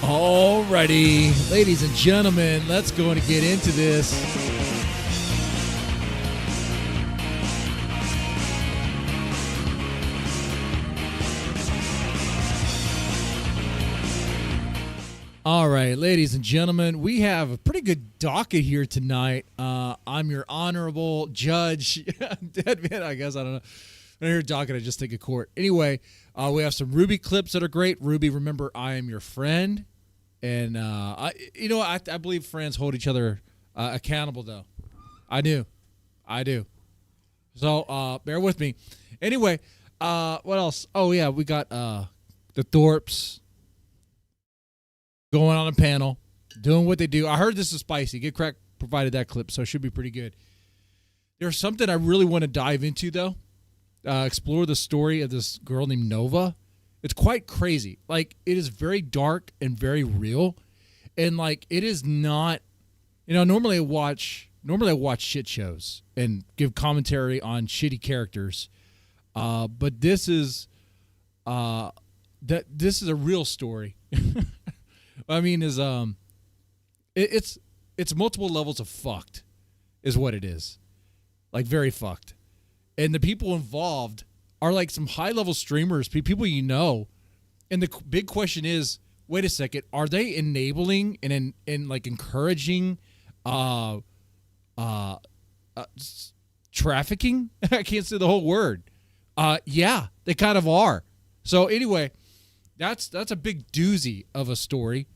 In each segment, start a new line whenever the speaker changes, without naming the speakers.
Alrighty, ladies and gentlemen, let's go and get into this. All right, ladies and gentlemen, we have a pretty good docket here tonight. I'm your honorable judge. Dead man, I guess. I don't know. When I hear docket, I just think of court. Anyway, we have some Ruby clips that are great. Ruby, remember, I am your friend. And, I believe friends hold each other accountable, though. I do. So, bear with me. Anyway, what else? Oh, yeah, we got the Thorpes going on a panel, doing what they do. I heard this is spicy. Get Crack provided that clip, so it should be pretty good. There's something I really want to dive into, though. Explore the story of this girl named Nova. It's quite crazy. Like, it is very dark and very real. And, like, it is not, normally I watch shit shows and give commentary on shitty characters. But this is a real story. I mean, it's multiple levels of fucked is what it is. Like, very fucked. And the people involved are like some high-level streamers, people you know. And the big question is, wait a second, are they enabling and like encouraging trafficking? I can't say the whole word. Yeah, they kind of are. So anyway, that's a big doozy of a story.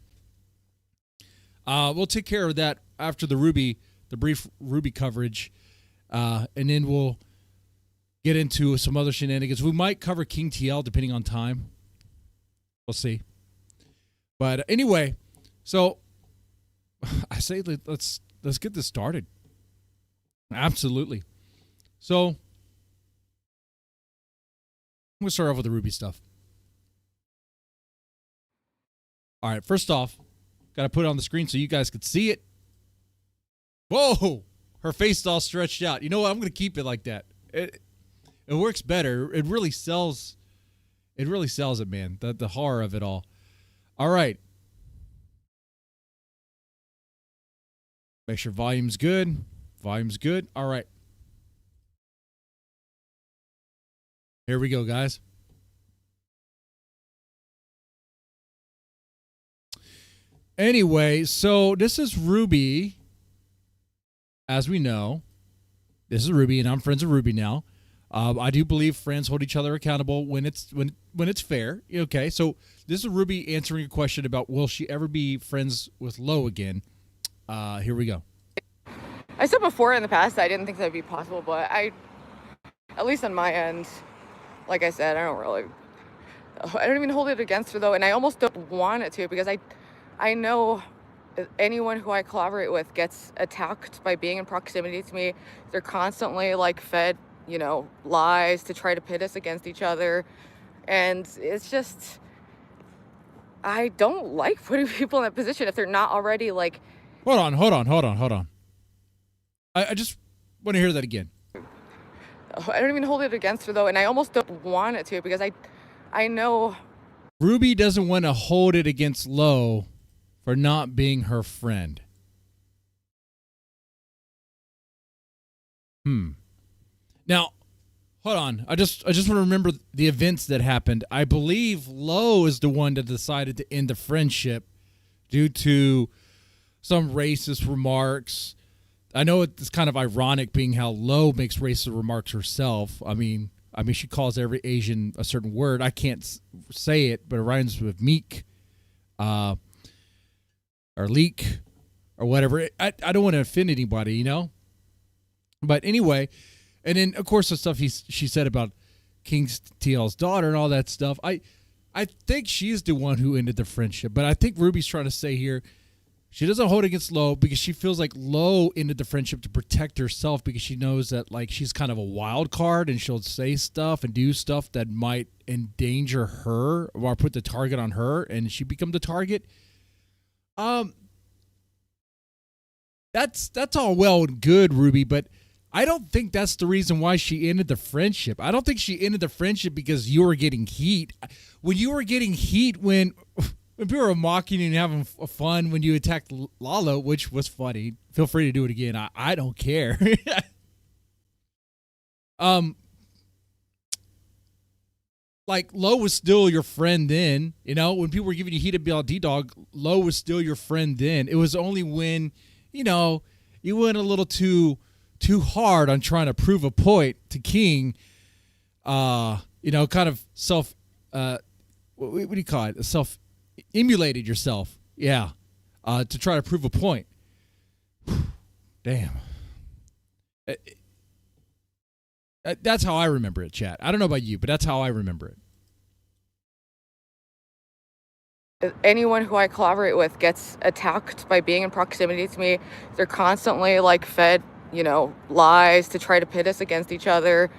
We'll take care of that after the brief Ruby coverage, and then we'll get into some other shenanigans. We might cover King TL depending on time. We'll see. But anyway, so I say let's get this started. Absolutely. So I'm going to start off with the Ruby stuff. All right, first off, got to put it on the screen so you guys could see it. Whoa! Her face is all stretched out. You know what? I'm going to keep it like that. It works better. It really sells it, man. The horror of it all. All right. Make sure volume's good. Volume's good. All right. Here we go, guys. Anyway, so this is Ruby. As we know, this is Ruby, and I'm friends with Ruby now. I do believe friends hold each other accountable when it's fair. Okay, so this is Ruby answering a question about will she ever be friends with Lo again. Here we go.
I said before in the past I didn't think that would be possible, but at least on my end, like I said, I don't even hold it against her though, and I almost don't want it to because I know anyone who I collaborate with gets attacked by being in proximity to me. They're constantly like fed lies to try to pit us against each other. And it's just, I don't like putting people in that position if they're not already like...
Hold on. I just want to hear that again.
I don't even hold it against her though, and I almost don't want it to because I know...
Ruby doesn't want to hold it against Lo for not being her friend. Now, hold on. I just want to remember the events that happened. I believe Lo is the one that decided to end the friendship due to some racist remarks. I know it's kind of ironic being how Lo makes racist remarks herself. I mean, she calls every Asian a certain word. I can't say it, but it rhymes with meek, or leak, or whatever. I don't want to offend anybody, But anyway, and then of course the stuff she said about King TL's daughter and all that stuff. I think she's the one who ended the friendship, but I think Ruby's trying to say here she doesn't hold against Lo because she feels like Lo ended the friendship to protect herself because she knows that like she's kind of a wild card and she'll say stuff and do stuff that might endanger her or put the target on her and she become the target. That's all well and good, Ruby, but I don't think that's the reason why she ended the friendship. I don't think she ended the friendship because you were getting heat. When you were getting heat when when people were mocking you and having fun when you attacked Lalo, which was funny. Feel free to do it again. I don't care. Like, Lo was still your friend then. You know, when people were giving you heat at BLD Dog, Lo was still your friend then. It was only when, you know, you went a little too hard on trying to prove a point to King, you know, kind of what do you call it? Self-emulated yourself. Yeah. To try to prove a point. Damn. That's how I remember it, chat. I don't know about you, but that's how I remember it.
Anyone who I collaborate with gets attacked by being in proximity to me. They're constantly like fed, you know, lies to try to pit us against each other.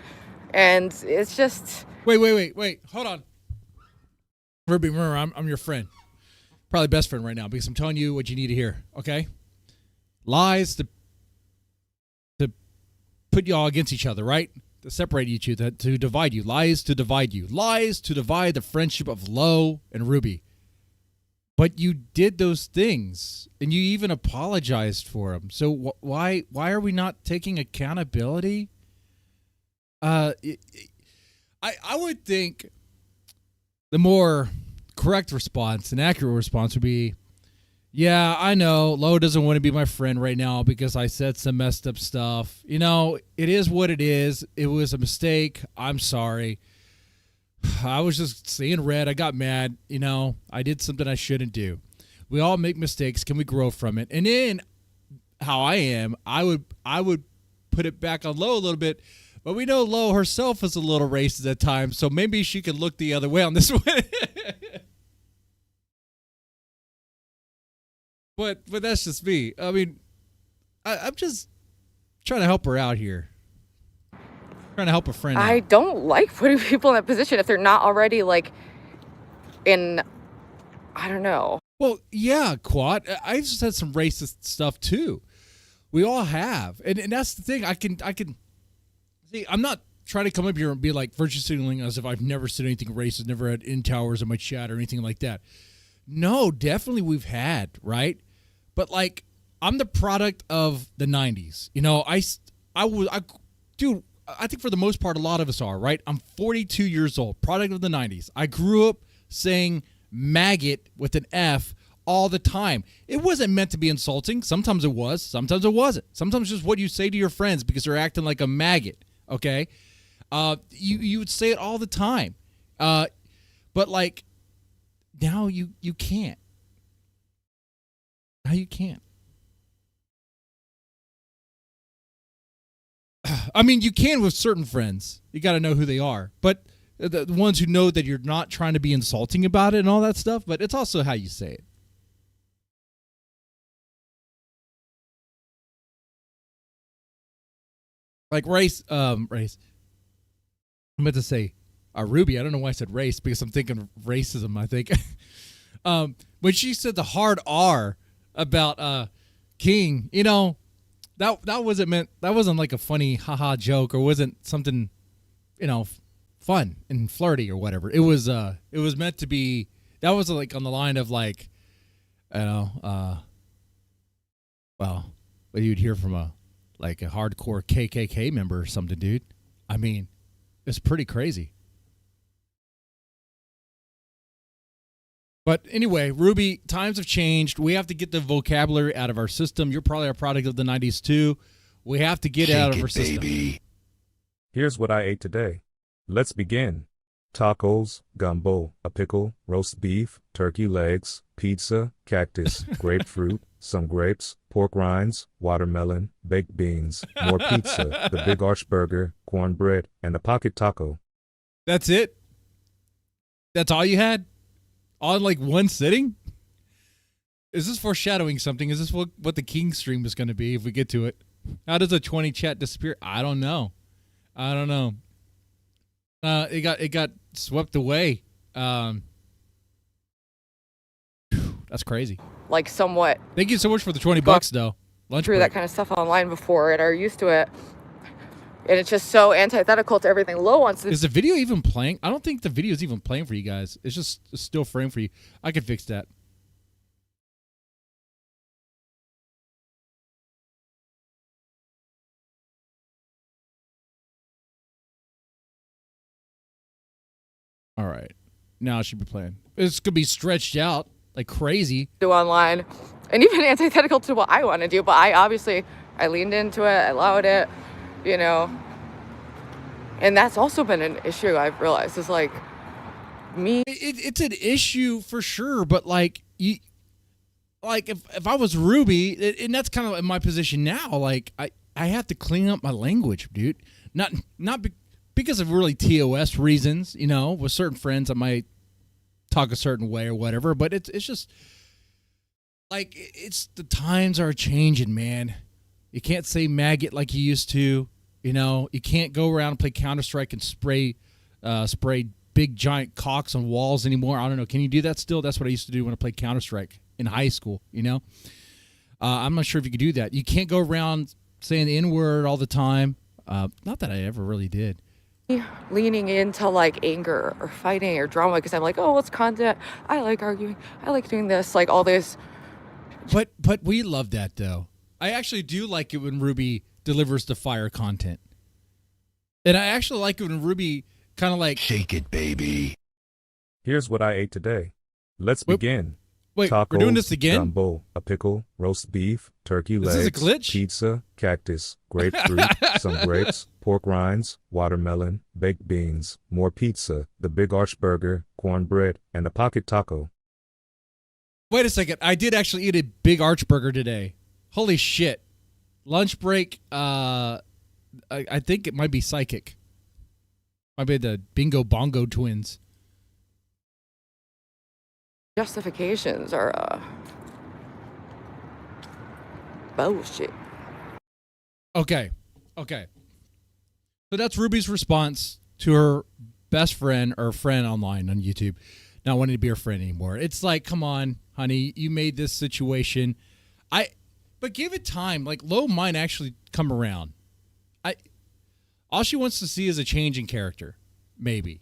And it's just...
Wait. Hold on. Ruby, remember, I'm your friend. Probably best friend right now because I'm telling you what you need to hear, okay? Lies to put y'all against each other, right? To separate you two, to divide you. Lies to divide you. Lies to divide the friendship of Lo and Ruby. But you did those things, and you even apologized for them. So why are we not taking accountability? I would think the more correct response, an accurate response would be, yeah, I know Lo doesn't want to be my friend right now because I said some messed up stuff. You know, it is what it is. It was a mistake. I'm sorry. I was just seeing red. I got mad. You know, I did something I shouldn't do. We all make mistakes. Can we grow from it? And then how I am, I would put it back on Lo a little bit. But we know Lo herself is a little racist at times, so maybe she could look the other way on this one. But that's just me. I mean, I'm just trying to help her out here. Trying to help a friend out.
I don't like putting people in that position if they're not already, like, in, I don't know.
Well, yeah, Quad. I've said some racist stuff, too. We all have. And that's the thing. I can see, I'm not trying to come up here and be like virtue signaling as if I've never said anything racist, never had in towers in my chat or anything like that. No, definitely we've had, right? But like, I'm the product of the 90s. You know, dude, I think for the most part, a lot of us are, right? I'm 42 years old, product of the 90s. I grew up saying maggot with an F all the time. It wasn't meant to be insulting. Sometimes it was. Sometimes it wasn't. Sometimes just what you say to your friends because they're acting like a maggot, okay? You would say it all the time. But like, now you can't. Now you can't. I mean, you can with certain friends. You got to know who they are. But the ones who know that you're not trying to be insulting about it and all that stuff, but it's also how you say it. Like race. I'm meant to say Ruby. I don't know why I said race because I'm thinking of racism, I think. When she said the hard R about King, you know, that wasn't meant, that wasn't like a funny haha joke or wasn't something, you know, fun and flirty or whatever. It was meant to be, that was like on the line of like, you know, well, what you'd hear from a hardcore KKK member or something, dude. I mean, it's pretty crazy. But anyway, Ruby, times have changed. We have to get the vocabulary out of our system. You're probably a product of the 90s too. We have to get it out of our system. Baby.
Here's what I ate today. Let's begin. Tacos, gumbo, a pickle, roast beef, turkey legs, pizza, cactus, grapefruit, some grapes, pork rinds, watermelon, baked beans, more pizza, the big arch burger, cornbread, and a pocket taco.
That's it? That's all you had? All in like one sitting? Is this foreshadowing something? Is this what the King stream is going to be if we get to it? How does a 20 chat disappear? I don't know. It got swept away. That's crazy.
Like somewhat.
Thank you so much for the $20 though. Lunch
through
break.
That kind of stuff online before and are used to it. And it's just so antithetical to everything Lo wants to do.
Is the video even playing? I don't think the video is even playing for you guys. It's just a still frame for you. I can fix that. All right. Now it should be playing. It's going to be stretched out like crazy.
Online, and even antithetical to what I want to do. But I leaned into it. I allowed it, you know. And that's also been an issue I've realized is like me.
It's an issue for sure, but like if I was Ruby, and that's kind of in my position now, like I have to clean up my language, dude. Not because of really TOS reasons, you know. With certain friends, I might talk a certain way or whatever, but it's just like it's the times are changing, man. You can't say maggot like you used to. You know, you can't go around and play Counter-Strike and spray big giant cocks on walls anymore. I don't know. Can you do that still? That's what I used to do when I played Counter-Strike in high school, you know? I'm not sure if you could do that. You can't go around saying the N-word all the time. Not that I ever really did.
Leaning into like anger or fighting or drama because I'm like, oh, it's content. I like arguing. I like doing this, like all this.
But we love that, though. I actually do like it when Ruby delivers the fire content. And I actually like it when Ruby kind of like...
Shake it, baby.
Here's what I ate today. Let's begin.
Wait,
Tacos,
we're doing this again?
Gumbo, a pickle, roast beef, turkey
Is this
legs,
a glitch?
pizza, cactus, grapefruit, some grapes, pork rinds, watermelon, baked beans, more pizza, the big arch burger, cornbread, and a pocket taco.
Wait a second. I did actually eat a big arch burger today. Holy shit. Lunch break, I think it might be Psychic. Might be the Bingo Bongo twins.
Justifications are bullshit.
Okay. So that's Ruby's response to her best friend or friend online on YouTube not wanting to be her friend anymore. It's like, come on, honey, you made this situation. But give it time. Like, Lo might actually come around. All she wants to see is a change in character. Maybe.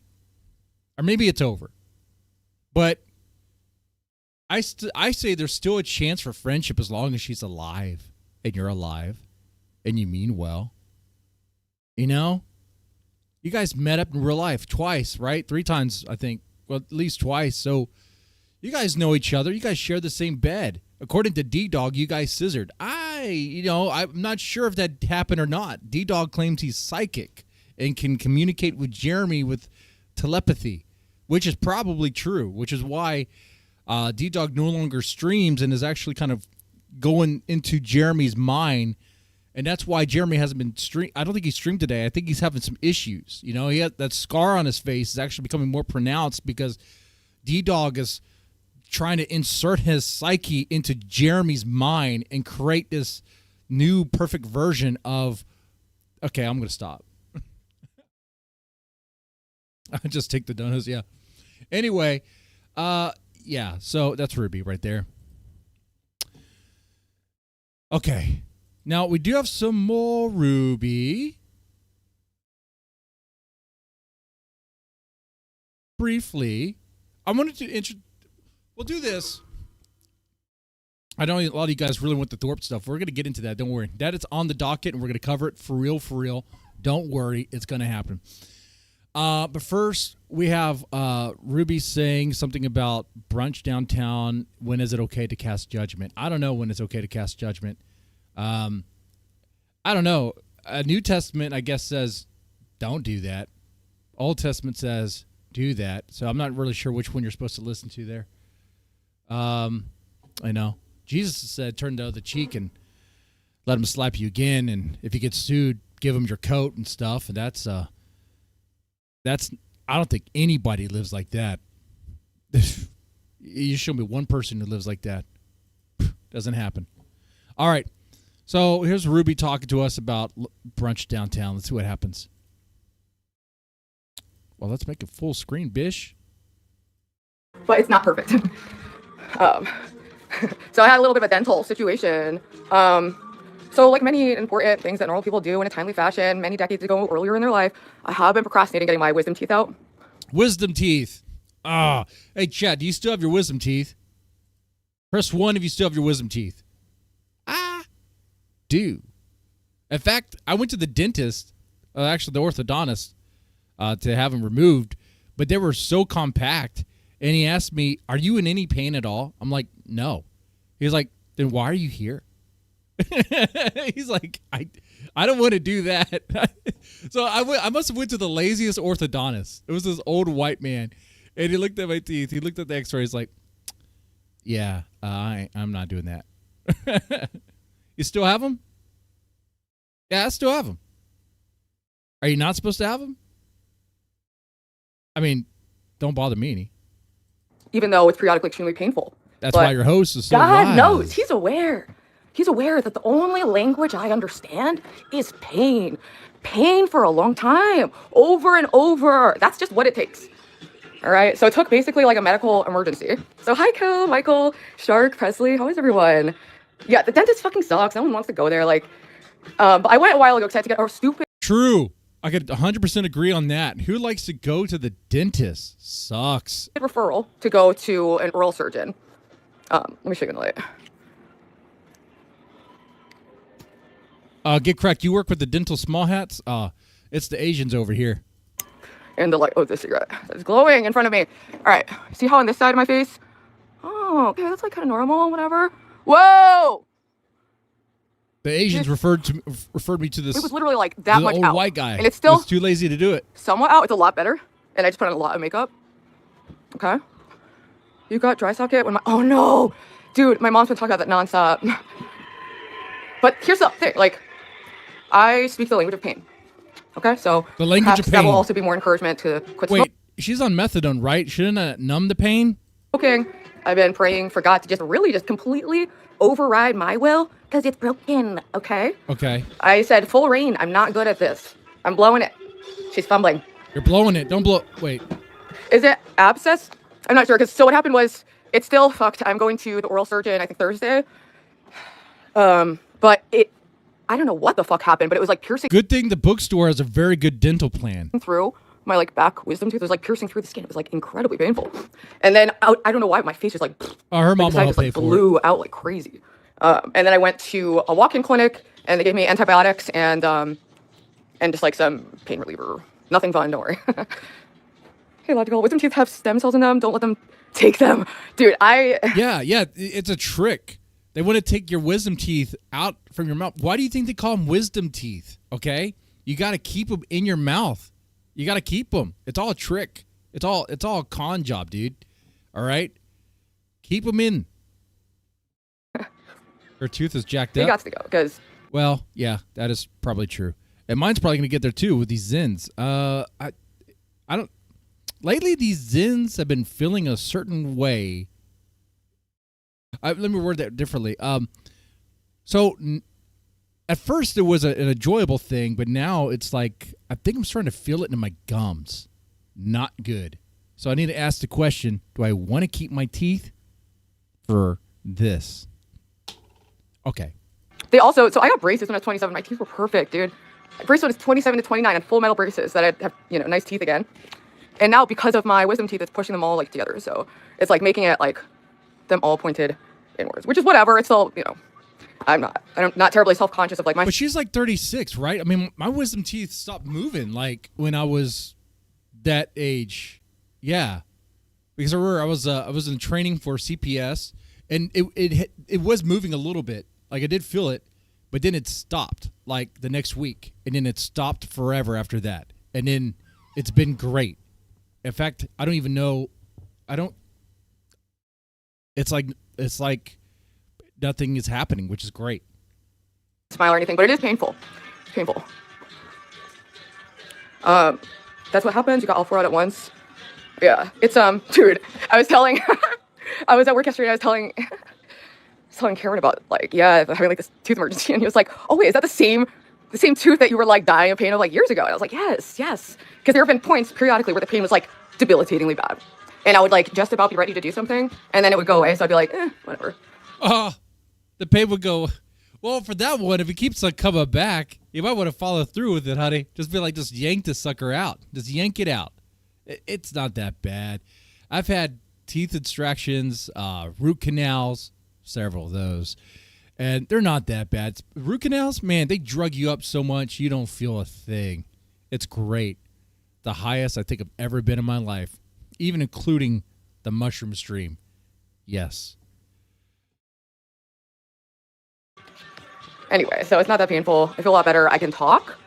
Or maybe it's over. But I say there's still a chance for friendship as long as she's alive. And you're alive. And you mean well. You know? You guys met up in real life twice, right? 3 times, I think. Well, at least twice. So you guys know each other. You guys share the same bed. According to D-Dog, you guys scissored. I'm not sure if that happened or not. D-Dog claims he's psychic and can communicate with Jeremy with telepathy, which is probably true, which is why D-Dog no longer streams and is actually kind of going into Jeremy's mind. And that's why Jeremy hasn't been I don't think he streamed today. I think he's having some issues. You know, he had that scar on his face is actually becoming more pronounced because D-Dog is trying to insert his psyche into Jeremy's mind and create this new perfect version of, okay, I'm going to stop. I just take the donuts, yeah. Anyway, yeah, so that's Ruby right there. Okay, now we do have some more Ruby. Briefly, I wanted to we'll do this. I know a lot of you guys really want the Thorpe stuff. We're going to get into that. Don't worry. That is on the docket, and we're going to cover it for real. Don't worry. It's going to happen. But first, we have Ruby saying something about brunch downtown. When is it okay to cast judgment? I don't know when it's okay to cast judgment. I don't know. New Testament, I guess, says don't do that. Old Testament says do that. So I'm not really sure which one you're supposed to listen to there. I know. Jesus said turn the other cheek and let him slap you again. And if you get sued, give him your coat and stuff. And that's I don't think anybody lives like that. You show me one person who lives like that. Doesn't happen. All right. So here's Ruby talking to us about brunch downtown. Let's see what happens. Well, let's make it full screen, bish.
But it's not perfect. So I had a little bit of a dental situation. So like many important things that normal people do in a timely fashion many decades ago, earlier in their life, I have been procrastinating getting my wisdom teeth out.
Wisdom teeth. Ah. Hey, Chad, do you still have your wisdom teeth? Press 1 if you still have your wisdom teeth. I do. In fact, I went to the dentist, actually the orthodontist, to have them removed, but they were so compact. And he asked me, "Are you in any pain at all?" I'm like, "No." He's like, "Then why are you here?" He's like, I don't want to do that. So I must have went to the laziest orthodontist. It was this old white man, and he looked at my teeth. He looked at the X-ray. He's like, "Yeah, I'm not doing that." You still have them? Yeah, I still have them. Are you not supposed to have them? I mean, don't bother me any.
Even though it's periodically extremely painful.
That's
But
why your host is so
God
wise.
knows. He's aware. He's aware that the only language I understand is pain. Pain for a long time. Over and over. That's just what it takes. All right. So it took basically like a medical emergency. So hi, Kel, Michael, Shark, Presley. How is everyone? Yeah, the dentist fucking sucks. No one wants to go there. Like, but I went a while ago because I had to get a stupid
True. I could 100% agree on that. Who likes to go to the dentist? Sucks.
referral to go to an oral surgeon. Let me show you in the light.
Get cracked. You work with the dental small hats? It's the Asians over here.
And the light, oh, the cigarette that's glowing in front of me. All right, see how on this side of my face? Oh, okay, that's like kind of normal, whatever. Whoa!
The Asians referred me to this.
It was literally like that
the
much
old
out.
white guy.
And it's still
was too lazy to do it.
somewhat out. It's a lot better. And I just put on a lot of makeup. Okay. You got dry socket when oh no! Dude, my mom's been talking about that nonstop. But here's the thing, like, I speak the language of pain. Okay, so
The language of
perhaps that will
pain.
also be more encouragement to quit
Wait, she's on methadone, right? Shouldn't that numb the pain?
smoking. I've been praying for God to just completely override my will because it's broken. Okay.
Okay.
I said full rain. I'm not good at this. I'm blowing it. She's fumbling.
You're blowing it. Don't blow. Wait.
Is it abscess? I'm not sure. So what happened was it's still fucked. I'm going to the oral surgeon, I think Thursday. But I don't know what the fuck happened, but it was like piercing
Good thing the bookstore has a very good dental plan.
through my like back wisdom tooth. It was like piercing through the skin. It was like incredibly painful. And then I don't know why my face was like,
Oh, her mom
like,
will help
just
pay
like
for it.
blew out like crazy. And then I went to a walk-in clinic and they gave me antibiotics and just like some pain reliever. Nothing fun, don't worry. Hey, logical. Wisdom teeth have stem cells in them. Don't let them take them. Dude,
Yeah, it's a trick. They want to take your wisdom teeth out from your mouth. Why do you think they call them wisdom teeth? Okay? You got to keep them in your mouth. You got to keep them. It's all a trick. It's all a con job, dude. All right? Keep them in. Her tooth is jacked
you
up.
got to go because
Well, yeah, that is probably true. And mine's probably going to get there too with these Zins. I don't. Lately, these Zins have been feeling a certain way. Let me word that differently. At first it was an enjoyable thing, but now it's like I think I'm starting to feel it in my gums. Not good. So I need to ask the question: do I want to keep my teeth for this? Okay.
they also, so I got braces when I was 27. My teeth were perfect, dude. Braces when I was 27 to 29 and full metal braces that I'd have, nice teeth again. And now because of my wisdom teeth, it's pushing them all like together. So it's like making it like them all pointed inwards, which is whatever. It's still, I'm not terribly self-conscious of like my.
But she's like 36, right? I mean, my wisdom teeth stopped moving like when I was that age. Yeah, because I remember I was in training for CPS, and it was moving a little bit. Like I did feel it, but then it stopped like the next week, and then it stopped forever after that, and then it's been great. In fact, I don't even know. It's like nothing is happening, which is great.
Smile or anything, but it is painful. It's painful. That's what happens. You got all four out at once. Yeah, it's dude. I was at work yesterday. And I was telling Karen about like, yeah, having like this tooth emergency, and he was like, oh wait, is that the same tooth that you were like dying of pain of like years ago? And I was like, yes, because there have been points periodically where the pain was like debilitatingly bad, and I would like just about be ready to do something, and then it would go away. So I'd be like, whatever.
The pain would go. Well, for that one, if he keeps like coming back, you might want to follow through with it, honey. Just be like, just yank the sucker out. Just yank it out. It's not that bad. I've had teeth extractions, root canals, several of those, and they're not that bad. Root canals, man, they drug you up so much you don't feel a thing. It's great. The highest I think I've ever been in my life, even including the mushroom stream. Yes.
Anyway, so it's not that painful. I feel a lot better. I can talk.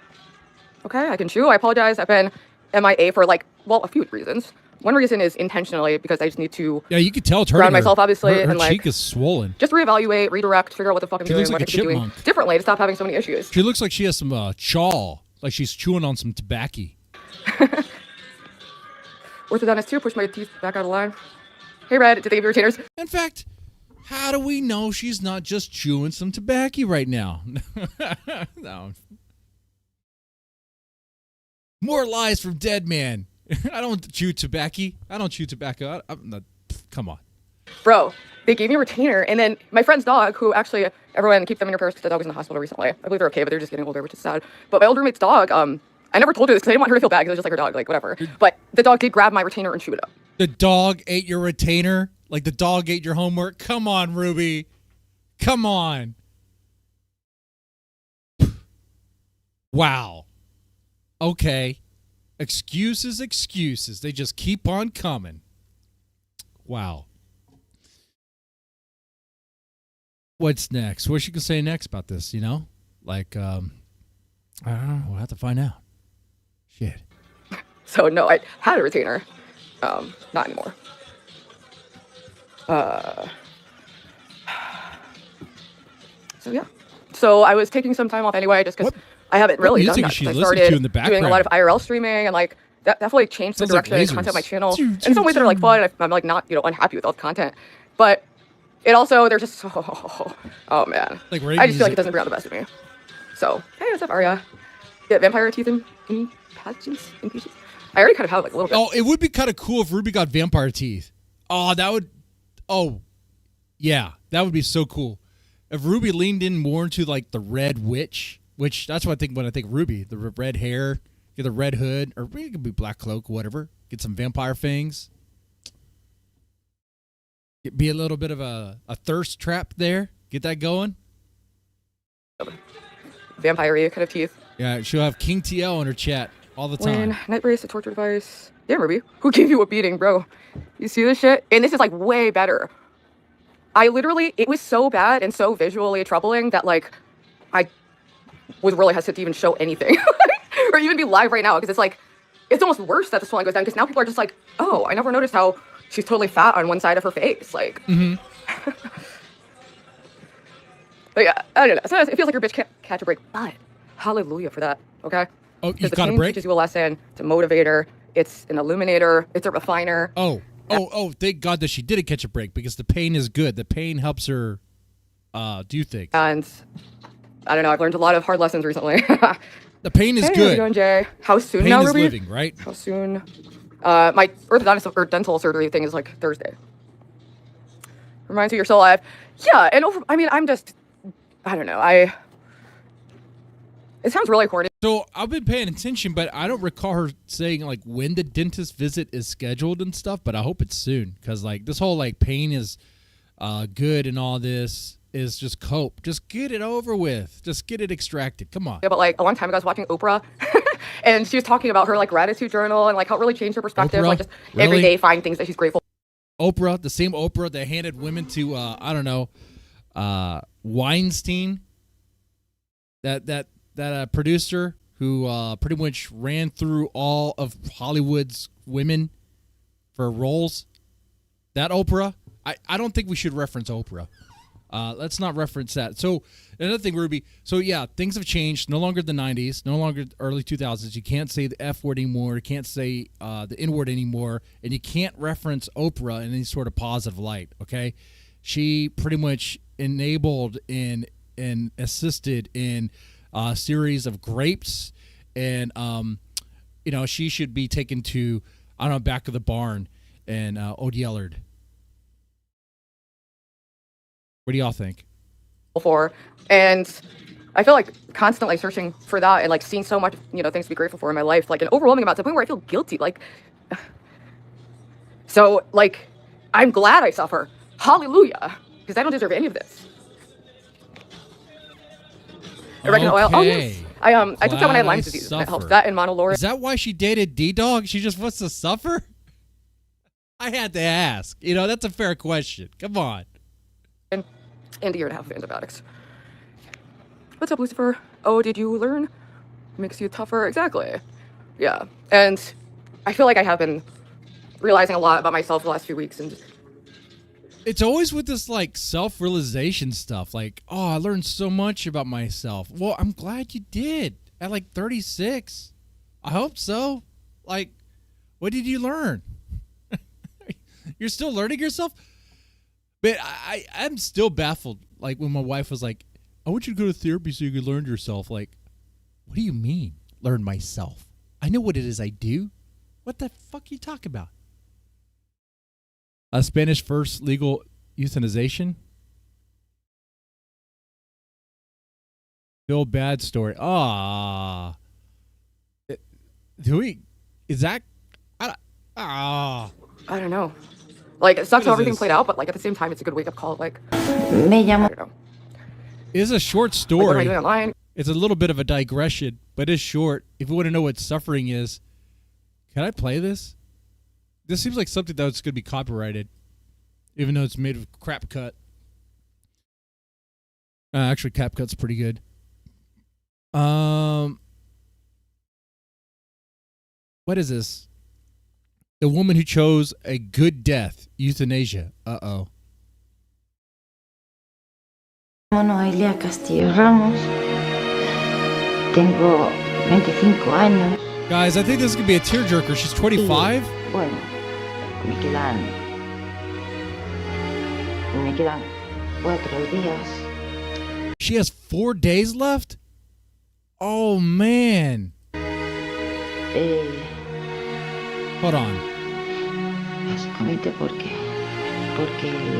Okay, I can chew. I apologize. I've been MIA for like, well, a few reasons. One reason is intentionally because I just need to
you could tell it's hurting
ground myself, obviously,
her
and like
cheek is swollen.
just reevaluate, redirect, figure out what the fuck I'm
She
doing,
looks like
what
a
I should be doing
chipmunk.
differently to stop having so many issues.
She looks like she has some chaw, like she's chewing on some tobacco.
Orthodontist too, push my teeth back out of line. Hey, Red, did they give you retainers?
In fact, how do we know she's not just chewing some tobacco right now? No. More lies from Dead Man. I don't chew tobacco. I don't chew tobacco. I'm not, come on.
Bro, they gave me a retainer, and then my friend's dog, who actually, everyone keep them in your purse because the dog was in the hospital recently. I believe they're okay, but they're just getting older, which is sad. But my old roommate's dog, I never told her this because I didn't want her to feel bad because it was just like her dog, like whatever. But the dog did grab my retainer and chew it up.
The dog ate your retainer? Like the dog ate your homework? Come on, Ruby. Come on. Wow. Okay. Excuses. They just keep on coming. Wow. What's next? What she can say next about this, you know? Like, I don't know. We'll have to find out. Shit.
So no, I had a retainer. Not anymore. So yeah. So I was taking some time off anyway, just because I haven't really done
music
that.
is she
I
listening
started
to in the
doing a lot of IRL streaming, and like that definitely changed the
Sounds like
direction and
lasers.
content of my channel. In some ways that are like fun, and I'm like not unhappy with all the content, but it also there's just oh man,
Like
I just feel like it doesn't bring out the best of me. So hey, what's up, Arya? Yeah, vampire teeth in patients. I already kind of have like a little bit.
Oh, it would be kind of cool if Ruby got vampire teeth. Oh, that would. Oh, yeah, that would be so cool. If Ruby leaned in more into like the red witch, which that's what I think when I think Ruby, the red hair, get the red hood, or it could be black cloak, whatever. Get some vampire fangs. It'd be a little bit of a thirst trap there. Get that going.
Vampire-y kind of teeth.
Yeah, she'll have King TL in her chat all the time.
When night brace, a torture device. Damn, Ruby, who gave you a beating, bro? You see this shit? And this is like way better. I literally, it was so bad and so visually troubling that like I was really hesitant to even show anything or even be live right now because it's like, it's almost worse that the swelling goes down because now people are just like, oh, I never noticed how she's totally fat on one side of her face. Like, but yeah, I don't know. Sometimes it feels like your bitch can't catch a break, but hallelujah for that, okay?
Oh,
Because
you've
the
got a
pain
break?
teaches you a lesson. It's a motivator. It's an illuminator. It's a refiner.
Oh, thank God that she didn't catch a break because the pain is good. The pain helps her do things.
And I don't know. I've learned a lot of hard lessons recently.
The pain is
Hey, how's
good.
it going, Jay? How soon
Pain
now,
is
Ruby?
living, right?
How soon? My orthodontist or dental surgery thing is like Thursday. Reminds you you're still alive. Yeah, and I'm just, I don't know. It sounds really corny.
So I've been paying attention, but I don't recall her saying like when the dentist visit is scheduled and stuff. But I hope it's soon because like this whole like pain is good and all this is just cope. Just get it over with. Just get it extracted. Come on.
Yeah, but like a long time ago, I was watching Oprah, and she was talking about her like gratitude journal and like how it really changed her perspective.
Oprah?
Like just
Really?
every day find things that she's grateful.
Oprah, the same Oprah that handed women to I don't know, Weinstein. That producer who pretty much ran through all of Hollywood's women for roles. That Oprah. I don't think we should reference Oprah. Let's not reference that. So another thing, Ruby. So yeah, things have changed. No longer the 90s. No longer early 2000s. You can't say the F word anymore. You can't say the N word anymore. And you can't reference Oprah in any sort of positive light. Okay, she pretty much enabled and assisted in a series of grapes, and she should be taken to back of the barn and Ode Yellard. What do y'all think?
for. And I feel like constantly searching for that and like seeing so much, things to be grateful for in my life, like an overwhelming amount to the point where I feel guilty. Like, so like, I'm glad I suffer. Hallelujah. Because I don't deserve any of this. Oregano oil. Oh yes. I took that when I had Lyme disease. That helps. That and monolaurin.
Is that why she dated D-Dog? She just wants to suffer? I had to ask. That's a fair question. Come on.
And a year and a half of antibiotics. What's up, Lucifer? Oh, did you learn? Makes you tougher. Exactly. Yeah. And I feel like I have been realizing a lot about myself the last few weeks. And
it's always with this like self-realization stuff. Like, oh, I learned so much about myself. Well, I'm glad you did at like 36. I hope so. Like, what did you learn? You're still learning yourself? But I'm still baffled. Like when my wife was like, I want you to go to therapy so you can learn yourself. Like, what do you mean, learn myself? I know what it is I do. What the fuck are you talking about? A Spanish first legal euthanization. Feel bad story. Ah. Is that? I
don't know. Like, it sucks how everything played out, but like at the same time, it's a good wake up call. Like, I don't know.
It's a short story.
Like, what am I doing online?
It's a little bit of a digression, but it's short. If you want to know what suffering is, can I play this? This seems like something that's going to be copyrighted, even though it's made of crap cut. Actually, Cap Cut's pretty good. What is this? The woman who chose a good death, euthanasia. Uh-oh.
Noelia Castillo Ramos. Tengo 25 años.
Guys, I think this is going to be a tearjerker. She's 25?
Bueno, me quedan 4 días.
She has 4 days left? Oh, man. Hold on.
Básicamente porque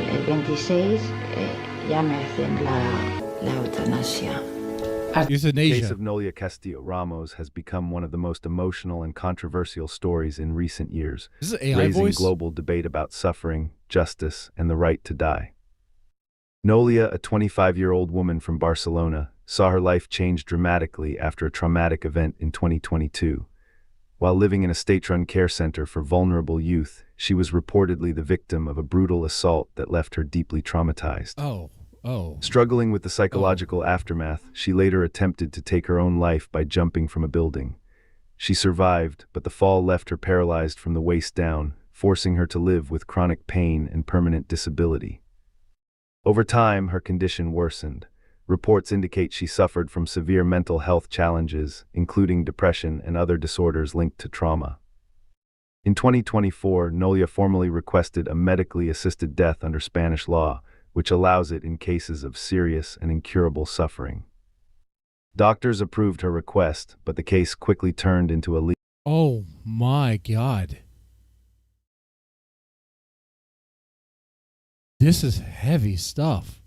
el 26 ya me hacen la eutanasia.
Euthanasia.
The case of Noelia Castillo Ramos has become one of the most emotional and controversial stories in recent years,
Is this AI
raising
voice?
global debate about suffering, justice, and the right to die. Noelia, a 25-year-old woman from Barcelona, saw her life change dramatically after a traumatic event in 2022. While living in a state-run care center for vulnerable youth, she was reportedly the victim of a brutal assault that left her deeply traumatized.
Oh.
Struggling with the psychological aftermath, she later attempted to take her own life by jumping from a building. She survived, but the fall left her paralyzed from the waist down, forcing her to live with chronic pain and permanent disability. Over time, her condition worsened. Reports indicate she suffered from severe mental health challenges, including depression and other disorders linked to trauma. In 2024, Noelia formally requested a medically assisted death under Spanish law, which allows it in cases of serious and incurable suffering. Doctors approved her request, but the case quickly turned into a legal.
Oh, my God. This is heavy stuff.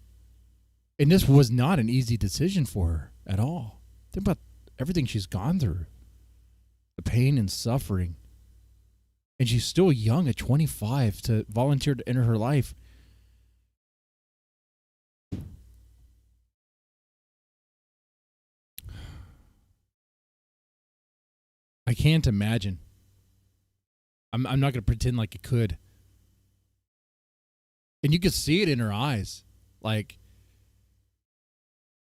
And this was not an easy decision for her at all. Think about everything she's gone through. The pain and suffering. And she's still young at 25 to volunteer to enter her life. I can't imagine. I'm not going to pretend like it could. And you could see it in her eyes. Like,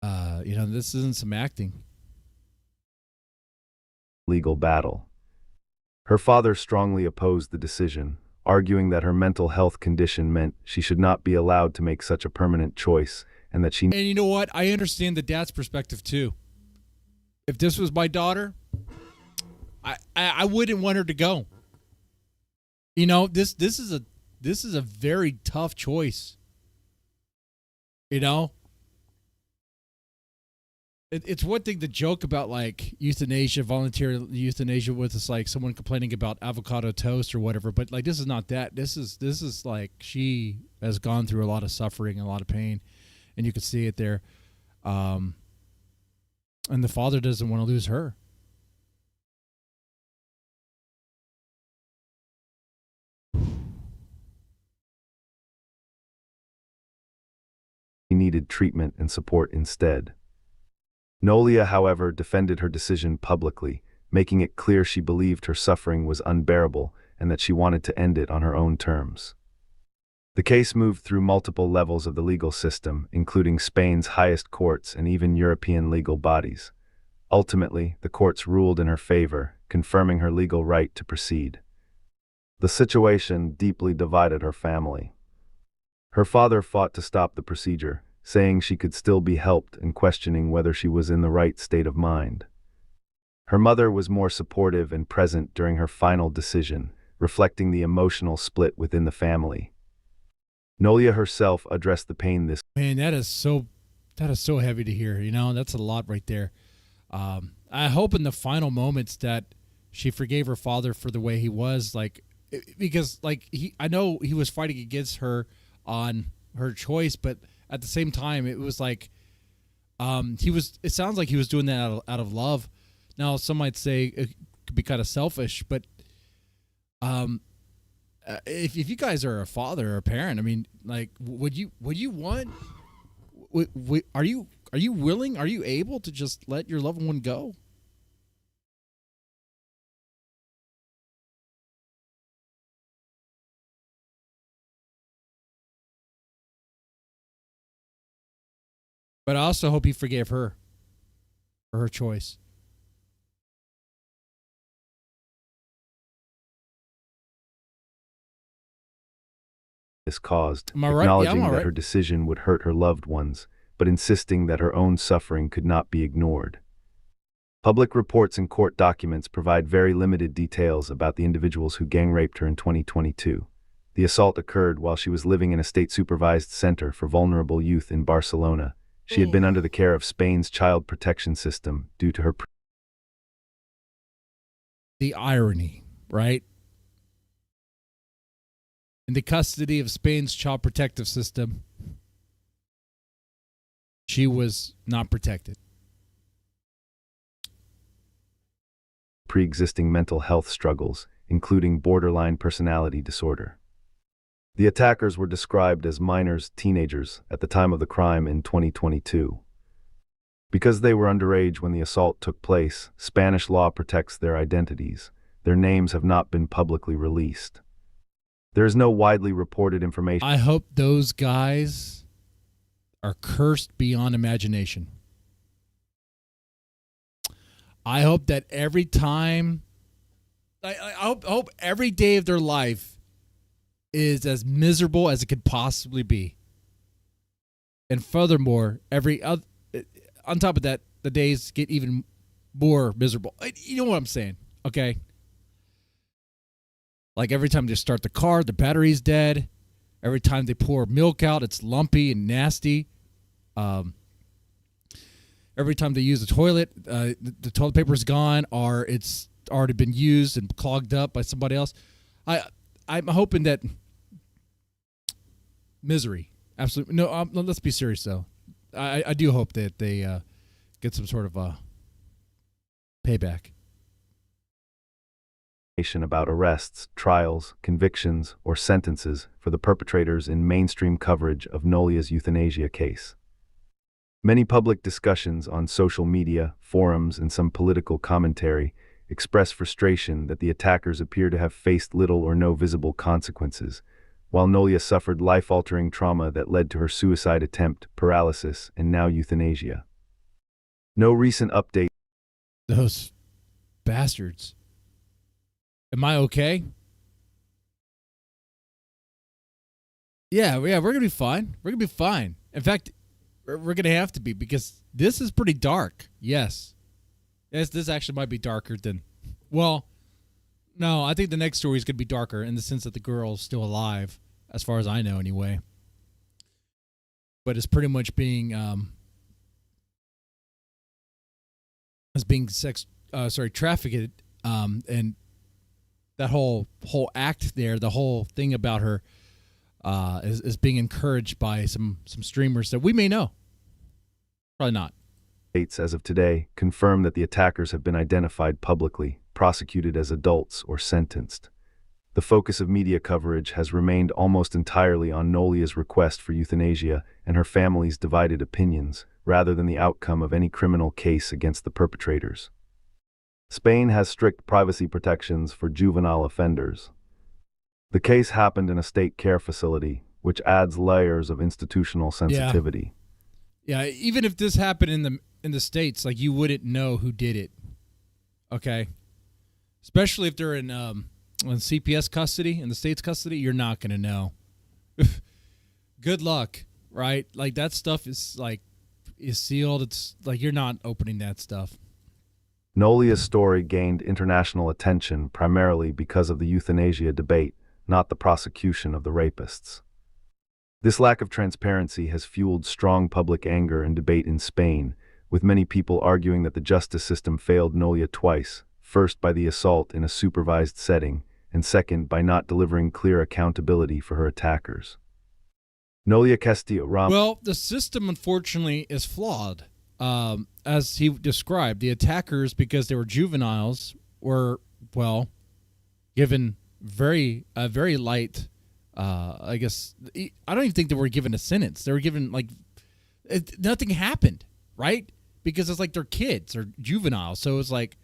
this isn't some acting.
Legal battle. Her father strongly opposed the decision, arguing that her mental health condition meant she should not be allowed to make such a permanent choice, and that she...
And you know what? I understand the dad's perspective too. If this was my daughter, I wouldn't want her to go. This is a very tough choice. It's one thing to joke about like euthanasia, voluntary euthanasia with it's like someone complaining about avocado toast or whatever, but like this is not that. This is like she has gone through a lot of suffering, a lot of pain, and you could see it there. And the father doesn't want to lose her.
He needed treatment and support instead. Nolia, however, defended her decision publicly, making it clear she believed her suffering was unbearable and that she wanted to end it on her own terms. The case moved through multiple levels of the legal system, including Spain's highest courts and even European legal bodies. Ultimately, the courts ruled in her favor, confirming her legal right to proceed. The situation deeply divided her family. Her father fought to stop the procedure, saying she could still be helped and questioning whether she was in the right state of mind. Her mother was more supportive and present during her final decision, reflecting the emotional split within the family. Nolia herself addressed the pain this.
Man, that is so heavy to hear. You know, that's a lot right there. I hope in the final moments that she forgave her father for the way he was, because I know he was fighting against her on her choice, but at the same time, it was like it sounds like he was doing that out of love. Now, some might say it could be kind of selfish, but if you guys are a father or a parent, I mean, like, would you want? Are you willing? Are you able to just let your loved one go? But I also hope he forgave her for her choice.
This caused,
Am I right?
acknowledging
Yeah, I'm all
that
right.
her decision would hurt her loved ones, but insisting that her own suffering could not be ignored. Public reports and court documents provide very limited details about the individuals who gang raped her in 2022. The assault occurred while she was living in a state-supervised center for vulnerable youth in Barcelona. She had been under the care of Spain's child protection system due to her.
The irony, right? In the custody of Spain's child protective system, she was not protected.
Pre-existing mental health struggles, including borderline personality disorder. The attackers were described as minors, teenagers, at the time of the crime in 2022. Because they were underage when the assault took place, Spanish law protects their identities. Their names have not been publicly released. There is no widely reported information.
I hope those guys are cursed beyond imagination. I hope that every time, I hope every day of their life is as miserable as it could possibly be. And furthermore, on top of that, the days get even more miserable. You know what I'm saying, okay? Like every time they start the car, the battery's dead. Every time they pour milk out, it's lumpy and nasty. Every time they use the toilet, the toilet paper's gone, or it's already been used and clogged up by somebody else. I'm hoping that misery, absolutely. No, let's be serious though. I do hope that they get some sort of payback.
About arrests, trials, convictions, or sentences for the perpetrators in mainstream coverage of Nolia's euthanasia case. Many public discussions on social media, forums, and some political commentary express frustration that the attackers appear to have faced little or no visible consequences, while Nolia suffered life-altering trauma that led to her suicide attempt, paralysis, and now euthanasia. No recent update.
Those bastards. Am I okay? Yeah, we're going to be fine. We're going to be fine. In fact, we're going to have to be, because this is pretty dark. Yes, this actually might be darker than... Well, no, I think the next story is going to be darker in the sense that the girl's still alive, as far as I know anyway. But it's pretty much being... trafficked, and that whole act there, the whole thing about her is being encouraged by some streamers that we may know. Probably not.
States as of today confirm that the attackers have been identified publicly, prosecuted as adults, or sentenced. The focus of media coverage has remained almost entirely on Nolia's request for euthanasia and her family's divided opinions, rather than the outcome of any criminal case against the perpetrators. Spain has strict privacy protections for juvenile offenders. The case happened in a state care facility, which adds layers of institutional sensitivity.
Yeah, even if this happened in the States, like, you wouldn't know who did it. Okay? Especially if they're in CPS custody, in the state's custody, you're not going to know. Good luck, right? Like, that stuff is sealed. It's like you're not opening that stuff.
Nolia's story gained international attention primarily because of the euthanasia debate, not the prosecution of the rapists. This lack of transparency has fueled strong public anger and debate in Spain, with many people arguing that the justice system failed Nolia twice, first by the assault in a supervised setting, and second by not delivering clear accountability for her attackers. Nolia Castillo Ramos.
Well, the system, unfortunately, is flawed. As he described, the attackers, because they were juveniles, were, well, given very light, I guess, I don't even think they were given a sentence. They were given, nothing happened, right? Because it's like they're kids or juveniles. So it's like,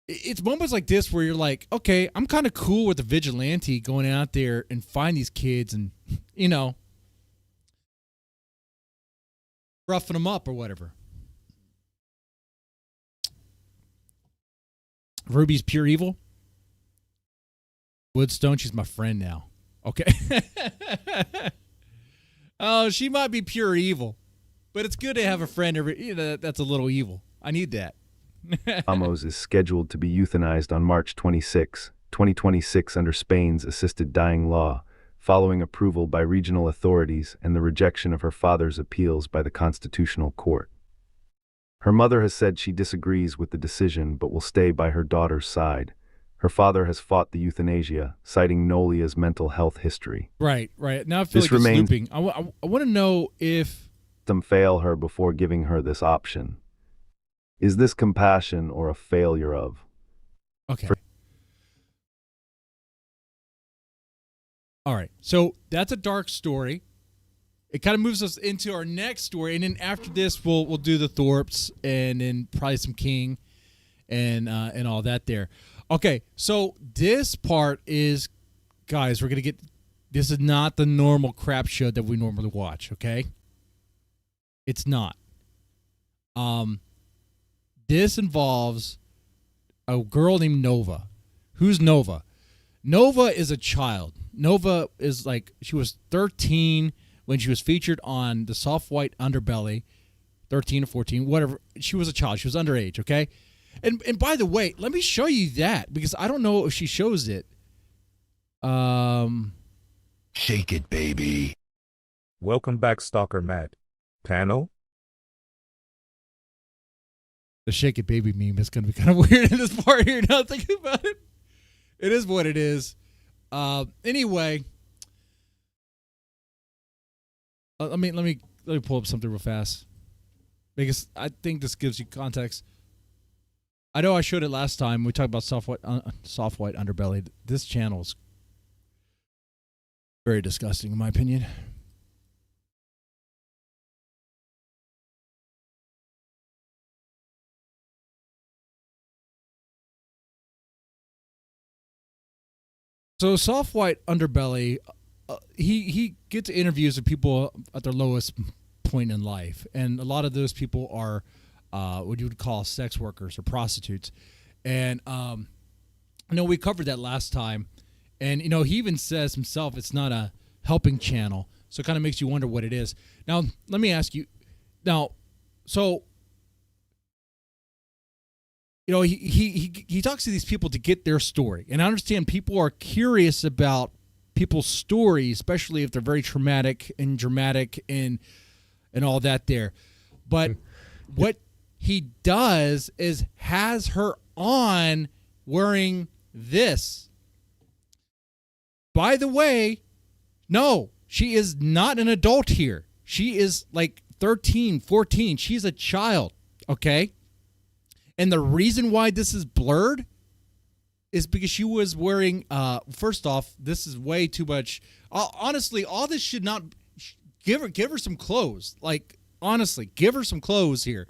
it's moments like this where you're like, okay, I'm kind of cool with the vigilante going out there and find these kids and, roughing them up or whatever. Ruby's pure evil. Woodstone, she's my friend now. Okay. Oh, she might be pure evil, but it's good to have a friend that's a little evil. I need that.
Ramos is scheduled to be euthanized on March 26, 2026 under Spain's assisted dying law, following approval by regional authorities and the rejection of her father's appeals by the Constitutional Court. Her mother has said she disagrees with the decision but will stay by her daughter's side. Her father has fought the euthanasia, citing Nolia's mental health history.
Right. Now I feel like it's looping. I want to know if
them fail her before giving her this option. Is this compassion or a failure of?
Okay. All right. So that's a dark story. It kind of moves us into our next story, and then after this, we'll do the Thorpes and then probably some King and all that there. Okay. So this part is, guys, we're gonna get. This is not the normal crap show that we normally watch. Okay. It's not. This involves a girl named Nova. Who's Nova? Nova is a child. Nova is she was 13 when she was featured on the Soft White Underbelly, 13 or 14, whatever. She was a child. She was underage, okay? And by the way, let me show you that because I don't know if she shows it.
Shake it, baby.
Welcome back, Stalker Matt. Panel?
The Shake It Baby meme is going to be kind of weird in this part here now thinking about it. It is what it is. Anyway, let me pull up something real fast because I think this gives you context. I know I showed it last time. We talked about soft white underbelly. This channel is very disgusting in my opinion. So soft white underbelly, he gets interviews with people at their lowest point in life, and a lot of those people are what you would call sex workers or prostitutes. And we covered that last time, and he even says himself it's not a helping channel, so it kind of makes you wonder what it is. Now let me ask you, he talks to these people to get their story. And I understand people are curious about people's stories, especially if they're very traumatic and dramatic and all that there. But what he does is has her on wearing this. By the way, no, she is not an adult here. She is like 13, 14. She's a child, okay? And the reason why this is blurred is because she was wearing, first off, this is way too much. Honestly, all this should not, give her some clothes. Like, honestly, give her some clothes here.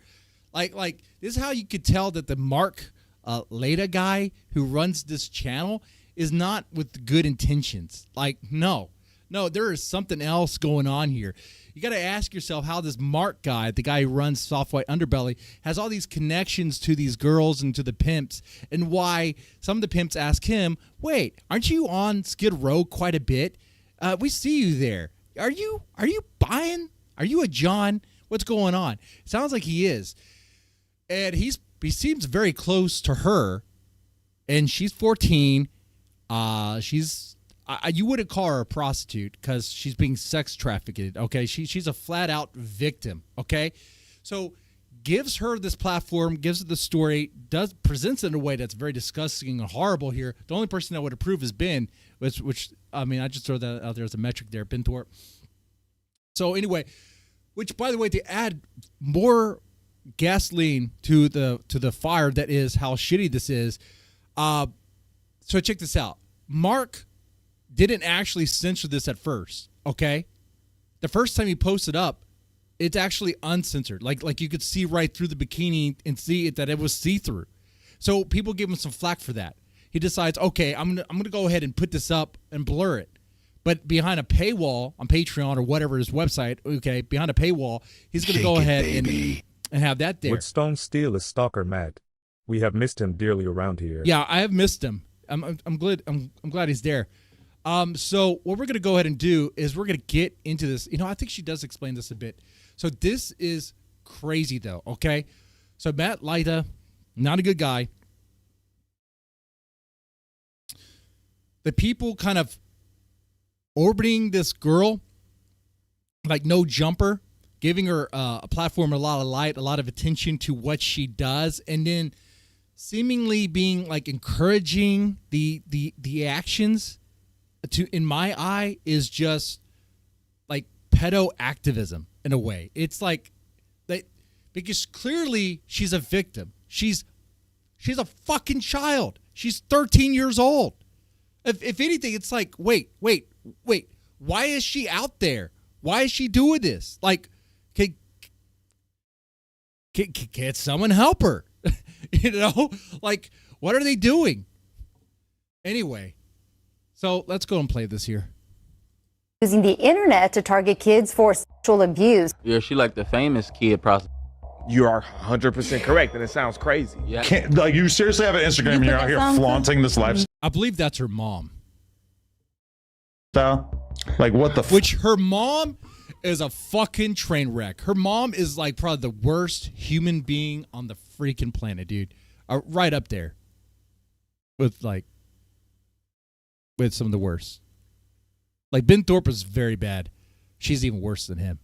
Like this is how you could tell that the Mark Laita guy who runs this channel is not with good intentions. Like, no, there is something else going on here. You got to ask yourself how this Mark guy, the guy who runs Soft White Underbelly, has all these connections to these girls and to the pimps, and why some of the pimps ask him, wait, aren't you on Skid Row quite a bit? We see you there. Are you buying? Are you a John? What's going on? Sounds like he is. And he seems very close to her, and she's 14. You wouldn't call her a prostitute because she's being sex trafficked. Okay, she's a flat out victim. Okay, so gives her this platform, gives her the story, presents it in a way that's very disgusting and horrible. Here, the only person that would approve is Ben, which I mean, I just throw that out there as a metric there, Ben Thorpe. So anyway, which by the way, to add more gasoline to the fire that is how shitty this is. So check this out. Mark didn't actually censor this at first, okay? The first time he posted up, it's actually uncensored. Like you could see right through the bikini and see that it was see-through. So people give him some flack for that. He decides, okay, I'm gonna go ahead and put this up and blur it. But behind a paywall on Patreon or whatever his website, okay, behind a paywall, he's gonna go ahead and have that there.
With Stone Steel is Stalker Matt. We have missed him dearly around here.
Yeah, I have missed him. I'm glad he's there. So what we're going to go ahead and do is we're going to get into this. You know, I think she does explain this a bit. So this is crazy though, okay? So Matt Laita, not a good guy. The people kind of orbiting this girl, like no jumper, giving her a platform, a lot of light, a lot of attention to what she does, and then seemingly being like encouraging the actions to, in my eye, is just like pedo activism in a way. It's like that because clearly she's a victim. She's a fucking child. She's 13 years old. If anything, it's like, wait. Why is she out there? Why is she doing this? Like, can someone help her? You know, like, what are they doing? Anyway, so let's go and play this here.
Using the internet to target kids for sexual abuse.
Yeah, she like the famous kid prostitute.
You are 100% correct, and it sounds crazy.
Yeah.
Like, you seriously have an Instagram and you're out here flaunting this lifestyle?
I believe that's her mom.
Like, what the
Which her mom is a fucking train wreck. Her mom is like probably the worst human being on the freaking planet, dude. Right up there with some of the worst. Like, Ben Thorpe is very bad. She's even worse than him.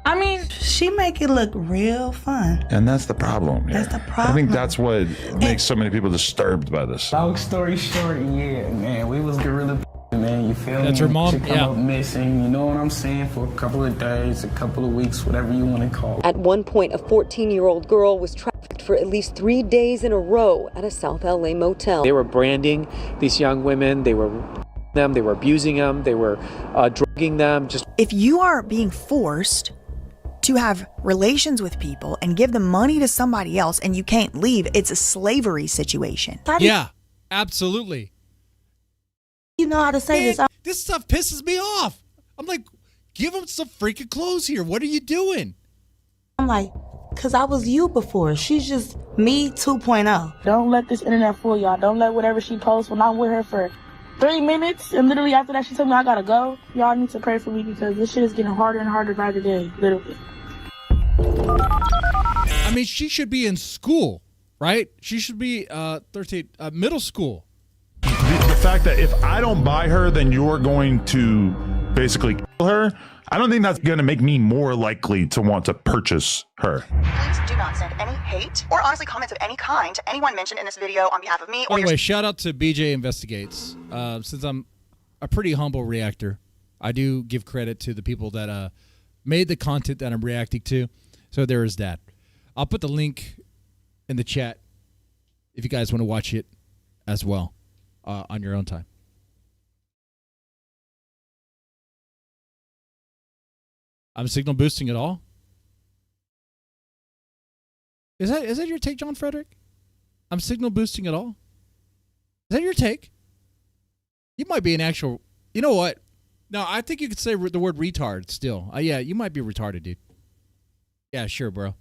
I mean, she make it look real fun.
And that's the problem.
That's the problem.
I think that's what makes so many people disturbed by this.
Long story short, yeah, man, we was gorilla, man, you feel me?
That's her mom?
She come up missing, you know what I'm saying, for a couple of days, a couple of weeks, whatever you want to call it.
At one point, a 14-year-old girl was trafficked for at least 3 days in a row at a South LA motel.
They were branding these young women. They were abusing them. They were drugging them.
If you are being forced to have relations with people and give the money to somebody else and you can't leave, it's a slavery situation.
Yeah, absolutely.
You know how to say this.
This stuff pisses me off. I'm like, give them some freaking clothes here. What are you doing?
I'm like, because I was you before. She's just me 2.0.
Don't let this internet fool y'all. Don't let whatever she posts when I'm with her for 3 minutes, and literally after that she told me I gotta go. Y'all need to pray for me because this shit is getting harder and harder by the day, literally.
I mean, she should be in school, right? She should be 13, middle school.
The fact that if I don't buy her, then you're going to basically kill her, I don't think that's going to make me more likely to want to purchase her.
Please do not send any hate or honestly comments of any kind to anyone mentioned in this video on behalf of me or
Anyway, shout out to BJ Investigates. Since I'm a pretty humble reactor, I do give credit to the people that made the content that I'm reacting to. So there is that. I'll put the link in the chat if you guys want to watch it as well on your own time. I'm signal boosting it all. Is that your take, John Frederick? I'm signal boosting it all. Is that your take? You might be an actual. You know what? No, I think you could say the word retard still. Yeah, you might be retarded, dude. Yeah, sure, bro.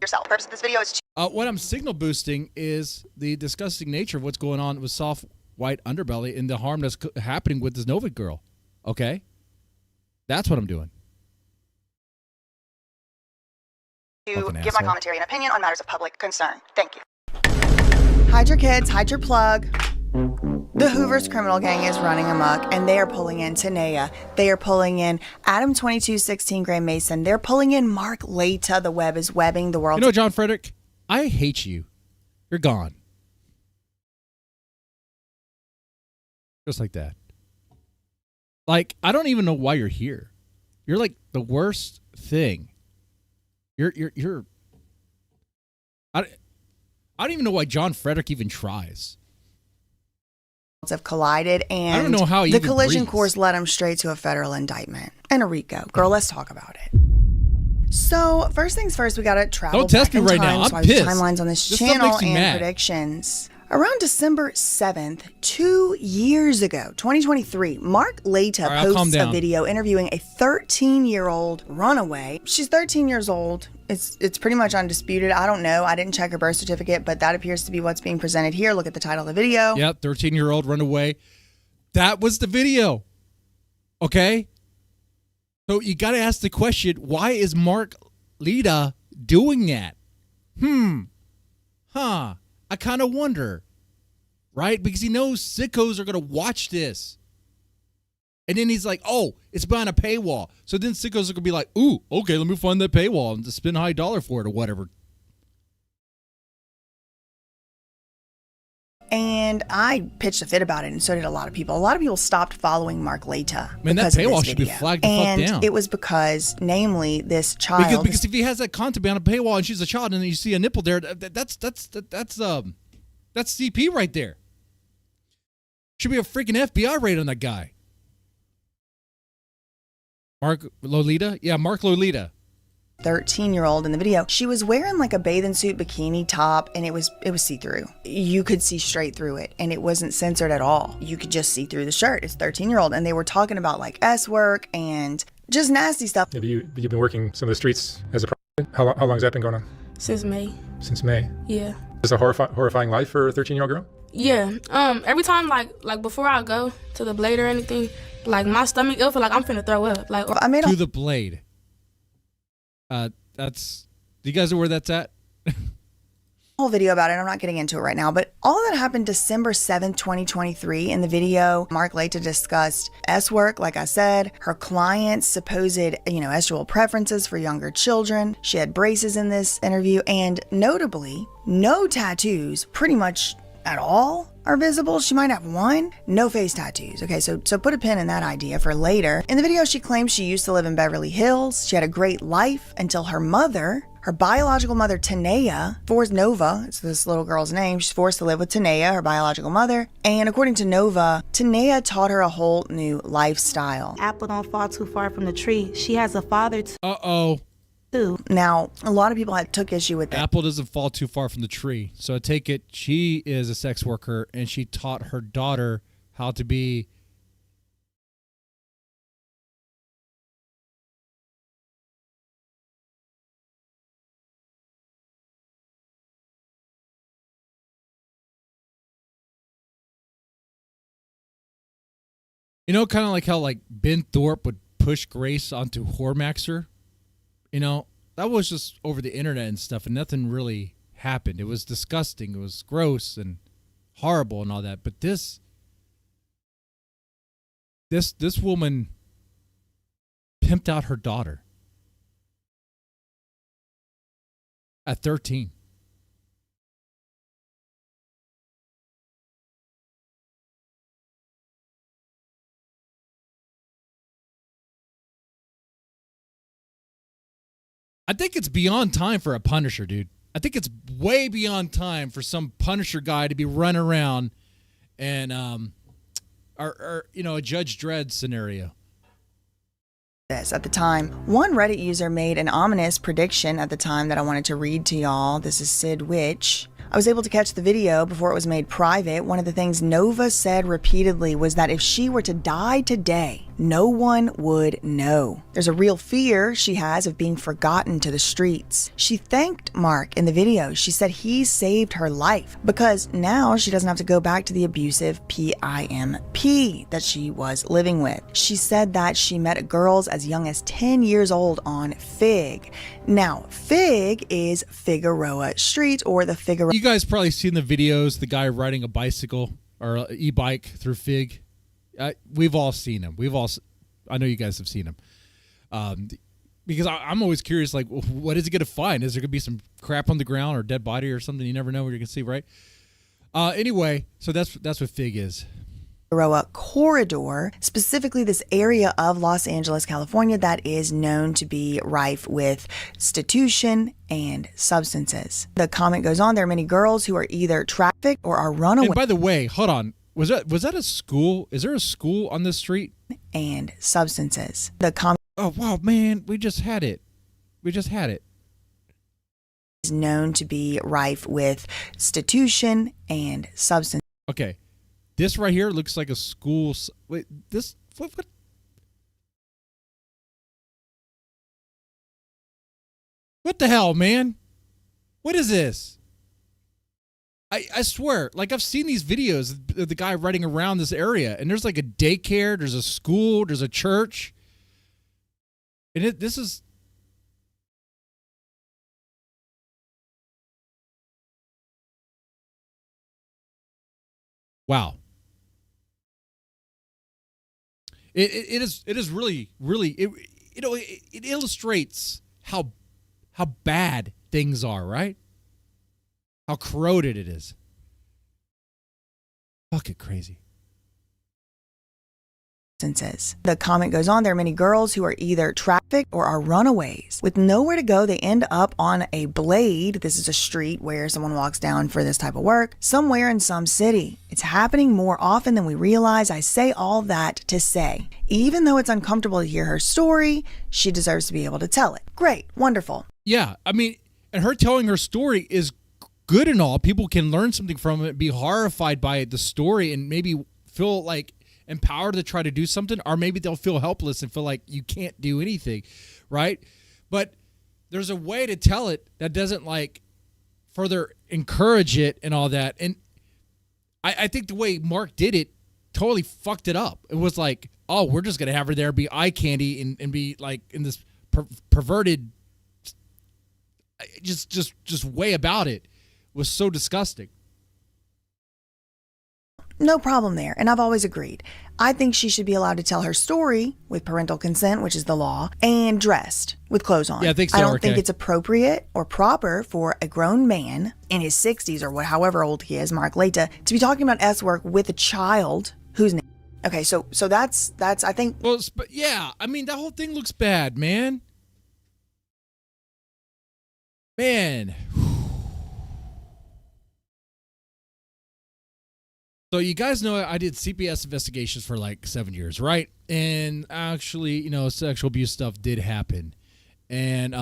yourself. The purpose of this video is to
what I'm signal boosting is the disgusting nature of what's going on with soft white underbelly and the harm that's happening with this Novik girl. Okay? That's what I'm doing.
give my commentary and opinion on matters of public concern. Thank you.
Hide your kids, hide your plug. The Hoover's criminal gang is running amok, and they are pulling in Tanea. They are pulling in Adam 2216 Gray Mason. They're pulling in Mark Laita. The web is webbing the world.
You know, John Frederick, I hate you. You're gone. Just like that. Like, I don't even know why you're here. You're like the worst thing. I don't even know why John Frederick even tries.
Have collided, and
I don't know how he
the
even
collision
breathes.
course led him straight to a federal indictment and a RICO. Girl, let's talk about it. So first things first, we got to travel
Don't test
back
me
in
right
time.
now.
So
I'm
I have
pissed.
timelines on this
This stuff
channel
makes me
and
mad.
predictions. Around December 7th, 2 years ago, 2023, Mark Laita
All right, I'll calm
posts a
down.
video interviewing a 13-year-old runaway. She's 13 years old. It's pretty much undisputed. I don't know. I didn't check her birth certificate, but that appears to be what's being presented here. Look at the title of the video.
Yep, 13-year-old runaway. That was the video. Okay? So you got to ask the question, why is Mark Laita doing that? I kind of wonder. Right? Because he knows sickos are going to watch this. And then he's like, oh, it's behind a paywall. So then sickos are going to be like, ooh, okay, let me find that paywall and spend high dollar for it or whatever.
And I pitched a fit about it, and so did a lot of people. A lot of people stopped following Mark Laita.
Man, that
because of
paywall
this
should be
video.
flagged the fuck
And
down.
it was because, namely, this child.
Because if he has that content behind a paywall and she's a child and then you see a nipple there, that's CP right there. Should be a freaking FBI raid on that guy. Mark Lolita? Yeah, Mark Lolita.
13-year-old in the video, she was wearing like a bathing suit bikini top, and it was see-through. You could see straight through it, and it wasn't censored at all. You could just see through the shirt. It's 13-year-old, and they were talking about like S work and just nasty stuff.
Have you've been working some of the streets as a prostitute? How long has that been going on?
Since May.
Since May.
Yeah.
Is it a horrifying life for a 13-year-old girl?
Yeah. Every time like before I go to the blade or anything, like my stomach, it'll feel like I'm finna throw up. Like
I made
To the blade. Do you guys know where that's at?
whole video about it. I'm not getting into it right now, but all that happened December 7th, 2023. In the video, Mark Laita discussed S work, like I said, her client's supposed, estual preferences for younger children. She had braces in this interview, and notably, no tattoos pretty much at all are visible. She might have one. No face tattoos. Okay, so put a pin in that idea for later. In the video, she claims she used to live in Beverly Hills. She had a great life until her mother, her biological mother, Tanea, forced Nova, it's this little girl's name, she's forced to live with Tanea, her biological mother. And according to Nova, Tanea taught her a whole new lifestyle.
Apple don't fall too far from the tree. She has a father too.
Uh-oh.
Now, a lot of people took issue with that.
Apple doesn't fall too far from the tree. So I take it she is a sex worker and she taught her daughter how to be. You know, kind of like how like Ben Thorpe would push Grace onto Whoremaxer. You know, that was just over the internet and stuff, and nothing really happened. It was disgusting. It was gross and horrible and all that. But this woman pimped out her daughter at 13. I think it's beyond time for a Punisher, dude. I think it's way beyond time for some Punisher guy to be running around and, or a Judge Dredd scenario.
This at the time. One Reddit user made an ominous prediction at the time that I wanted to read to y'all. This is Sid Witch. I was able to catch the video before it was made private. One of the things Nova said repeatedly was that if she were to die today, no one would know. There's a real fear she has of being forgotten to the streets. She thanked Mark in the video. She said he saved her life because now she doesn't have to go back to the abusive PIMP that she was living with. She said that she met girls as young as 10 years old on Fig. Now, Fig is Figueroa Street, or the Figueroa.
You guys probably seen the videos, the guy riding a bicycle or an e-bike through Fig. We've all seen him. I know you guys have seen him. Because I'm always curious, like, what is he going to find? Is there going to be some crap on the ground or dead body or something? You never know what you're going to see, right? Anyway, so that's what Fig is.
Figueroa corridor, specifically this area of Los Angeles, California, that is known to be rife with prostitution and substances. The comment goes on, there are many girls who are either trafficked or are runaway.
And by the way, hold on. Was that a school? Is there a school on this street?
And substances. The comment.
Oh, wow, man. We just had it.
Is known to be rife with prostitution and substance.
Okay. This right here looks like a school. Wait, this. What? What the hell, man? What is this? I swear, like, I've seen these videos of the guy riding around this area, and there's like a daycare, there's a school, there's a church. And this is... Wow. It is really it illustrates how bad things are, right? How corroded it is. Fucking crazy.
The comment goes on, there are many girls who are either trafficked or are runaways. With nowhere to go, they end up on a blade. This is a street where someone walks down for this type of work, somewhere in some city. It's happening more often than we realize. I say all that to say, even though it's uncomfortable to hear her story, she deserves to be able to tell it. Great, wonderful.
Yeah, I mean, and her telling her story is good and all. People can learn something from it, be horrified by the story, and maybe feel like empowered to try to do something, or maybe they'll feel helpless and feel like you can't do anything, right? But there's a way to tell it that doesn't like further encourage it and all that. And I think the way Mark did it totally fucked it up. It was like, oh, we're just gonna have her there, be eye candy, and be like in this perverted, just way about it. Was so disgusting.
No problem there, and I've always agreed. I think she should be allowed to tell her story with parental consent, which is the law, and dressed with clothes on.
Yeah, I think so.
I don't think it's appropriate or proper for a grown man in his 60s or however old he is, Mark Laita, to be talking about S work with a child who's... Okay, so that's I think...
Well, yeah, I mean, that whole thing looks bad, man. Man. So you guys know I did CPS investigations for like 7 years, right? And actually, sexual abuse stuff did happen. And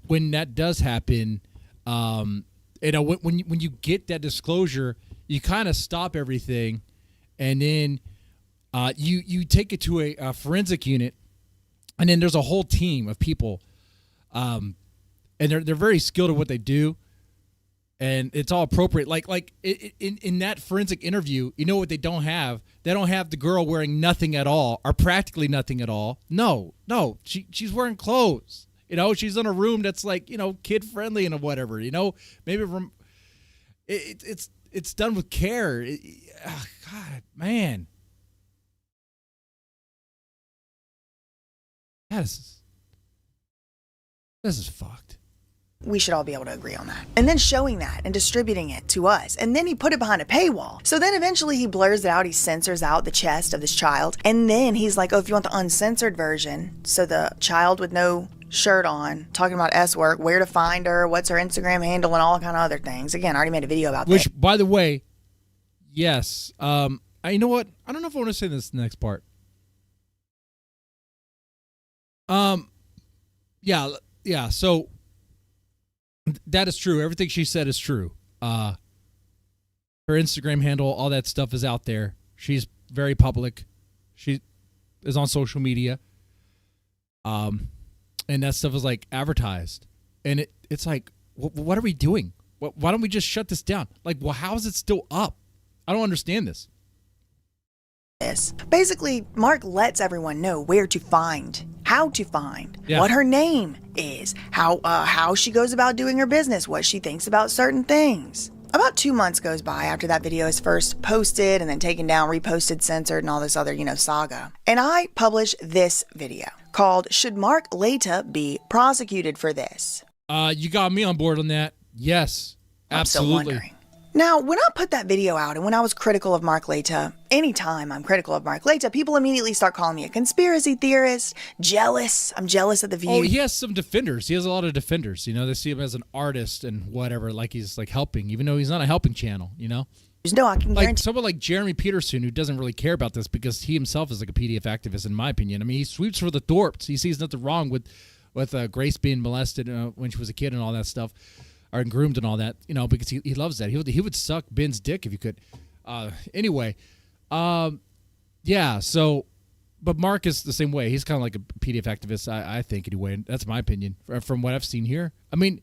when that does happen, when you get that disclosure, you kind of stop everything, and then you take it to a forensic unit, and then there's a whole team of people, and they're very skilled at what they do. And it's all appropriate. Like in that forensic interview, you know what they don't have? They don't have the girl wearing nothing at all, or practically nothing at all. No, she's wearing clothes. She's in a room that's like, kid friendly and whatever. Maybe it's done with care. God, man, This is fucked.
We should all be able to agree on that. And then showing that and distributing it to us. And then he put it behind a paywall. So then eventually he blurs it out. He censors out the chest of this child. And then he's like, oh, if you want the uncensored version, so the child with no shirt on, talking about S-work, where to find her, what's her Instagram handle, and all kind of other things. Again, I already made a video about that.
Which, by the way, yes. You know what? I don't know if I want to say this next part. Yeah. So that is true. Everything she said is true. Her Instagram handle, all that stuff is out there. She's very public. She is on social media. And that stuff is like advertised. And it's like, what are we doing? Why don't we just shut this down? Like, well, how is it still up? I don't understand this.
Basically, Mark lets everyone know where to find, how to find, what her name is, how she goes about doing her business, what she thinks about certain things. About 2 months goes by after that video is first posted and then taken down, reposted, censored, and all this other, saga. And I publish this video called, Should Mark Laita Be Prosecuted for This?
You got me on board on that. Yes, absolutely.
I'm still wondering. Now, when I put that video out and when I was critical of Mark Laita, anytime I'm critical of Mark Laita, people immediately start calling me a conspiracy theorist, jealous. I'm jealous of the view.
Oh, he has some defenders. He has a lot of defenders. They see him as an artist and whatever, like he's like helping, even though he's not a helping channel,
No, I can guarantee.
Someone like Jeremy Peterson, who doesn't really care about this because he himself is like a PDF activist, in my opinion. I mean, he sweeps for the Thorpes. He sees nothing wrong with Grace being molested when she was a kid and all that stuff. Or groomed and all that, because he loves that. He would suck Ben's dick if you could. Anyway, yeah. So, but Mark is the same way. He's kind of like a PDF activist, I think. Anyway, that's my opinion from what I've seen here. I mean,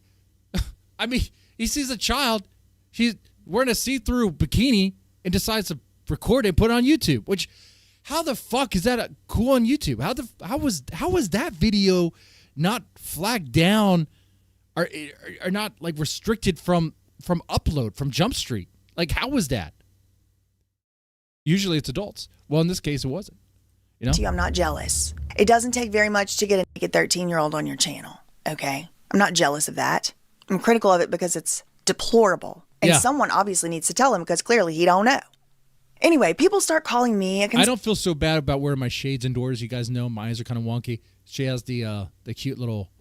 he sees a child, she's wearing a see-through bikini, and decides to record it and put it on YouTube. Which, how the fuck is that cool on YouTube? How was that video not flagged down? Are not like restricted from upload from Jump Street? Like, how was that? Usually it's adults. Well, in this case, it wasn't.
I'm not jealous. It doesn't take very much to get a naked 13-year-old on your channel. Okay, I'm not jealous of that. I'm critical of it because it's deplorable, and someone obviously needs to tell him because clearly he don't know. Anyway, people start calling me.
I don't feel so bad about wearing my shades indoors. You guys know my eyes are kind of wonky. She has the cute little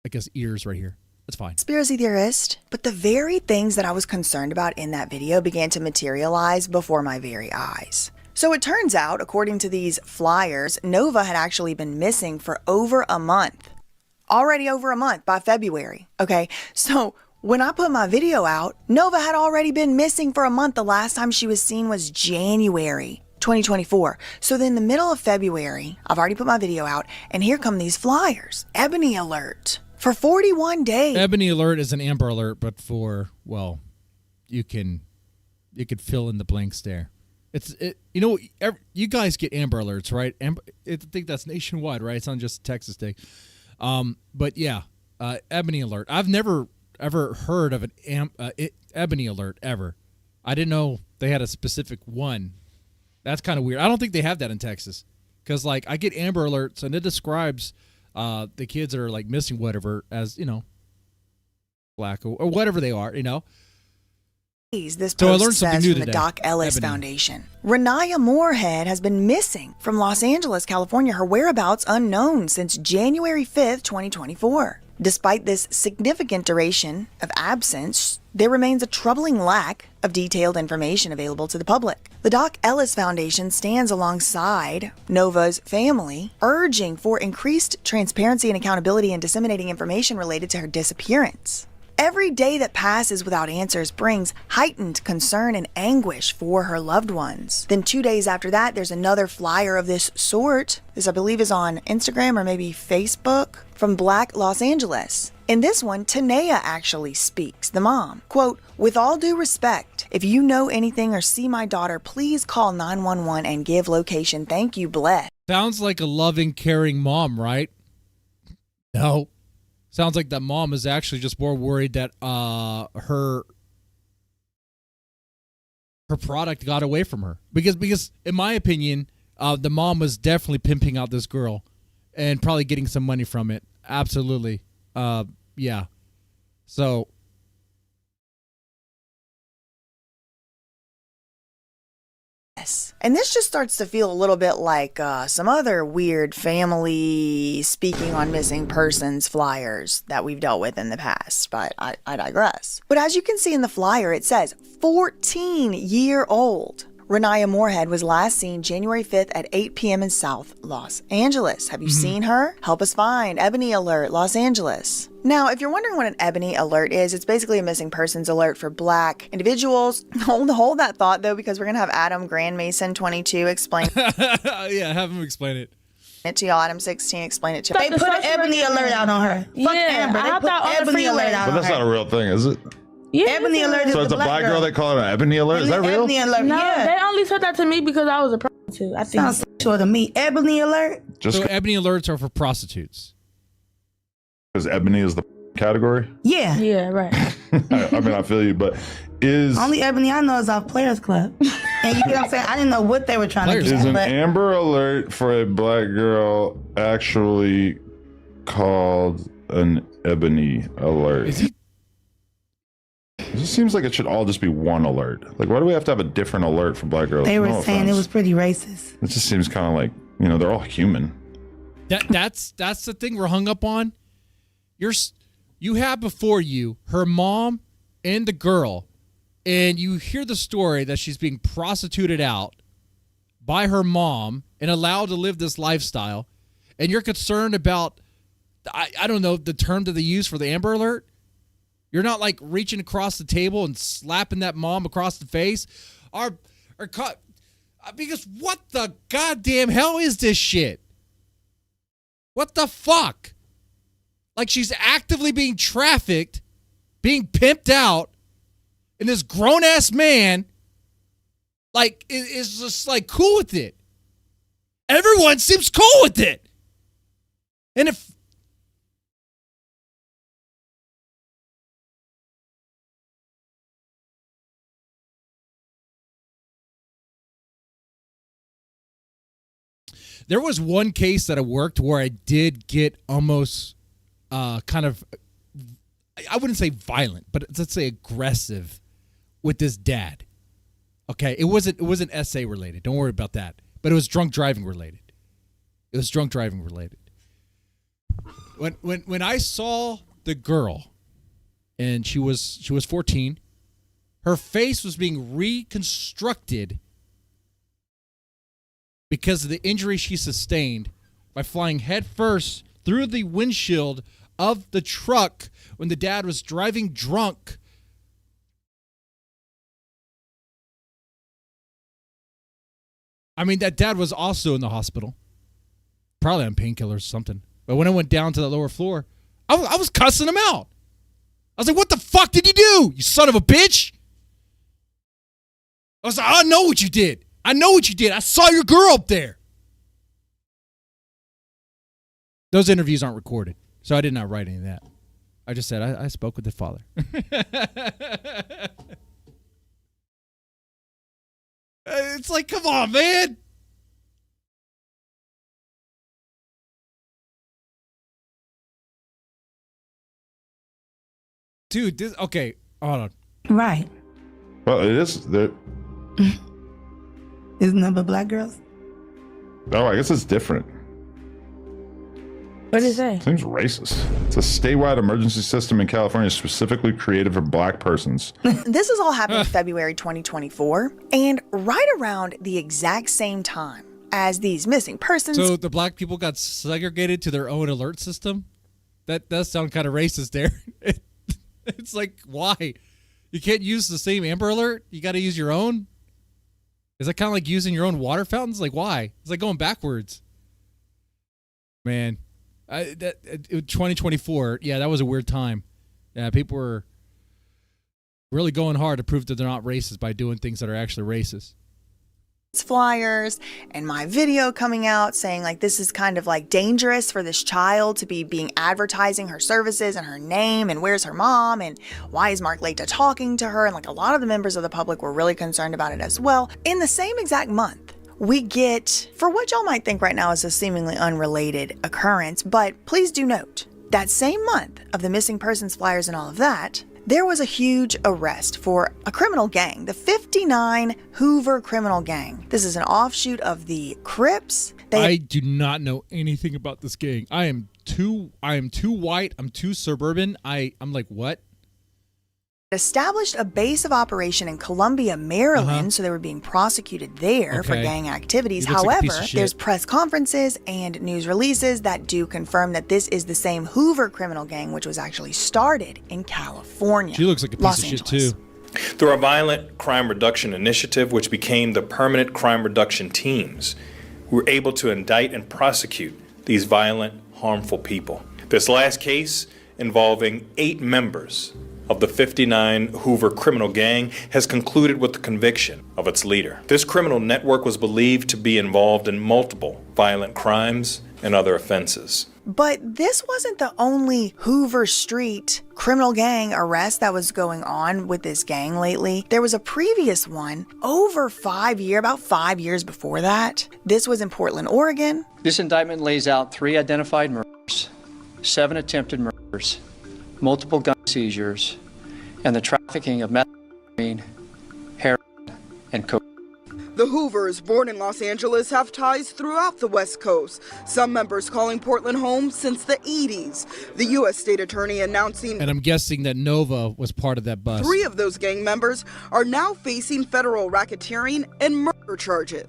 I guess ears right here. That's fine.
Conspiracy theorist. But the very things that I was concerned about in that video began to materialize before my very eyes. So it turns out, according to these flyers, Nova had actually been missing for over a month. Already over a month by February. Okay, so when I put my video out, Nova had already been missing for a month. The last time she was seen was January 2024. So then in the middle of February, I've already put my video out, and here come these flyers. Ebony alert. For 41 days.
Ebony alert is an Amber alert, but for, well, you can fill in the blanks there. You guys get Amber alerts, right? I think that's nationwide, right? It's not just Texas thing. But yeah, Ebony alert. I've never ever heard of an Ebony alert ever. I didn't know they had a specific one. That's kind of weird. I don't think they have that in Texas because like I get Amber alerts and it describes the kids that are like missing whatever as, black or whatever they are,
This post says from the Doc Ellis Foundation. Renaya Moorhead has been missing from Los Angeles, California. Her whereabouts unknown since January 5th, 2024. Despite this significant duration of absence, there remains a troubling lack of detailed information available to the public. The Doc Ellis Foundation stands alongside Nova's family, urging for increased transparency and accountability in disseminating information related to her disappearance. Every day that passes without answers brings heightened concern and anguish for her loved ones. Then 2 days after that, there's another flyer of this sort. This, I believe, is on Instagram or maybe Facebook from Black Los Angeles. In this one, Tanea actually speaks, the mom. Quote, "With all due respect, if you know anything or see my daughter, please call 911 and give location. Thank you, bless."
Sounds like a loving, caring mom, right? No. Sounds like that mom is actually just more worried that her product got away from her. Because in my opinion, the mom was definitely pimping out this girl and probably getting some money from it. Absolutely. Yeah. So.
And this just starts to feel a little bit like some other weird family speaking on missing persons flyers that we've dealt with in the past, but I digress. But as you can see in the flyer, it says 14-year-old Renaya Moorhead was last seen January 5th at 8 p.m. in South Los Angeles. Have you seen her? Help us find Ebony Alert, Los Angeles. Now, if you're wondering what an Ebony Alert is, it's basically a missing persons alert for Black individuals. Hold that thought, though, because we're going to have Adam Grandmason 22 explain
Yeah, have him explain it.
to y'all. Adam 16 explain it to
They
me.
put an Ebony Alert out on her. Fuck Amber. They put Ebony Alert out
But
on
that's
her.
not a real thing, is it?
Yeah,
Ebony Alert is
So it's
the
a black girl they call it an ebony alert? Is that real?
Ebony Alert,
No,
yeah.
they only said that to me because I was a prostitute. I think.
Sounds sexual to me. Ebony Alert?
So ebony alerts are for prostitutes.
Because ebony is the category?
Yeah.
Yeah, right.
I mean, I feel you, but is
Only Ebony I know is off Players Club. And you get what I'm saying? I didn't know what they were trying to
is
get.
an
But
Amber Alert for a black girl actually called an ebony alert? It just seems like it should all just be one alert. Like, why do we have to have a different alert for black girls?
they were
No
saying
offense.
it was pretty racist.
It just seems kind of like, they're all human.
That's the thing we're hung up on. You have before you her mom and the girl, and you hear the story that she's being prostituted out by her mom and allowed to live this lifestyle, and you're concerned about, I don't know, the term that they use for the Amber Alert. You're not like reaching across the table and slapping that mom across the face, because what the goddamn hell is this shit? What the fuck? Like, she's actively being trafficked, being pimped out, and this grown-ass man, like, is just, like, cool with it. Everyone seems cool with it. And if... There was one case that I worked where I did get almost kind of, I wouldn't say violent, but let's say aggressive with this dad. Okay, it wasn't essay related. Don't worry about that. But it was drunk driving related. When I saw the girl, and she was 14, her face was being reconstructed because of the injury she sustained by flying headfirst through the windshield of the truck when the dad was driving drunk. I mean, that dad was also in the hospital, probably on painkillers or something. But when I went down to the lower floor, I was cussing him out. I was like, what the fuck did you do, you son of a bitch? I was like, I know what you did. I know what you did. I saw your girl up there. Those interviews aren't recorded, so I did not write any of that. I just said I spoke with the father. It's like, come on, man. Dude, this, okay, hold on.
Right.
Well, it is.
Isn't that but black girls?
Oh, I guess it's different.
What did it say?
Seems racist. It's a statewide emergency system in California specifically created for black persons.
This is all happening in February 2024, and right around the exact same time as these missing persons.
So the black people got segregated to their own alert system? That does sound kind of racist there. It's like, why? You can't use the same Amber Alert? You got to use your own? Is that kind of like using your own water fountains? Like, why? It's like going backwards. Man, 2024, yeah, that was a weird time. Yeah, people were really going hard to prove that they're not racist by doing things that are actually racist.
Flyers and my video coming out saying like this is kind of like dangerous for this child to be being advertising her services and her name and where's her mom and why is Mark Laita talking to her, and like a lot of the members of the public were really concerned about it as well. In the same exact month we get, for what y'all might think right now is a seemingly unrelated occurrence, but please do note, that same month of the missing persons flyers and all of that, there was a huge arrest for a criminal gang, the 59 Hoover criminal gang. This is an offshoot of the Crips.
I do not know anything about this gang. I am too white. I'm too suburban. I'm like, what?
Established a base of operation in Columbia, Maryland, so they were being prosecuted there for gang activities. However, there's press conferences and news releases that do confirm that this is the same Hoover criminal gang, which was actually started in California.
She looks like a piece of shit too.
Through a violent crime reduction initiative, which became the permanent crime reduction teams, we were able to indict and prosecute these violent, harmful people. This last case, involving 8 members of the 59 Hoover criminal gang, has concluded with the conviction of its leader. This criminal network was believed to be involved in multiple violent crimes and other offenses.
But this wasn't the only Hoover Street criminal gang arrest that was going on with this gang lately. There was a previous one about 5 years before that. This was in Portland, Oregon.
This indictment lays out 3 identified murders, 7 attempted murders, multiple gun seizures, and the trafficking of methamphetamine, heroin, and cocaine.
The Hoovers, born in Los Angeles, have ties throughout the West Coast, some members calling Portland home since the 80s. The U.S. State Attorney announcing...
And I'm guessing that Nova was part of that bus.
3 of those gang members are now facing federal racketeering and murder charges.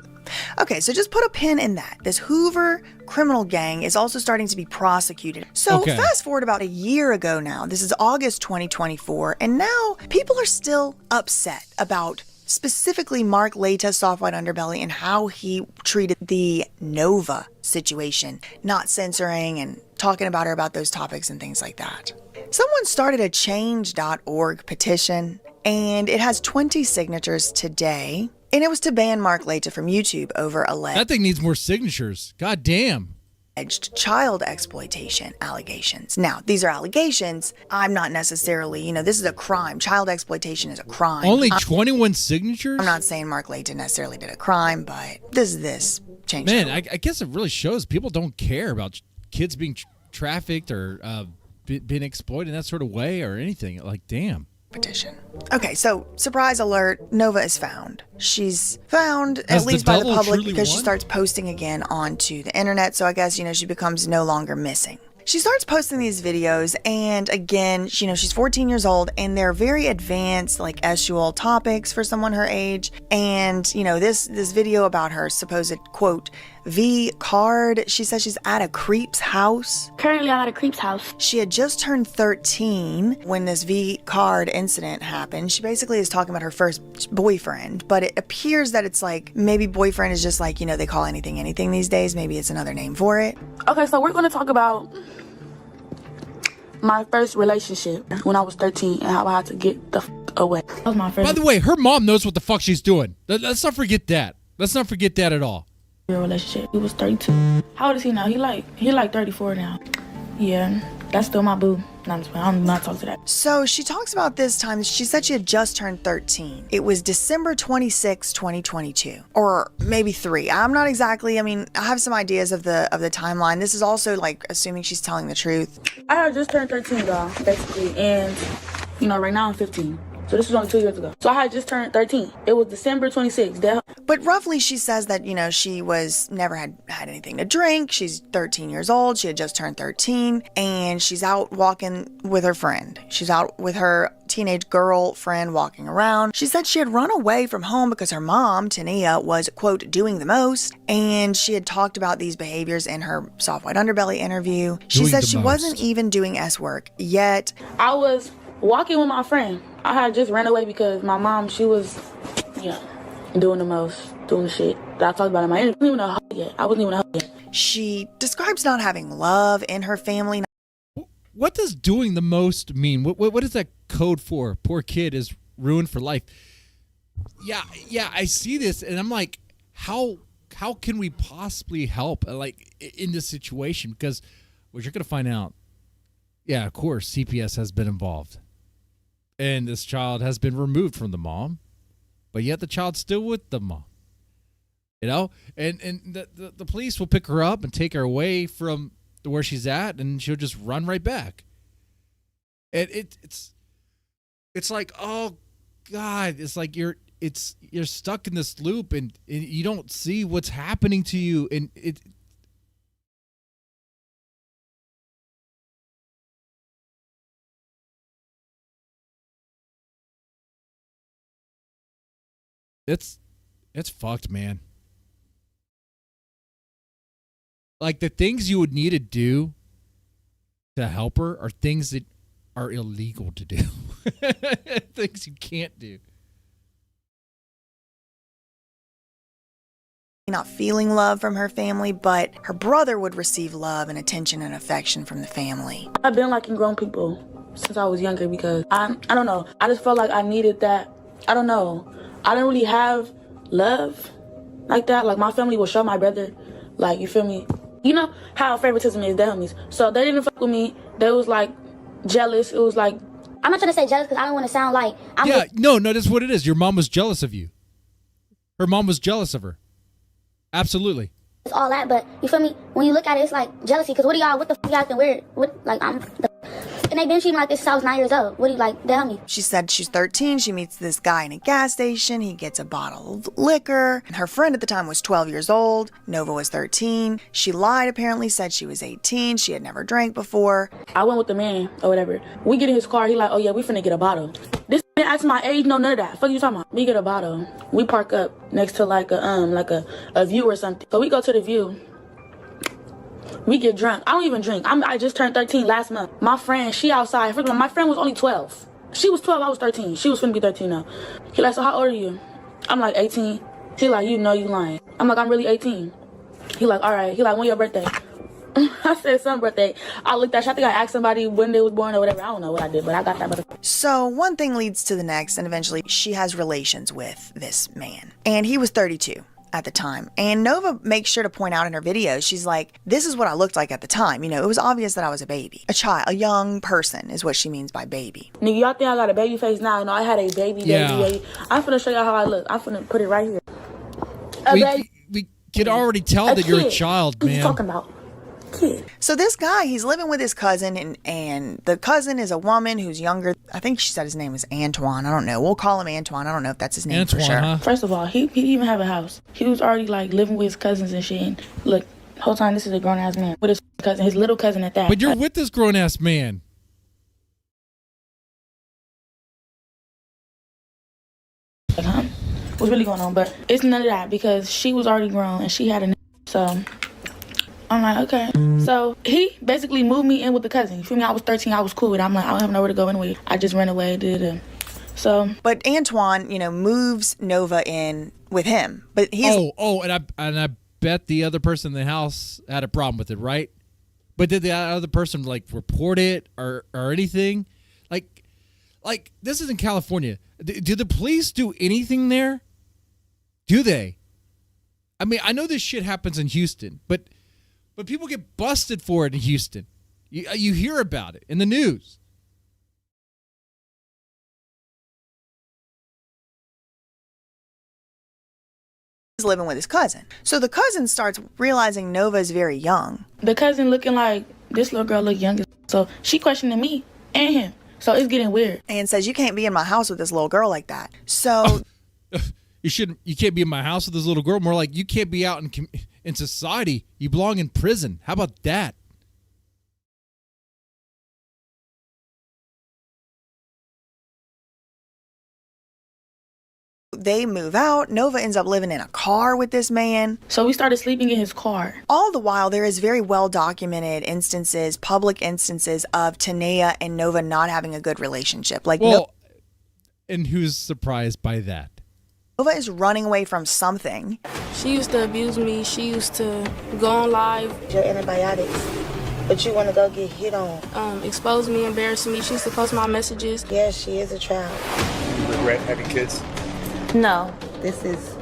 Okay, so just put a pin in that. This Hoover criminal gang is also starting to be prosecuted. So fast forward about a year ago now. This is August 2024, and now people are still upset about specifically Mark Laita, soft white underbelly, and how he treated the Nova situation, not censoring and talking about her about those topics and things like that. Someone started a change.org petition, and it has 20 signatures today. And it was to ban Mark Laita from YouTube over alleged...
That thing needs more signatures. God damn.
Child exploitation allegations. Now, these are allegations. I'm not necessarily, this is a crime. Child exploitation is a crime.
Only 21 signatures?
I'm not saying Mark Laita necessarily did a crime, but this change.
Man, I guess it really shows people don't care about kids being trafficked or being exploited in that sort of way or anything. Like, damn.
Petition. Okay, so surprise alert, Nova is found. She's found, at least by the public, because she starts posting again onto the internet. So I guess, she becomes no longer missing. She starts posting these videos, and again, she's 14 years old, and they're very advanced, like SUL topics for someone her age. And, this video about her supposed, quote, V card, she says she's at a creep's house.
Currently, I'm at a creep's house.
She had just turned 13 when this V card incident happened. She basically is talking about her first boyfriend, but it appears that it's like, maybe boyfriend is just like, they call anything these days. Maybe it's another name for it.
Okay, so we're going to talk about my first relationship when I was 13 and how I had to get the fuck away. That was my first.
By the way, her mom knows what the fuck she's doing. Let's not forget that. Let's not forget that at all.
Relationship. He was 32. How old is he now? He like 34 now. Yeah, that's still my boo. I'm not talking to that.
So she talks about this time. She said she had just turned 13. It was December 26, 2022, or maybe 3. I'm not exactly. I have some ideas of the timeline. This is also like assuming she's telling the truth.
I had just turned 13, y'all, basically, and right now I'm 15. So this was only 2 years ago. So I had just turned 13. It was December 26th.
But roughly she says that, she was never had anything to drink. She's 13 years old. She had just turned 13 and she's out walking with her friend. She's out with her teenage girlfriend walking around. She said she had run away from home because her mom, Tania, was, quote, doing the most. And she had talked about these behaviors in her soft white underbelly interview. She said she wasn't even doing S work yet.
I was walking with my friend. I had just ran away because my mom, she was, doing the most, doing the shit that I talked about in my interview. I wasn't even a hug yet.
She describes not having love in her family.
What does doing the most mean? What is that code for? Poor kid is ruined for life. Yeah, I see this and I'm like, how can we possibly help in this situation? Because what you're going to find out, yeah, of course, CPS has been involved. And this child has been removed from the mom, but yet the child's still with the mom. You know, and the police will pick her up and take her away from where she's at, and she'll just run right back. And it's like, oh God, it's like you're stuck in this loop, and you don't see what's happening to you, and it's fucked, man. Like, the things you would need to do to help her are things that are illegal to do. Things you can't do.
Not feeling love from her family, but her brother would receive love and attention and affection from the family.
I've been liking grown people since I was younger because I don't know. I just felt like I needed that. I don't know. I didn't really have love like that. Like, my family would show my brother, like, you feel me? You know how favoritism is, the homies. So they didn't fuck with me. They was like jealous. It was like,
I'm not trying to say jealous because I don't want to sound like I'm.
Yeah, no, that's what it is. Your mom was jealous of you. Her mom was jealous of her. Absolutely.
It's all that, but you feel me? When you look at it, it's like jealousy. Because what the fuck y'all acting weird? And they been treating me like this since I was 9 years old. What do you like? Tell me.
She said she's 13. She meets this guy in a gas station. He gets a bottle of liquor. Her friend at the time was 12 years old. Nova was 13. She lied, apparently, said she was 18. She had never drank before.
I went with the man or whatever. We get in his car. He like, oh yeah, we finna get a bottle. This man asked my age, no, none of that. Fuck you talking about? We get a bottle. We park up next to like a view or something. So we go to the view. We get drunk. I don't even drink. I just turned 13 last month. My friend, she outside. My friend was only 12. She was 12, I was 13. She was finna be 13 now. He like, so how old are you? I'm like, 18. He like, you know you lying. I'm like, I'm really 18. He like, all right. He like, when your birthday? I said some birthday. I looked at you. I think I asked somebody when they was born or whatever. I don't know what I did, but I got that motherfucker.
So one thing leads to the next, and eventually she has relations with this man. And he was 32. At the time. And Nova makes sure to point out in her videos, she's like, this is what I looked like at the time. You know, it was obvious that I was a baby. A child, a young person is what she means by baby.
Nigga, y'all think I got a baby face now? No, I had a baby. I'm finna show y'all how I look. I'm finna put it right here.
We can already tell that you're a child, man.
What are you talking about? Kid.
So this guy, he's living with his cousin, and the cousin is a woman who's younger. I think she said his name is Antoine. I don't know. We'll call him Antoine. I don't know if that's his name for sure.
Huh?
First of all, he didn't even have a house. He was already like living with his cousins and shit. And look, whole time this is a grown ass man with his cousin, his little cousin at that.
But you're with this grown ass man.
Like, huh? What's really going on? But it's none of that because she was already grown and she had a so. I'm like, okay. So he basically moved me in with the cousin. You feel me? I was 13. I was cool with it. I'm like, I don't have nowhere to go anyway. I just ran away.
But Antoine, you know, moves Nova in with him. But he's
and I bet the other person in the house had a problem with it, right? But did the other person like report it or anything? Like this is in California. Do the police do anything there? Do they? I mean, I know this shit happens in Houston, but people get busted for it in Houston. You hear about it in the news.
He's living with his cousin. So the cousin starts realizing Nova is very young.
The cousin looking like this little girl look young. So she questioning me and him. So it's getting weird.
And says, you can't be in my house with this little girl like that. So
you can't be in my house with this little girl. More like you can't be out in society. You belong in prison. How about that?
They move out. Nova ends up living in a car with this man.
So we started sleeping in his car.
All the while, there is very well documented instances, public instances of Tanea and Nova not having a good relationship.
And who's surprised by that?
Nova is running away from something.
She used to abuse me. She used to go on live.
Your antibiotics, but you want to go get hit on.
Expose me, embarrass me. She used to post my messages.
Yes, she is a child.
You regret having kids?
No, this is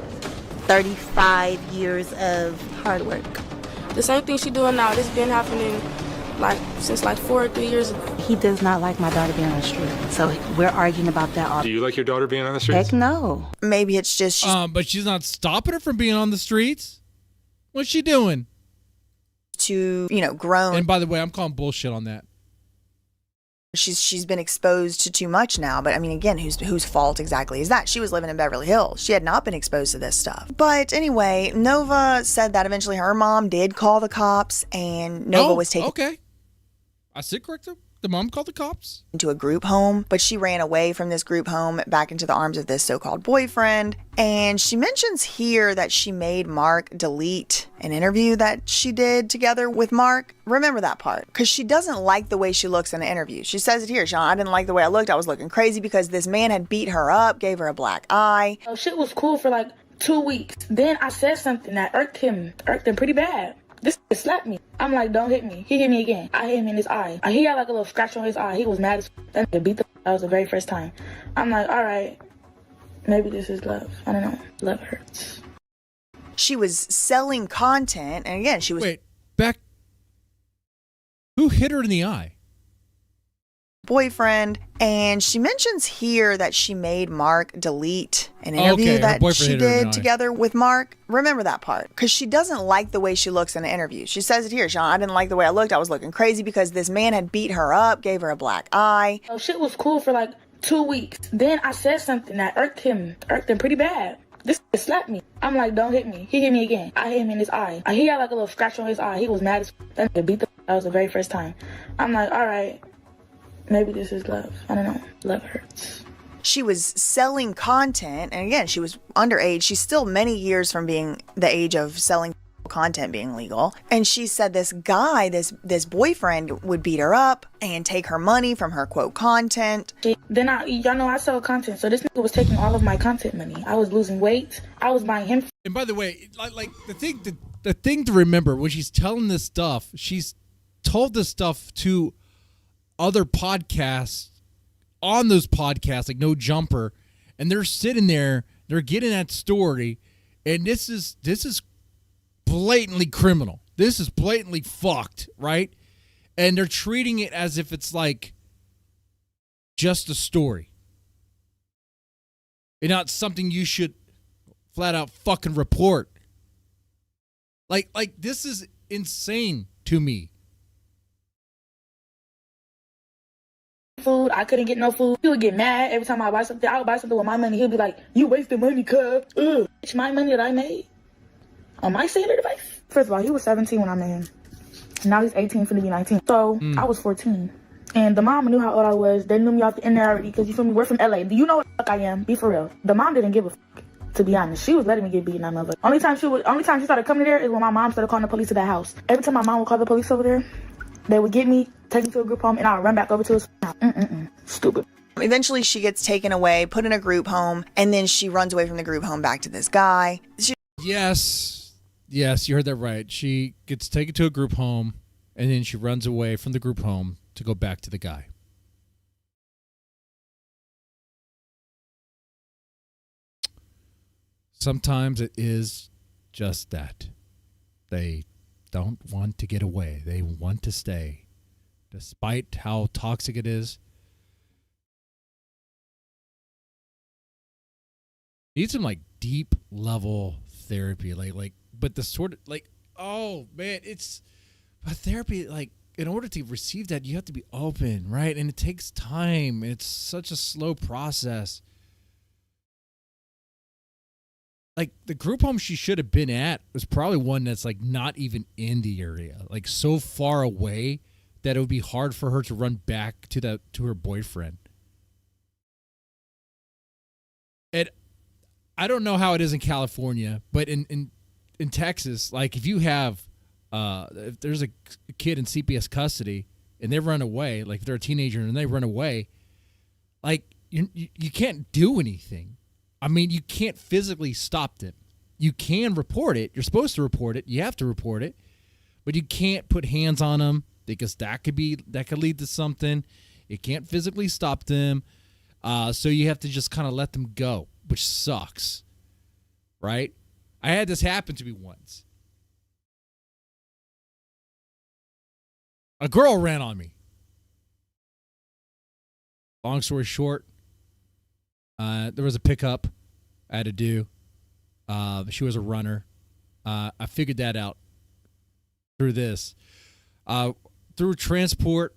35 years of hard work.
The same thing she doing now, this been happening since 4 or 3 years ago.
He does not like my daughter being on the street. So we're arguing about that.
Do you like your daughter being on the streets?
Heck no.
Maybe it's just
but she's not stopping her from being on the streets. What's she doing?
Too, grown.
And by the way, I'm calling bullshit on that.
She's been exposed to too much now, but I mean, again, whose fault exactly is that? She was living in Beverly Hills. She had not been exposed to this stuff. But anyway, Nova said that eventually her mom did call the cops, and Nova was taken.
Okay, I said correct. The mom called the cops
into a group home, but she ran away from this group home back into the arms of this so-called boyfriend. And she mentions here that she made Mark delete an interview that she did together with Mark. Remember that part, because she doesn't like the way she looks in the interview. She says it here, Sean, I didn't like the way I looked. I was looking crazy because this man had beat her up, gave her a black eye.
Oh, shit was cool for like 2 weeks. Then I said something that irked him pretty bad. This slapped me. I'm like, don't hit me. He hit me again. I hit him in his eye. He had like a little scratch on his eye. He was mad as that nigga beat the. That was the very first time. I'm like, all right, maybe this is love. I don't know. Love hurts.
She was selling content, and again, she was.
Wait, back. Who hit her in the eye?
Boyfriend, and she mentions here that she made Mark delete an interview that she did together with Mark. Remember that part, because she doesn't like the way she looks in the interview. She says it here, Sean, I didn't like the way I looked. I was looking crazy because this man had beat her up, gave her a black eye.
Oh, shit was cool for like 2 weeks. Then I said something that irked him pretty bad. This slapped me. I'm like, don't hit me. He hit me again. I hit him in his eye. He had like a little scratch on his eye. He was mad as that nigga beat the. That was the very first time. I'm like, all right. Maybe this is love. I don't know. Love hurts.
She was selling content, and again, she was underage. She's still many years from being the age of selling content being legal. And she said this guy, this boyfriend, would beat her up and take her money from her quote content.
Then y'all know I sell content, so this nigga was taking all of my content money. I was losing weight. I was buying him.
And by the way, like the thing to remember when she's telling this stuff, she's told this stuff to other podcasts on those podcasts, like No Jumper, and they're sitting there, they're getting that story, and this is blatantly criminal. This is blatantly fucked, right? And they're treating it as if it's like just a story and not something you should flat out fucking report. Like this is insane to me.
Food, I couldn't get no food. He would get mad every time I buy something. I would buy something with my money. He'd be like, you wasting money, cuz. It's my money that I made on my cellular device. First of all, he was 17 when I met him. Now he's 18, finna be 19. So I was 14. And the mom knew how old I was. They knew me off the internet already, because you feel me? We're from LA. Do you know what the fuck I am? Be for real. The mom didn't give a fuck, to be honest. She was letting me get beaten that motherfucker. Only time she started coming there is when my mom started calling the police to that house. Every time my mom would call the police over there, they would get me, take me to a group home, and I would run back over to his house. Stupid.
Eventually, she gets taken away, put in a group home, and then she runs away from the group home back to this guy.
Yes, you heard that right. She gets taken to a group home, and then she runs away from the group home to go back to the guy. Sometimes it is just that. They don't want to get away. They want to stay. Despite how toxic it is. Need some like deep level therapy. But the sort of oh man, it's a therapy, like in order to receive that, you have to be open, right? And it takes time. It's such a slow process. Like the group home she should have been at was probably one that's like not even in the area, like so far away that it would be hard for her to run back to her boyfriend. And I don't know how it is in California, but in Texas, like if you have if there's a kid in CPS custody and they run away, like if they're a teenager and they run away, like you can't do anything. I mean, you can't physically stop them. You can report it. You're supposed to report it. You have to report it, but you can't put hands on them because that could lead to something. You can't physically stop them, so you have to just kind of let them go, which sucks, right? I had this happen to me once. A girl ran on me. Long story short, there was a pickup I had to do. She was a runner. I figured that out through this. Through transport,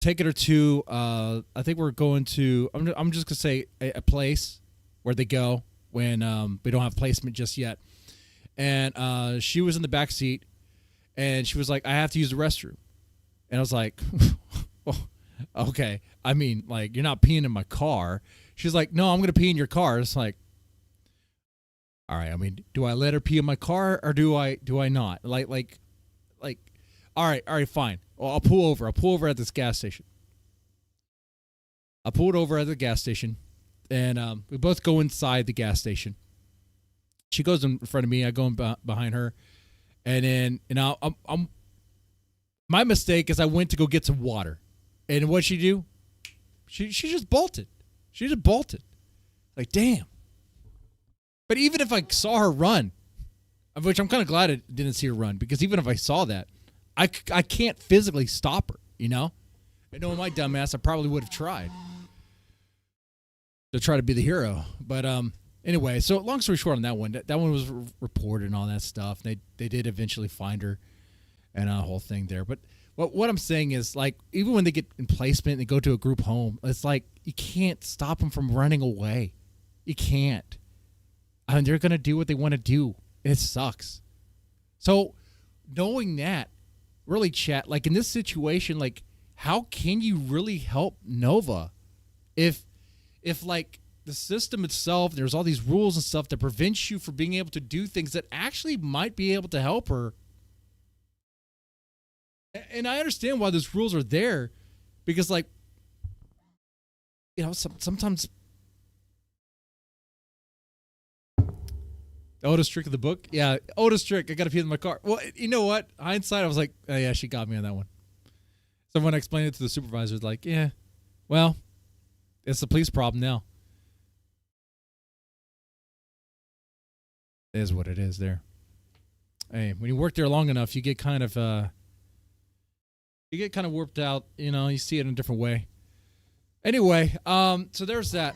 taking her to, I think we're going to, I'm just going to say a place where they go when we don't have placement just yet. And she was in the back seat, and she was like, I have to use the restroom. And I was like, oh, okay. I mean, like, you're not peeing in my car. She's like, no, I'm going to pee in your car. It's like, all right. I mean, do I let her pee in my car or do I not? Like, all right, fine. Well, I'll pull over. I'll pull over at this gas station. I pulled over at the gas station, and we both go inside the gas station. She goes in front of me. I go in behind her, and then I'm my mistake is I went to go get some water, and what'd she do? She just bolted. She just bolted. Like, damn. But even if I saw her run, of which I'm kind of glad I didn't see her run, because even if I saw that, I can't physically stop her, you know? I know my dumb ass, I probably would have tried to try to be the hero. But anyway, so long story short on that one, that one was reported and all that stuff. They did eventually find her and a whole thing there. But what I'm saying is, like, even when they get in placement and they go to a group home, it's like you can't stop them from running away. You can't. I mean, they're going to do what they want to do. It sucks. So knowing that, really, chat, like in this situation, like, how can you really help Nova if like the system itself, there's all these rules and stuff that prevents you from being able to do things that actually might be able to help her? And I understand why those rules are there, because, like, you know, sometimes Otis trick of the book. Yeah, Otis trick. I got to pee in my car. Well, you know what? Hindsight, I was like, oh, yeah, she got me on that one. Someone explained it to the supervisor, like, yeah, well, it's the police problem now. It is what it is there. Hey, when you work there long enough, you get kind of warped out. You know, you see it in a different way. Anyway, so there's that.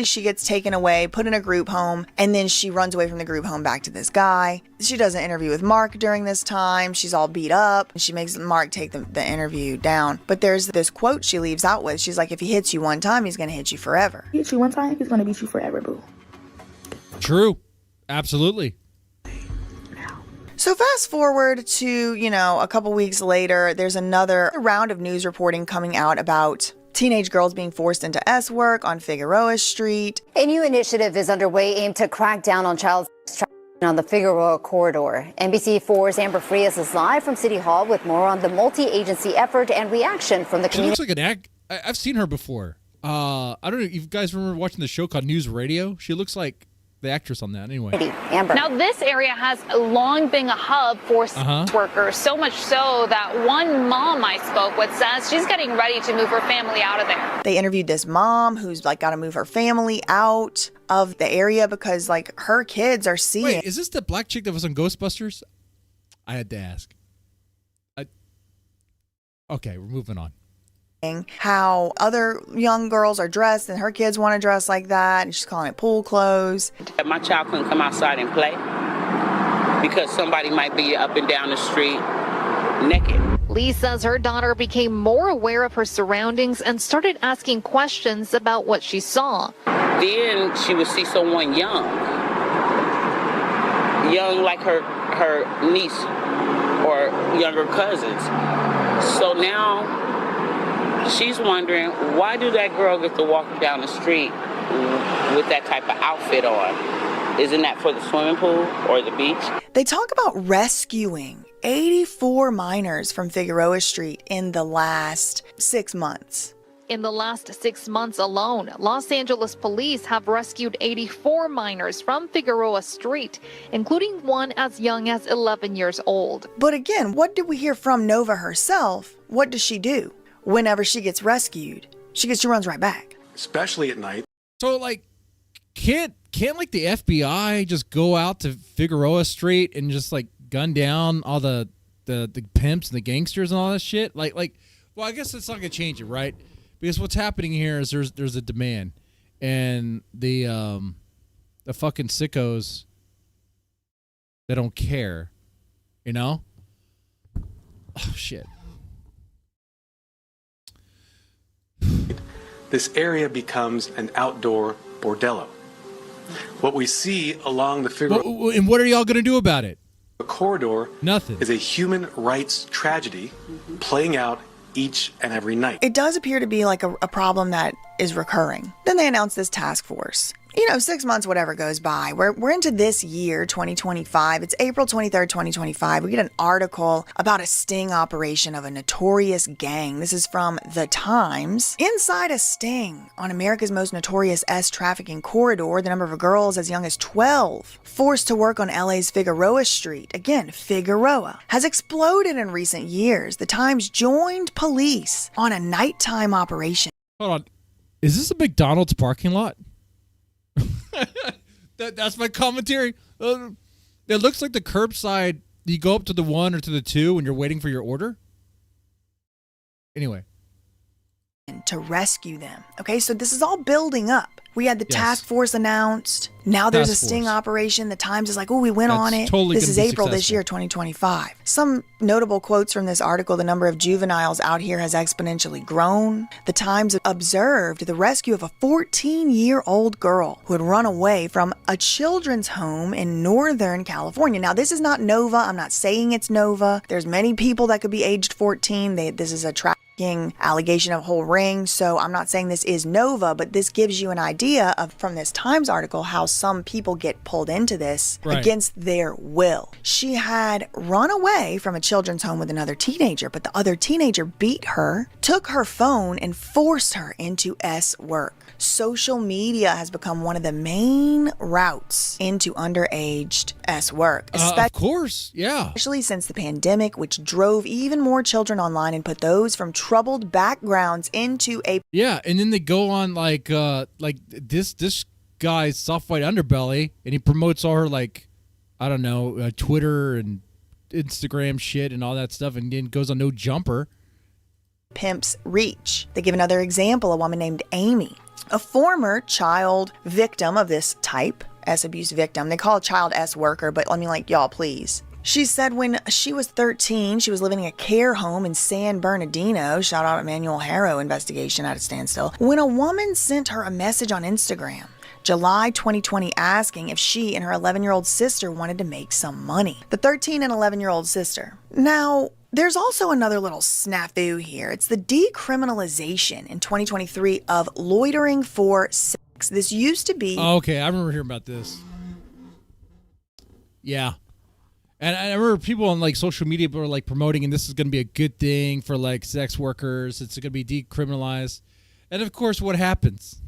She gets taken away, put in a group home, and then she runs away from the group home back to this guy. She does an interview with Mark during this time. She's all beat up, and she makes Mark take the interview down. But there's this quote she leaves out with. She's like, if he hits you one time, he's going to hit you forever.
Hit you one time, he's going to beat you forever, boo.
True. Absolutely.
So fast forward to, you know, a couple weeks later, there's another round of news reporting coming out about teenage girls being forced into S work on Figueroa Street.
A new initiative is underway aimed to crack down on child trafficking on the Figueroa corridor. NBC4's Amber Frias is live from City Hall with more on the multi-agency effort and reaction from the community.
She looks like an act. I've seen her before. I don't know if you guys remember watching the show called News Radio. She looks like the actress on that. Anyway.
Amber.
Now, this area has long been a hub for sex workers, so much so that one mom I spoke with says she's getting ready to move her family out of there.
They interviewed this mom who's like got to move her family out of the area because like her kids are seeing.
Wait, is this the black chick that was on Ghostbusters? I had to ask. Okay, we're moving on.
How other young girls are dressed and her kids want to dress like that, and she's calling it pool clothes.
My child couldn't come outside and play because somebody might be up and down the street naked.
Lee says her daughter became more aware of her surroundings and started asking questions about what she saw.
Then she would see someone young like her niece or younger cousins. So now she's wondering, why do that girl get to walk down the street with that type of outfit on? Isn't that for the swimming pool or the beach?
They talk about rescuing 84 minors from Figueroa Street in the last 6 months.
In the last 6 months alone, Los Angeles police have rescued 84 minors from Figueroa Street, including one as young as 11 years old.
But again, what did we hear from Nova herself? What does she do? Whenever she gets rescued, she runs right back.
Especially at night.
So, like, can't like the FBI just go out to Figueroa Street and just like gun down all the pimps and the gangsters and all that shit? Like, well, I guess that's not gonna change it, right? Because what's happening here is there's a demand, and the fucking sickos, they don't care, you know? Oh shit.
This area becomes an outdoor bordello. What we see along the Figueroa
And what are y'all gonna do about it?
corridor
Nothing.
is a human rights tragedy playing out each and every night.
It does appear to be like a problem that is recurring. Then they announced this task force. 6 months, whatever goes by. We're into this year, 2025. It's April 23rd, 2025. We get an article about a sting operation of a notorious gang. This is from The Times. Inside a sting on America's most notorious trafficking corridor, the number of girls as young as 12 forced to work on LA's Figueroa Street, again, Figueroa, has exploded in recent years. The Times joined police on a nighttime operation.
Hold on. Is this a McDonald's parking lot? That's my commentary. It looks like the curbside. You go up to the 1 or to the 2 when you're waiting for your order. Anyway.
To rescue them. Okay, so this is all building up. We had the
Yes.
task force announced. Now there's
Task
a sting
force.
operation. The Times is like, oh, we went
That's
on it.
totally
This
gonna
is
be
April this
successful.
year, 2025. Some notable quotes from this article: the number of juveniles out here has exponentially grown. The Times observed the rescue of a 14-year-old girl who had run away from a children's home in Northern California. Now, this is not Nova. I'm not saying it's Nova. There's many people that could be aged 14. This is a allegation of a whole ring. So I'm not saying this is Nova, but this gives you an idea of, from this Times article, how some people get pulled into this against their will. She had run away from a children's home with another teenager, but the other teenager beat her, took her phone, and forced her into work. Social media has become one of the main routes into underaged work.
Of course, yeah.
Especially since the pandemic, which drove even more children online and put those from troubled backgrounds into a...
Yeah, and then they go on like this guy's soft white underbelly, and he promotes all her Twitter and Instagram shit and all that stuff, and then goes on No Jumper.
Pimp's reach. They give another example, a woman named Amy, a former child victim of this type, abuse victim. They call a child worker, but y'all, please. She said when she was 13, she was living in a care home in San Bernardino. Shout out Emmanuel Harrow investigation at a standstill. When a woman sent her a message on Instagram, July 2020, asking if she and her 11-year-old sister wanted to make some money. The 13 and 11-year-old sister. Now, there's also another little snafu here. It's the decriminalization in 2023 of loitering for sex. This used to be...
Oh, okay, I remember hearing about this. Yeah. And I remember people on social media were promoting, and this is going to be a good thing for sex workers. It's going to be decriminalized. And of course, what happens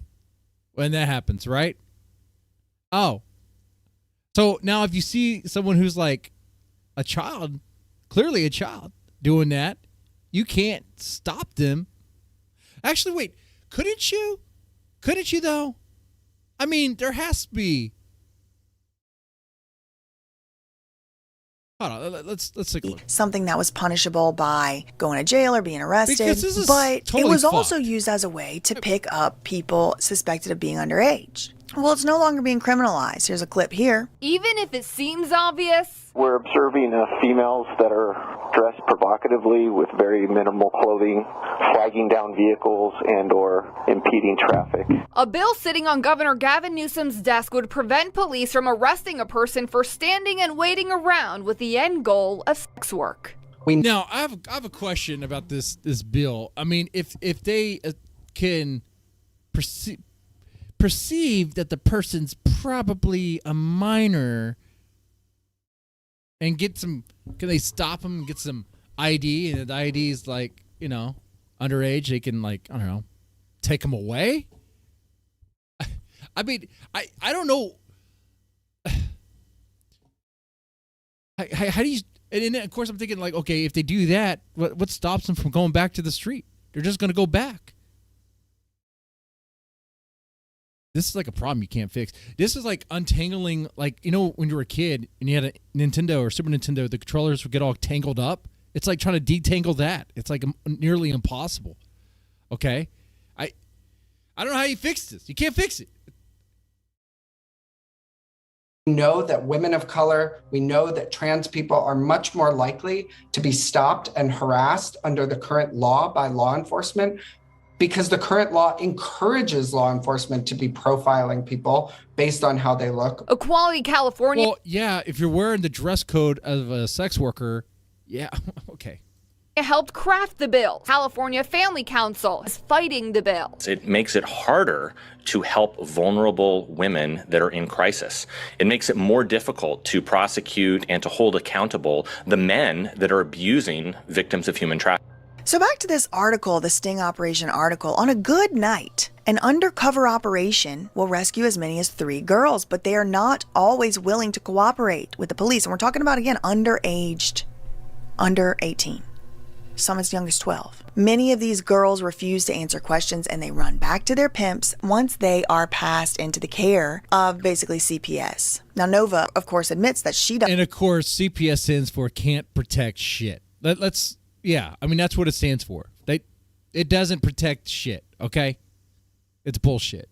when that happens, right? Oh. So now if you see someone who's a child, clearly a child, doing that, you can't stop them. Actually, wait, couldn't you? Couldn't you though? I mean, there has to be. Hold on, let's take a look.
Something that was punishable by going to jail or being arrested.
Because this is
but
totally
it was
fucked.
also used as a way to pick up people suspected of being underage. Well, it's no longer being criminalized. Here's a clip here.
Even if it seems obvious,
we're observing females that are dressed provocatively with very minimal clothing, flagging down vehicles and or impeding traffic.
a bill sitting on Governor Gavin Newsom's desk would prevent police from arresting a person for standing and waiting around with the end goal of sex work.
Now, I have a question about this bill. I mean, if they can perceive that the person's probably a minor and can they stop them and get some ID, and the ID is underage, they can I don't know, take them away? I mean, I don't know. How do you... And then, of course, I'm thinking, okay, if they do that, what stops them from going back to the street? They're just going to go back. This is a problem you can't fix. This is untangling, when you were a kid and you had a Nintendo or Super Nintendo, the controllers would get all tangled up. It's trying to detangle that. It's nearly impossible. Okay? I don't know how you fix this. You can't fix it.
We know that women of color, we know that trans people are much more likely to be stopped and harassed under the current law by law enforcement, because the current law encourages law enforcement to be profiling people based on how they look.
Equality California.
Well, yeah, if you're wearing the dress code of a sex worker, yeah, okay.
Helped craft the bill. California Family Council is fighting the bill.
It makes it harder to help vulnerable women that are in crisis. It makes it more difficult to prosecute and to hold accountable the men that are abusing victims of human trafficking.
So back to this article, the sting operation article. On a good night, an undercover operation will rescue as many as 3 girls, but they are not always willing to cooperate with the police. And we're talking about, again, underaged, under 18. Some as young as 12. Many of these girls refuse to answer questions and they run back to their pimps once they are passed into the care of basically CPS. Now, Nova, of course, admits that she doesn't.
And of course, CPS stands for can't protect shit. Yeah, I mean, that's what it stands for. It doesn't protect shit, okay? It's bullshit.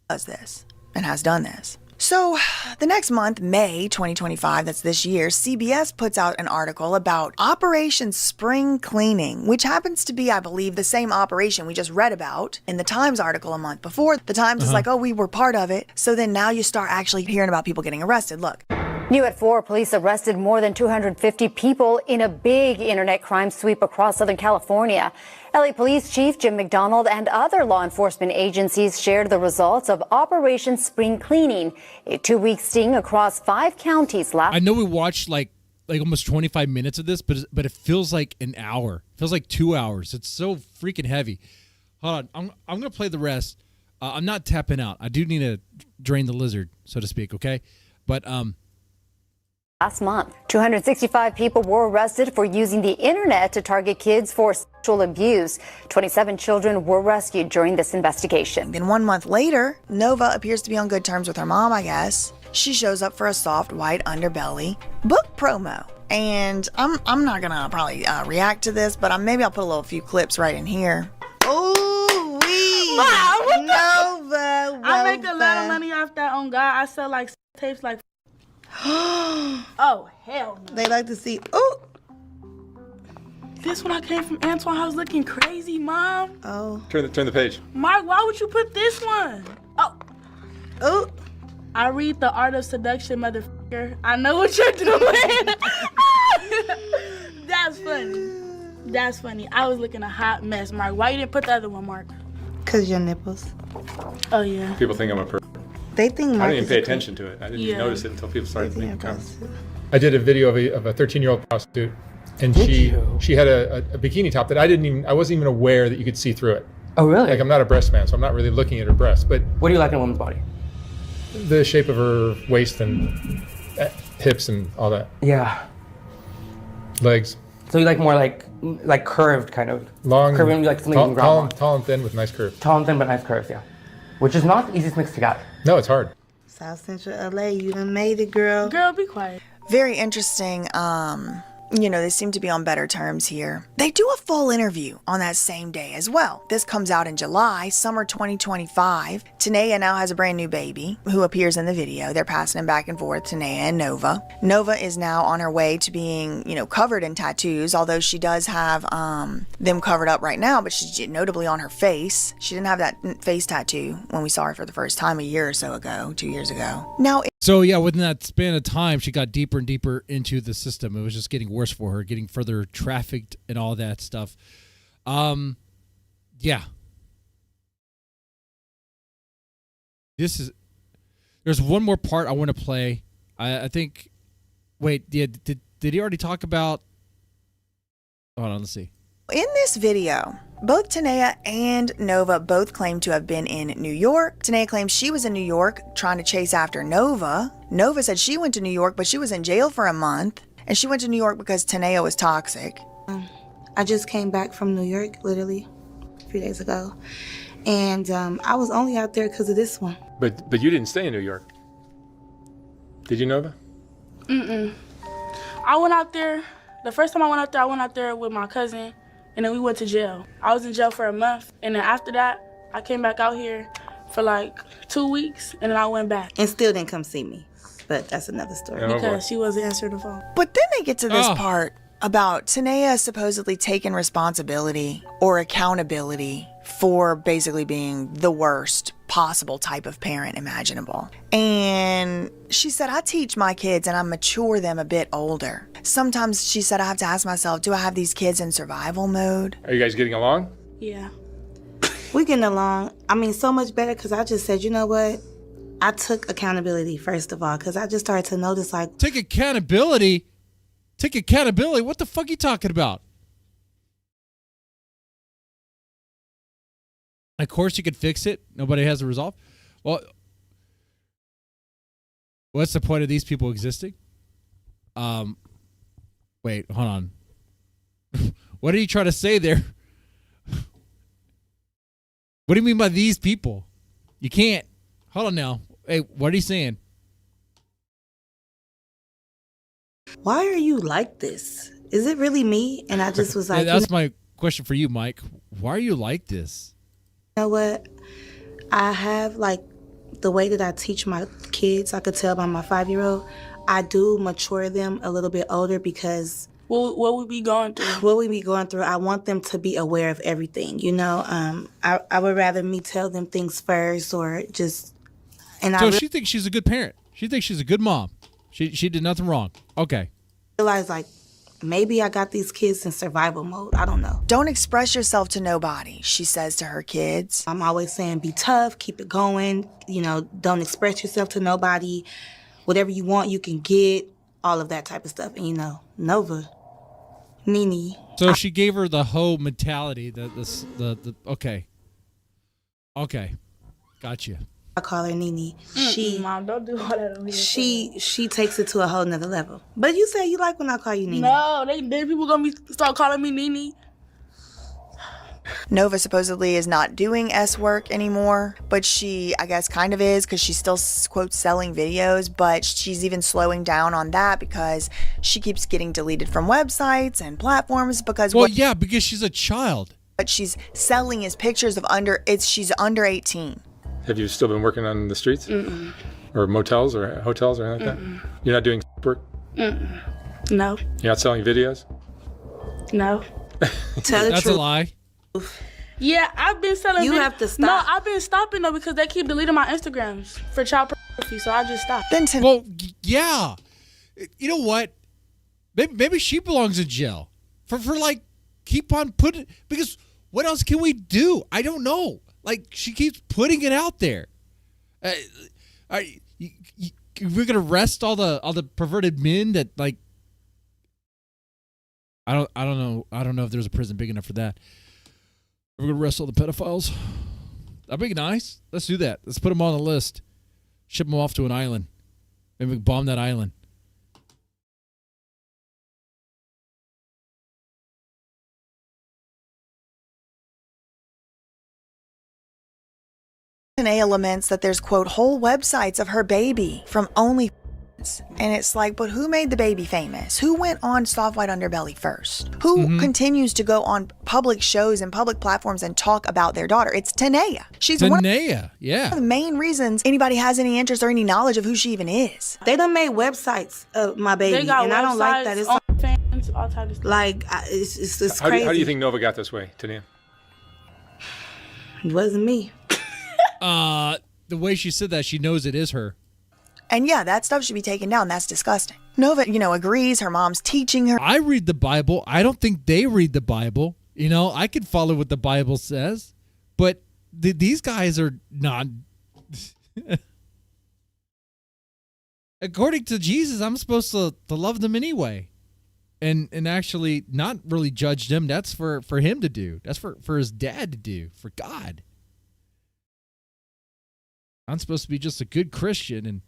Does this and has done this. So the next month, May 2025, that's this year, CBS puts out an article about Operation Spring Cleaning, which happens to be, I believe, the same operation we just read about in the Times article a month before. The Times is like, oh, we were part of it. So then now you start actually hearing about people getting arrested. Look.
New at 4, police arrested more than 250 people in a big internet crime sweep across Southern California. LA Police Chief Jim McDonald and other law enforcement agencies shared the results of Operation Spring Cleaning, a 2-week sting across 5 counties last.
I know we watched like almost 25 minutes of this, but it feels like an hour. It feels like 2 hours. It's so freaking heavy. Hold on, I'm gonna play the rest. I'm not tapping out. I do need to drain the lizard, so to speak. Okay, but
Last month, 265 people were arrested for using the internet to target kids for sexual abuse. 27 children were rescued during this investigation.
Then 1 month later, Nova appears to be on good terms with her mom, I guess. She shows up for a soft white underbelly book promo. And I'm not gonna probably react to this, but maybe I'll put a few clips right in here.
Ooh, wee. Nova.
I make a lot of money off that on God. I sell like tapes like oh, hell no.
They like to see, ooh.
This when I came from Antoine, I was looking crazy, Mom.
Oh.
Turn the page.
Mark, why would you put this one? Oh.
Ooh.
I read The Art of Seduction, motherfucker. I know what you're doing. That's funny. That's funny. I was looking a hot mess, Mark. Why you didn't put the other one, Mark?
Because your nipples.
Oh, yeah.
People think I'm a pervert.
They think Mark
I didn't even pay attention to it. I didn't even notice it until people started making comments.
I did a video of a 13-year-old prostitute, and she had a bikini top that I wasn't even aware that you could see through it.
Oh, really?
Like, I'm not a breast man, so I'm not really looking at her breast. But
what do you like in a woman's body?
The shape of her waist and hips and all that.
Yeah.
Legs.
So you like more like curved kind of.
Long.
Curving, like something you can grab on.
Tall and thin with nice curves.
Tall and thin but nice curves, yeah. Which is not the easiest mix to get.
No, it's hard.
South Central LA, you done made it, girl.
Girl, be quiet.
Very interesting. They seem to be on better terms here. They do a full interview on that same day as well. This comes out in July, summer 2025. Tanea now has a brand new baby who appears in the video. They're passing him back and forth, Tanea and Nova. Nova is now on her way to being, covered in tattoos, although she does have them covered up right now, but she's notably on her face. She didn't have that face tattoo when we saw her for the first time a year or so ago, 2 years ago. Now,
so yeah, within that span of time, she got deeper and deeper into the system. It was just getting worse for her, getting further trafficked and all that stuff. Yeah. There's one more part I want to play. I think, wait, yeah, did he already talk about, hold on, let's see.
In this video, both Tanea and Nova both claim to have been in New York. Tanea claims she was in New York trying to chase after Nova. Nova said she went to New York, but she was in jail for a month. And she went to New York because Tanea was toxic.
I just came back from New York, literally, a few days ago. And I was only out there because of this one.
But you didn't stay in New York. Did you, Nova?
Mm-mm. I went out there, the first time I went out there with my cousin, and then we went to jail. I was in jail for a month, and then after that, I came back out here for like 2 weeks, and then I went back.
And still didn't come see me. But that's another story.
Because she wasn't answering the phone.
But then they get to this part about Tanea supposedly taking responsibility or accountability for basically being the worst possible type of parent imaginable. And she said, I teach my kids and I mature them a bit older. Sometimes she said, I have to ask myself, do I have these kids in survival mode?
Are you guys getting along?
Yeah.
We getting along. I mean, so much better because I just said, you know what? I took accountability, first of all, because I just started to notice, like...
Take accountability? Take accountability? What the fuck are you talking about? Of course you could fix it. Nobody has a resolve. Well, what's the point of these people existing? Wait, hold on. What are you trying to say there? What do you mean by these people? You can't. Hold on now. Hey, what are you saying?
Why are you like this? Is it really me? And I just was like...
That's my question for you, Mike. Why are you like this?
You know what? I have, like, the way that I teach my kids, I could tell by my 5-year-old, I do mature them a little bit older because...
What we be going through?
What we be going through, I want them to be aware of everything, you know? I would rather me tell them things first or just... And
so she thinks she's a good parent. She thinks she's a good mom. She did nothing wrong. Okay.
Realize, like, maybe I got these kids in survival mode. I don't know.
Don't express yourself to nobody, she says to her kids.
I'm always saying be tough, keep it going. You know, don't express yourself to nobody. Whatever you want, you can get. All of that type of stuff. And, you know, Nova, Nene.
So she gave her the hoe mentality. The okay. Okay. Gotcha.
I call her Nene.
Mom, don't do all that on me.
She takes it to a whole nother level. But you say you like when I call you Nene.
No, then people gonna start calling me Nene.
Nova supposedly is not doing S work anymore, but she, I guess, kind of is because she's still, quote, selling videos, but she's even slowing down on that because she keeps getting deleted from websites and platforms because...
Well, yeah, because she's a child.
What she's selling is pictures of she's under 18.
Have you still been working on the streets?
Mm-mm.
Or motels or hotels or anything like that? You're not doing work?
Mm-mm. No.
You're not selling videos?
No.
Tell the
That's
truth.
a lie.
Yeah, I've been selling.
You have to stop.
No, I've been stopping though because they keep deleting my Instagrams for child pornography, so I just stopped.
Well, yeah. You know what? Maybe she belongs in jail for like keep on putting, because what else can we do? I don't know. Like, she keeps putting it out there. We're gonna arrest all the perverted men that, like, I don't know if there's a prison big enough for that. We're gonna arrest all the pedophiles. That'd be nice. Let's do that. Let's put them on the list. Ship them off to an island. Maybe we can bomb that island.
Tanea laments that there's, quote, whole websites of her baby from OnlyFans. And it's like, but who made the baby famous? Who went on Soft White Underbelly first? Who continues to go on public shows and public platforms and talk about their daughter? It's Tanea. She's one of the main reasons anybody has any interest or any knowledge of who she even is.
They done made websites of my baby,
They got
and I don't like that. It's
fans, all types of stuff.
like it's
How
crazy.
do you think Nova got this way, Tania?
It wasn't me.
The way she said that, she knows it is her.
And yeah, that stuff should be taken down. That's disgusting. Nova, agrees. Her mom's teaching her.
I read the Bible. I don't think they read the Bible. I can follow what the Bible says, but these guys are not. According to Jesus, I'm supposed to love them anyway, and actually not really judge them. That's for him to do. That's for his dad to do. For God, I'm supposed to be just a good Christian and.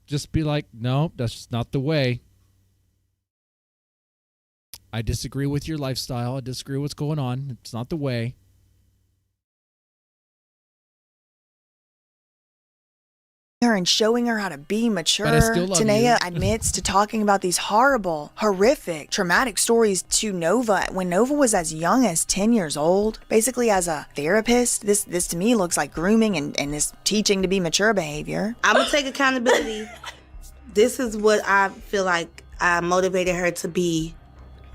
Just be like, no, that's just not the way. I disagree with your lifestyle. I disagree with what's going on. It's not the way.
her and showing her how to be mature.
But I still love
Tanea
you.
admits to talking about these horrible, horrific, traumatic stories to Nova when Nova was as young as 10 years old. Basically, as a therapist, this to me looks like grooming and this teaching to be mature behavior.
I'm gonna take accountability. This is what I feel like I motivated her to be.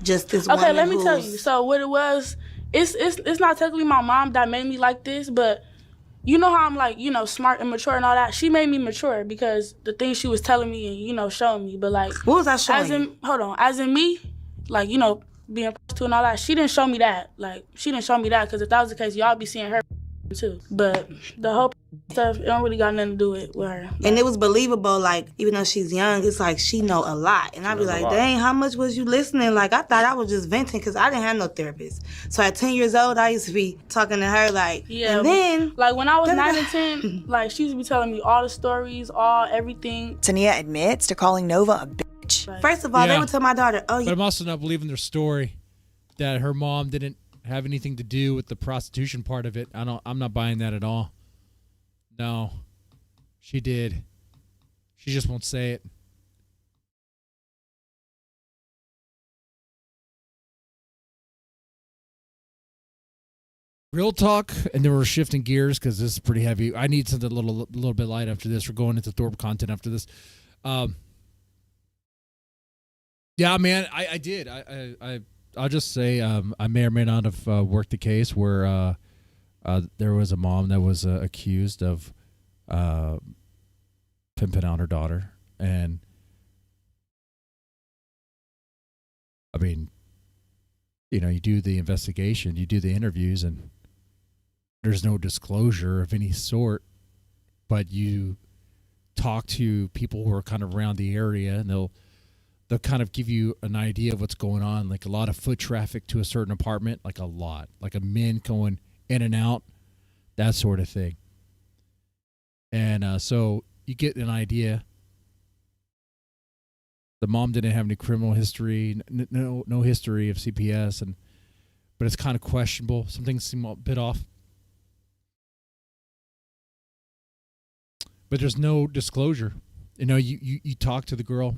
Just this woman.
Okay, let me tell you. So what it was, it's not technically my mom that made me like this, but you know how I'm like, you know, smart and mature and all that. She made me mature because the things she was telling me and, you know, showing me. But like,
what was I showing you?
As in me, like, you know, being prostitute and all that. She didn't show me that. Like, she didn't show me that because if that was the case, y'all be seeing her too. But the whole stuff, it don't really got nothing to do with her.
And it was believable, like, even though she's young, it's like she know a lot. And I'd be like, dang, how much was you listening? Like, I thought I was just venting because I didn't have no therapist. So at 10 years old, I used to be talking to her like,
yeah,
and then...
Like, when I was 9 and 10, like, she used to be telling me all the stories, everything.
Tanea admits to calling Nova a bitch.
First of all, they would tell my daughter, oh,
But I'm also not believing their story that her mom didn't have anything to do with the prostitution part of it. I'm not buying that at all. No. She did. She just won't say it. Real talk, and then we're shifting gears because this is pretty heavy. I need something a little bit light after this. We're going into Thorpe content after this. Yeah, man, I did. I'll just say I may or may not have worked the case where there was a mom that was accused of pimping out her daughter. And, I mean, you know, you do the investigation, you do the interviews, and there's no disclosure of any sort, but you talk to people who are kind of around the area, and they'll kind of give you an idea of what's going on, like a lot of foot traffic to a certain apartment, like a lot, like a men going in and out, that sort of thing. And so you get an idea. The mom didn't have any criminal history, no history of CPS, but it's kind of questionable. Some things seem a bit off. But there's no disclosure. You know, you talk to the girl.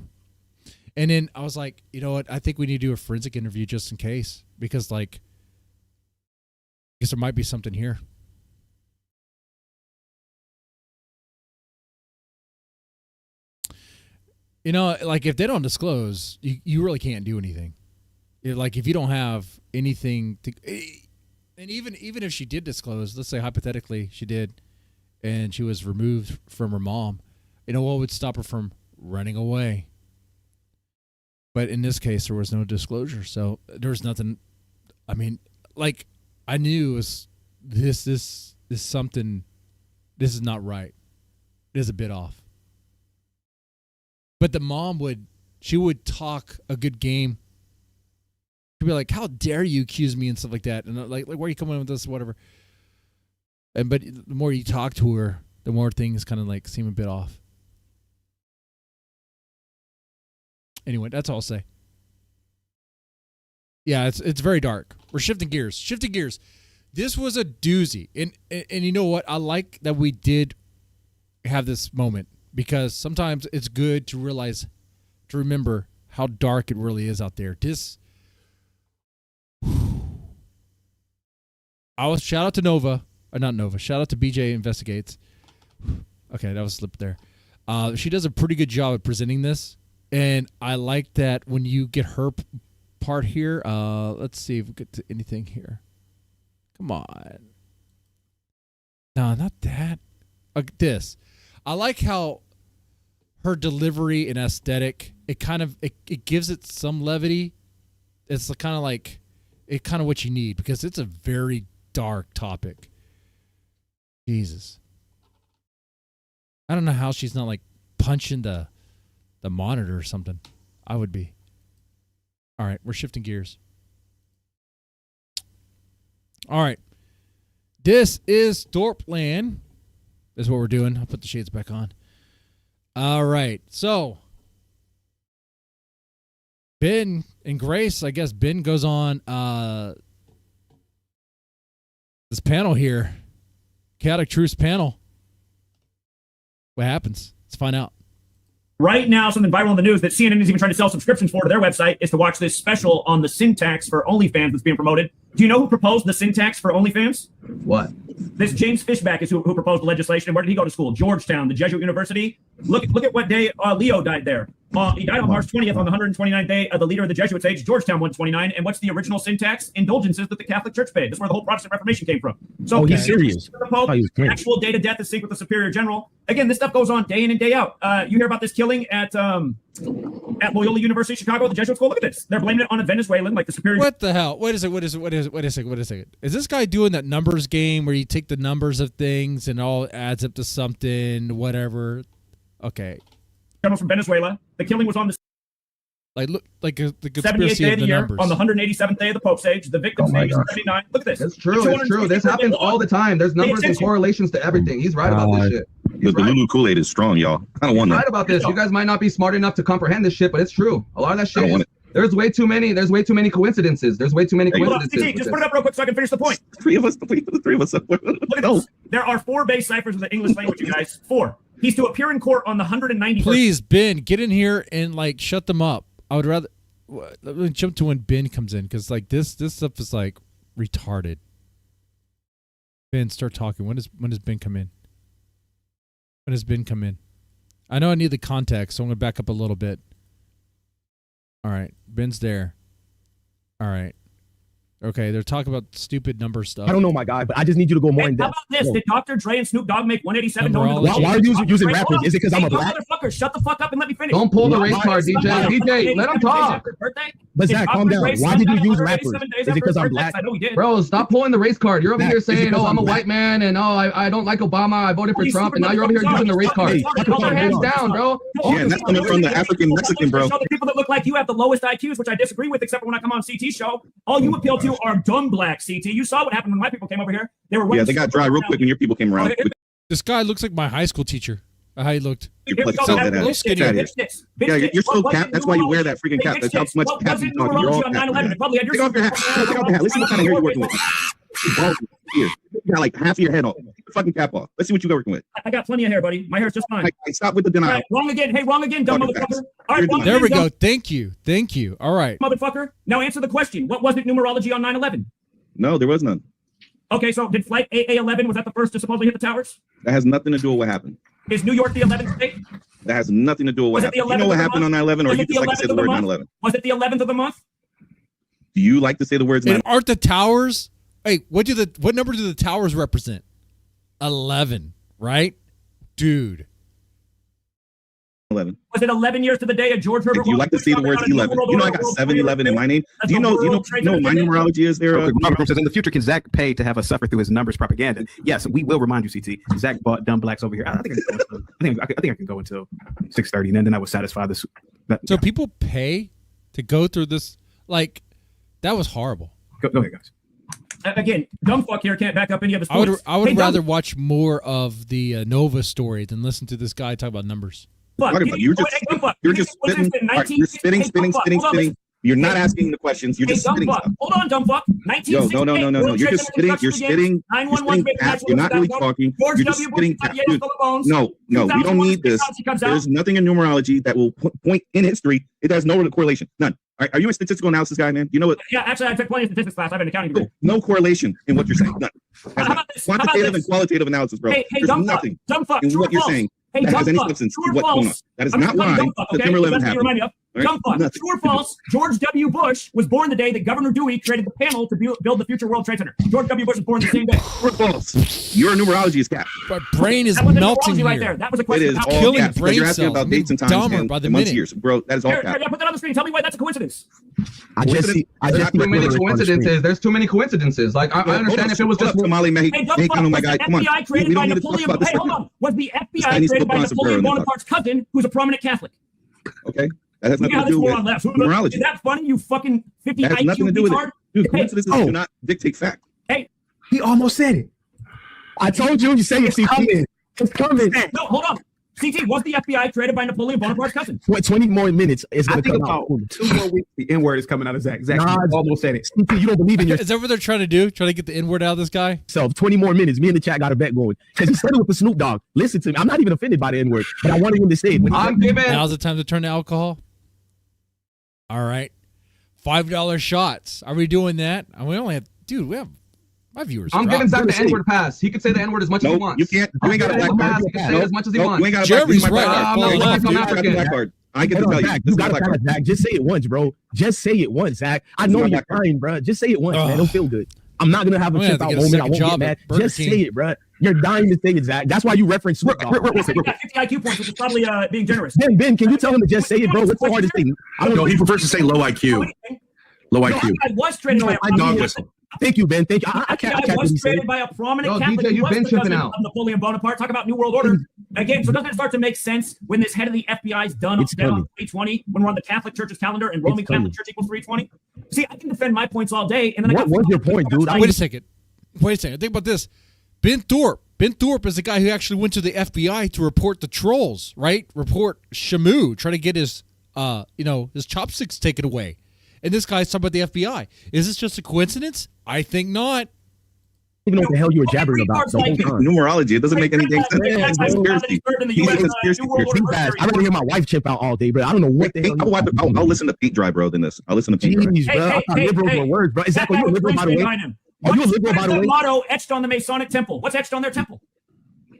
And then I was like, you know what? I think we need to do a forensic interview just in case. Because, like, I guess there might be something here. You know, like, if they don't disclose, you really can't do anything. Like, if you don't have anything to... And even if she did disclose, let's say hypothetically she did, and she was removed from her mom, you know, what would stop her from running away? But in this case, there was no disclosure, so there was nothing. I mean, like, I knew it was this is something. This is not right. It is a bit off. But the mom would talk a good game. She'd be like, "How dare you accuse me?" and stuff like that, and like where are you coming with this, whatever. But the more you talk to her, the more things kind of like seem a bit off. Anyway, that's all I'll say. Yeah, it's very dark. We're shifting gears. This was a doozy. And you know what? I like that we did have this moment because sometimes it's good to remember how dark it really is out there. Shout out to Nova. Or not Nova. Shout out to BJ Investigates. Okay, that was a slip there. She does a pretty good job at presenting this. And I like that when you get her part here. Let's see if we get to anything here. Come on. No, not that. This. I like how her delivery and aesthetic, it gives it some levity. It's kind of like what you need because it's a very dark topic. Jesus. I don't know how she's not like punching the monitor or something. I would be. All right, we're shifting gears. All right. This is Thorpe Land. This is what we're doing. I'll put the shades back on. All right. So, Ben and Grace, I guess Ben goes on this panel here. Chaotic Truths panel. What happens? Let's find out.
Right now, something viral in the news that CNN is even trying to sell subscriptions for to their website is to watch this special on the syntax for OnlyFans that's being promoted. Do you know who proposed the syntax for OnlyFans?
What?
This James Fishback is who proposed the legislation. And where did he go to school? Georgetown, the Jesuit University. Look at what day Leo died there. He died on March 20th on the 129th day of the leader of the Jesuits age, Georgetown 129. And what's the original syntax? Indulgences that the Catholic Church paid. That's where the whole Protestant Reformation came from. So
he's serious.
The Pope, actual date of death is synced with the Superior General. Again, this stuff goes on day in and day out. You hear about this killing at Loyola University, Chicago, the Jesuit school. Look at this. They're blaming it on a Venezuelan, like the Superior.
What the hell? Wait a second. Is this guy doing that numbers game where you take the numbers of things and all adds up to something, whatever? Okay.
General from Venezuela. The killing was on the
the
78th
conspiracy
day
of
of the
the
year,
numbers.
on the 187th day of the Pope's age. The victim's age is 79. Look at this.
It's true. It's true. This happens all the time. There's numbers and correlations to everything. He's right about this shit.
The Lulu Kool-Aid is strong, y'all. I don't want
He's
that.
right about this. You guys might not be smart enough to comprehend this shit, but it's true. A lot of that shit is, there's way too many coincidences. There's way too many coincidences.
CT, just put it up real quick so I can finish the point.
Three of us. Look at
this. There are 4 base ciphers of the English language, you guys. 4. He's to appear in court on the 191st.
Please, Ben, get in here and shut them up. I would rather let me jump to when Ben comes in, because this stuff is retarded. Ben, start talking. When does Ben come in? When does Ben come in? I know I need the context, so I'm gonna back up a little bit. All right, Ben's there. All right. Okay, they're talking about stupid number stuff.
I don't know, my guy, but I just need you to go more in
How
depth.
about this? Did Dr. Dre and Snoop Dogg make 187?
Why are you using rappers? Is it because I'm a black?
Motherfucker, shut the fuck up and let me finish.
Don't pull the race card, DJ. DJ, let him talk. But Zach, calm down. Why did you use rappers? Is it because I'm black?
Bro, stop pulling the race card. You're over here saying, "Oh, I'm a white man," and "Oh, I don't like Obama. I voted for Trump," and now you're over here using the race card. Put your hands down, bro.
Yeah, and that's coming from the African Mexican, bro.
The people that look like you have the lowest IQs, which I disagree with, except for when I come on CT show. All you appeal to are dumb black CT. You saw what happened when my people came over here. They were
they got dry real quick when your people came around.
This guy looks like my high school teacher. How he looked.
You're so cap. That's why you wear that freaking cap. That's how much cap you talk. You're all cap. Take off your hat. Take off your hat. Let's see what kind of hair you're working with. Here. You got like half of your head off. Fucking cap off. Let's see what you're working with.
I got plenty of hair, buddy. My hair's just fine.
Stop with the denial.
Right, wrong again. Hey, wrong again, dumb motherfucker. All right,
there we go. Thank you. All right.
Motherfucker. Now answer the question. What wasn't numerology on 9/11?
No, there was none.
Okay, so did Flight AA-11, was that the first to supposedly hit the towers?
That has nothing to do with what happened.
Is New York the 11th state?
That has nothing to do with what happened. You know what happened on 9/11, or you just like to say the word 9/11?
Was it the 11th of the month?
Do you like to say the words 9/11?
Aren't the towers? Hey, what number do the towers represent? 11, right? Dude.
11.
Was it 11 years to the day of George Herbert?
Do you like to say the words 11? You know I got 7-11 in my name. Do you know what my numerology is there?
Robert says, in the future, can Zach pay to have us suffer through his numbers propaganda? Yes, we will remind you, CT. Zach bought dumb blacks over here. I think I can go until 6:30, and then I will satisfy this.
So people pay to go through this? That was horrible.
Go ahead, guys.
Again, dumb fuck here can't back up any of his
points. I would rather watch more of the Nova story than listen to this guy talk about numbers.
You're just spitting. You're spitting. You're not asking the questions. You're just spitting stuff.
Hold on, dumb fuck.
No. You're just spitting. You're spitting. You're not really talking. You're just spitting. No. We don't need this. There's nothing in numerology that will point in history. It has no correlation. None. Are you a statistical analysis guy, man? You know what?
Yeah, actually, I took plenty of statistics class. I have an accounting degree.
No correlation in what you're saying. None. Quantitative and qualitative analysis, bro. There's nothing in what you're saying that has any substance to what's going on. That is not why September 11th happened.
Dumb fuck. True or false? George W. Bush was born the day that Governor Dewey created the panel to build the future World Trade Center. George W. Bush was born the same day.
True or false? Your numerology is cap.
My brain is melting here.
Right there. That was a question.
It is all cap. Because you're asking about dates and times and months, years. Bro, that is all cap.
Put that on the screen. Tell me why that's a coincidence.
There's too many coincidences. There's too many coincidences. I understand if it was just
Tamale Mexicano, my guy. Come on.
FBI created by Napoleon. Hey, hold on. Was the FBI created by Napoleon Bonaparte's cousin, who's a prominent Catholic?
Okay. That has nothing to do with numerology.
Is that funny, you fucking 50
that has
IQ
nothing to do with
retard?
it. Dude, coincidences do not dictate fact.
Hey.
He almost said it. I told you say it, CT. It's coming.
No, hold on. CT, was the FBI created by Napoleon Bonaparte's cousin?
What, 20 more minutes is I going to think come about out. 2 more weeks, the N-word is coming out of Zach. Zach almost said it. You don't believe in yourself.
Is that what they're trying to do? Trying to get the N-word out of this guy?
20 more minutes. Me and the chat got a bet going. Because he said it with the Snoop Dogg. Listen to me. I'm not even offended by the N-word, but I wanted him to say it.
Now's the time to turn to alcohol. All right. $5 shots. Are we doing that? We only have, dude, we have my viewers.
I'm giving Zach the N-word pass. He can say the N-word as much as he wants.
You can't. You ain't got a black card.
He can say it as much as he wants.
You ain't got a
Jeremy's
black
right.
I get to tell you.
You got a pass, Zach. Just say it once, bro. Just say it once, Zach. I know you're crying, bro. Just say it once, man. It'll feel good. I'm not gonna have a trip out moment. I won't get mad. Just say it, bro. You're dying to say it, Zach. That's why you reference Snoop Dogg.
50 IQ points, which is probably being generous.
Ben, can you tell him to just say it, bro? What's the hardest thing?
I don't know. He prefers to say low IQ. Low IQ.
I was traded by a
Dog whistle.
Thank you, Ben. Thank you. I
was traded by a prominent Catholic
DJ,
who was
been
the cousin
tripping out.
of Napoleon Bonaparte. Talk about New World Order. Again, so doesn't it start to make sense when this head of the FBI is down on 320, when we're on the Catholic Church's calendar and Roman Catholic Church equals 320? See, I can defend my points all day. And then
what was your point, dude?
Wait a second. Think about this. Ben Thorpe is the guy who actually went to the FBI to report the trolls, right? Report Shamu, trying to get his his chopsticks taken away. And this guy's talking about the FBI. Is this just a coincidence? I think not.
I don't even know what the hell you were jabbering about.
Numerology. It doesn't make any sense. It's conspiracy.
I'd rather hear my wife chip out all day, bro. I don't know what the hell.
I'll listen to Pete Dry, bro, than this. I'll listen to Pete Dry.
Jeez, bro. I thought liberals were words, bro. Exactly. You're a liberal, by the way. Are you a liberal, by the way?
Motto etched on the Masonic temple. What's etched on their temple?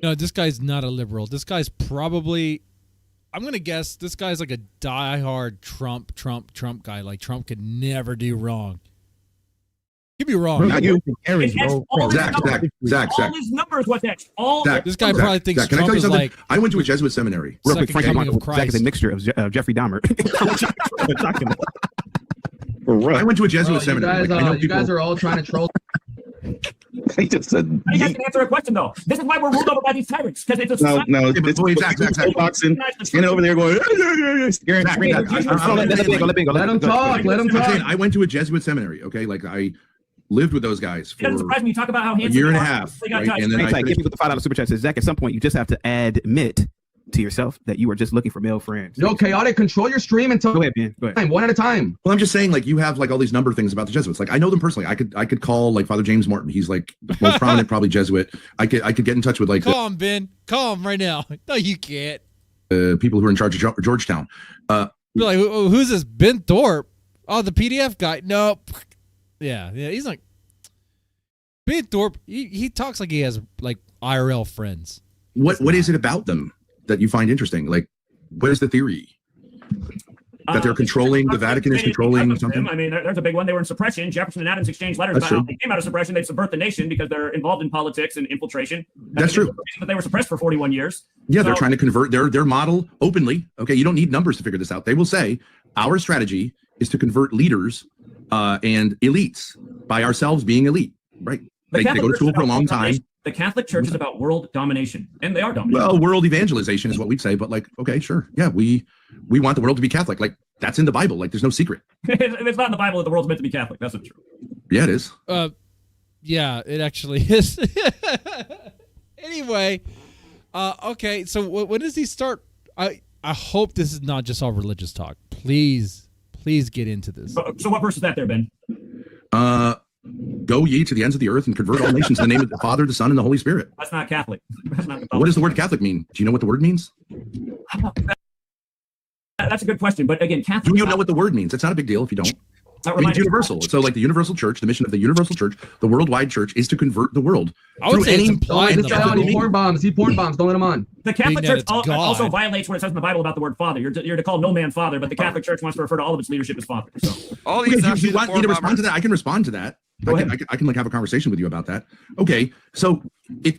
No, this guy's not a liberal. This guy's probably, I'm going to guess, this guy's like a diehard Trump guy. Like, Trump could never do wrong. He'd be wrong.
Not you.
Zach.
All his numbers, what's etched?
This guy probably thinks
Zach, can I
Trump
tell you
is
something?
like...
I went to a Jesuit seminary.
Real quick, Frank,
Zach
is a mixture of Jeffrey Dahmer.
I went to a Jesuit seminary.
You guys are all trying to troll.
He just said.
You guys can answer a question though. This is why we're ruled over by these tyrants because it's a
no. It's boxing. Standing over there going.
Let him talk.
I went to a Jesuit seminary. Okay, like I lived with those guys for
it doesn't surprise me. You talk about how
a
handsome
year and a half, right? And then I
give me with the $5 super chat. Says Zach, at some point you just have to admit to yourself that you are just looking for male friends.
No, chaotic. Control your stream and talk.
Go ahead, man. Go ahead.
One at a time.
Well, I'm just saying, like, you have like all these number things about the Jesuits. Like, I know them personally. I could call like Father James Morton. He's like the most prominent, probably Jesuit. I could get in touch with like.
Call him, Ben. Call him right now. No, you can't.
People who are in charge of Georgetown.
You're like, who's this Ben Thorpe? Oh, the PDF guy. Nope. Yeah. He's like Ben Thorpe. He talks like he has like IRL friends.
What is it about them that you find interesting? Like, what is the theory? That they're controlling, the Vatican is controlling something?
I mean, there's a big one. They were in suppression. Jefferson and Adams exchanged letters about how they came out of suppression. They subvert the nation because they're involved in politics and infiltration.
That's true.
But they were suppressed for 41 years.
Yeah, they're trying to convert their model openly. Okay, you don't need numbers to figure this out. They will say, our strategy is to convert leaders and elites by ourselves being elite. Right. They go to school for a long time.
The Catholic Church is about world domination, and they are dominating.
Well, world evangelization is what we'd say, but like, okay, sure. Yeah, we want the world to be Catholic. Like, that's in the Bible. Like, there's no secret.
It's not in the Bible that the world's meant to be Catholic. That's not true.
Yeah, it is.
Yeah, it actually is. Anyway, okay, so when does he start? I hope this is not just all religious talk. Please get into this.
So what verse is that there, Ben?
Go ye to the ends of the earth and convert all nations in the name of the Father, the Son, and the Holy Spirit.
That's not Catholic. That's not
what does the word Catholic mean? Do you know what the word means?
That's a good question. But again, Catholic.
Do you know what the word means? It's not a big deal if you don't. It's universal. So like the universal church, the mission of the universal church, the worldwide church is to convert the world.
I would say it's
he porn bombs. Don't let him on.
The Catholic Church also violates what it says in the Bible about the word father. You're to call no man father, but the Catholic Church wants to refer to all of its leadership as father. So.
All these you want me to respond to that? I can respond to that. I can like have a conversation with you about that. Okay, so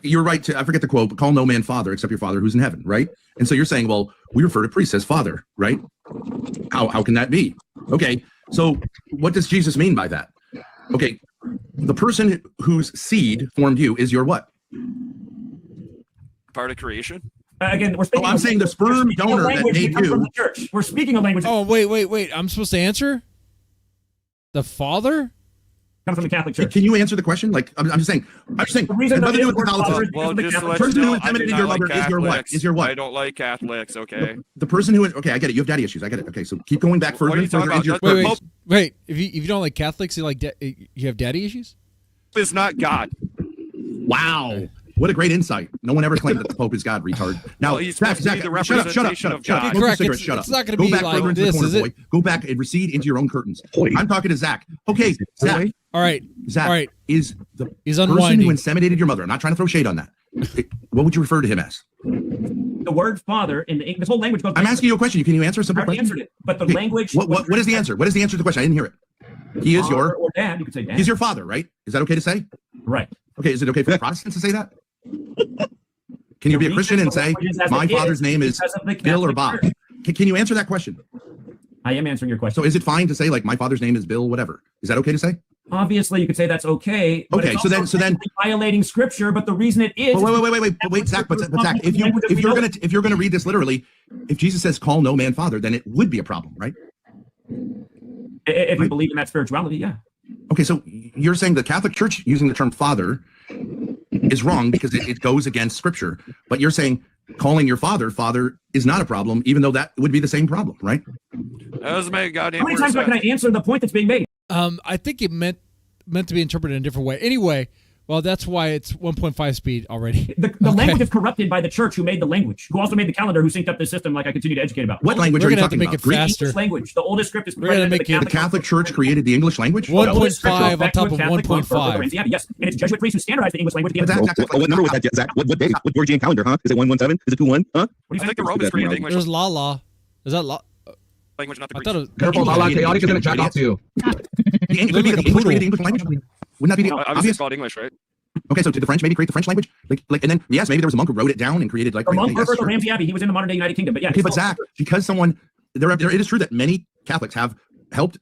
you're right to, I forget the quote, but call no man father except your Father who's in heaven, right? And so you're saying, well, we refer to priests as father, right? How can that be? Okay, so what does Jesus mean by that? Okay, the person whose seed formed you is your what?
Part of creation.
Again, we're speaking.
I'm saying the sperm donor that made you.
We're speaking a language.
Oh, wait. I'm supposed to answer? The Father?
comes from the Catholic Church.
Can you answer the question? Like, I'm just saying.
The reason
nothing to do with
word father
Catholicism.
is
Well,
because
just
of the
to let
Catholic
you
person
know,
who
I do
intimidated
not
your
like
mother is your what?
Catholics.
Is your what?
I don't like Catholics. Okay.
The person who, okay, I get it. You have daddy issues. I get it. Okay, so keep going back further
What are you
and further
talking
into
about?
your.
Wait. If you don't like Catholics, you have daddy issues?
It's not God.
Wow. What a great insight. No one ever claimed that the Pope is God, retard. Now,
Well, he's supposed to be the
shut up.
representation of God.
Smoke
Correct.
cigarette, shut up.
It's not going to
Go
be
back
like
further into
this,
the corner,
is it?
boy. Go back and recede into your own curtains. I'm talking to Zach. Okay, Zach.
All right.
Zach,
All right.
is the
He's
person
unwinding.
who inseminated your mother, I'm not trying to throw shade on that. What would you refer to him as?
The word father in this whole language goes.
I'm asking you a question. Can you answer a simple
I already
question?
answered it, but the language.
What is the answer? What is the answer to the question? I didn't hear it. He is your
or dad. You could say dad.
He's your father, right? Is that okay to say?
Right.
Okay. Is it okay for Protestants to say that? Can you be a Christian and say my father's name is Bill or Bob? Can you answer that question?
I am answering your question.
So is it fine to say like my father's name is Bill, whatever? Is that okay to say?
Obviously, you could say that's okay. But
Okay,
it's
so
also
then
violating scripture. But the reason it is.
Wait, Zach. But Zach, if you're gonna read this literally, if Jesus says call no man father, then it would be a problem, right?
If you believe in that spirituality, yeah.
Okay, so you're saying the Catholic Church using the term father is wrong because it goes against scripture, but you're saying calling your father is not a problem, even though that would be the same problem, right?
That doesn't make a goddamn
How many times can I answer the point that's being made?
I think it meant to be interpreted in a different way. Anyway, well, that's why it's 1.5 speed already.
The language is corrupted by the church who made the language, who also made the calendar, who synced up the system like I continue to educate about.
What language are you talking about?
Greek?
English language. The oldest script is
We're going to make
the Catholic Church created the English language?
1.5 on top of 1.5.
Yes, and it's Jesuit priests who standardized the English language.
What number was that, Zach? What date? What Georgian calendar, huh? Is it 117? Is it 21? Huh?
What do you think the Romans created the English
There's la. Is that la?
language, not the
I
Greek?
thought it was
Careful, Lala, chaotic is going to jack off to you.
The English created the English language? Wouldn't that be the
Obviously,
obvious?
it's called English, right?
Okay, so did the French maybe create the French language? Like, and then yes, maybe there was a monk who wrote it down and created like.
The monk
yes,
Herbert
sure.
Ramsey Abbey. He was in the modern day United Kingdom, but yeah.
Okay, but Zach, because someone it is true that many Catholics have helped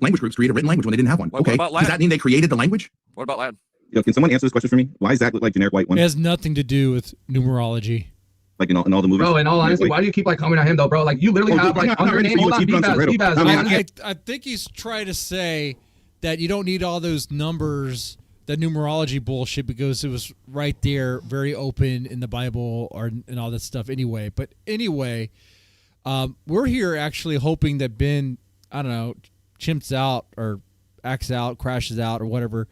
language groups create a written language when they didn't have one.
What
Okay,
about
does
Latin?
that mean they created the language?
What about Latin?
Yo, can someone answer this question for me? Why does Zach look like generic white one?
It has nothing to do with numerology.
Like in all the movies.
Bro, in all honesty, why do you keep like coming at him though, bro? Like you literally have like on your name. Hold on,
I think he's trying to say that you don't need all those numbers, that numerology bullshit, because it was right there, very open in the Bible and all that stuff anyway. But anyway, we're here actually hoping that Ben, I don't know, chimps out or acts out, crashes out or whatever.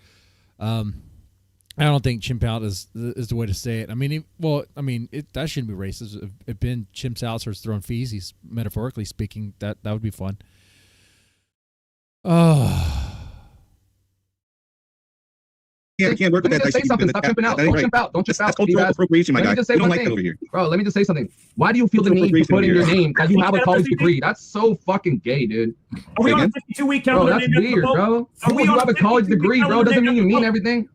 I don't think chimp out is the way to say it. I mean, that shouldn't be racist. If Ben chimps out, starts throwing feces, metaphorically speaking, that would be fun. Oh.
I can't work with that.
Say something. Stop chimping out. Don't chimp out. Don't chimp out.
That's cultural appropriation, my guy.
Let me just say
We don't
one
like
thing.
that over here.
Bro, let me just say something. Why do you feel the need to put in your name that you have a college degree? That's so fucking gay, dude.
Are we on a 52-week calendar?
Bro, that's weird, bro. You have a college degree, bro. Doesn't mean you mean everything.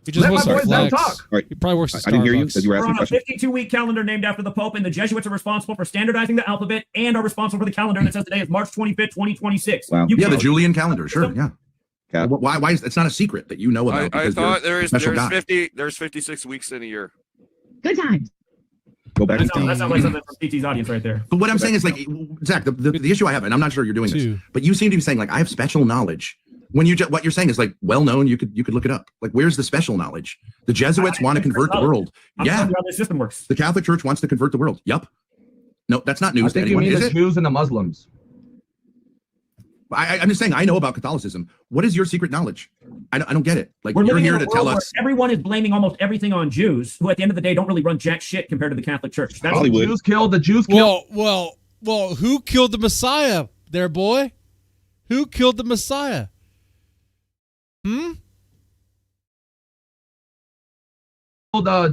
He just wants to flex.
Talk.
All right.
He probably works at Starbucks.
I didn't hear you because you were
We're
asking
on a
questions.
52-week calendar named after the Pope, and the Jesuits are responsible for standardizing the alphabet and are responsible for the calendar. And it says today is March 25th, 2026.
Wow.
Yeah, the Julian calendar, sure, yeah.
Cap.
Why is it's not a secret that you know about?
I
because
thought
you're a
there's
special guy.
56 weeks in a year.
Good times.
Go back
That
and
sounds like something from PT's audience right there.
But what I'm saying is like, Zach, the issue I have, and I'm not sure you're doing this, but you seem to be saying like I have special knowledge. When what you're saying is like well known, you could look it up. Like, where's the special knowledge? The Jesuits want to convert the world.
I'm
Yeah,
telling you how this system works.
the Catholic Church wants to convert the world. Yup. No, that's not news to
I think you
anyone,
mean
is
the
it?
Jews and the Muslims.
I'm just saying I know about Catholicism. What is your secret knowledge? I don't get it. Like
We're
you're
living
here
in a
to
world
tell
where
us.
everyone is blaming almost everything on Jews, who at the end of the day don't really run jack shit compared to the Catholic Church. That's
Hollywood.
The Jews killed.
Well, who killed the Messiah there, boy? Who killed the Messiah?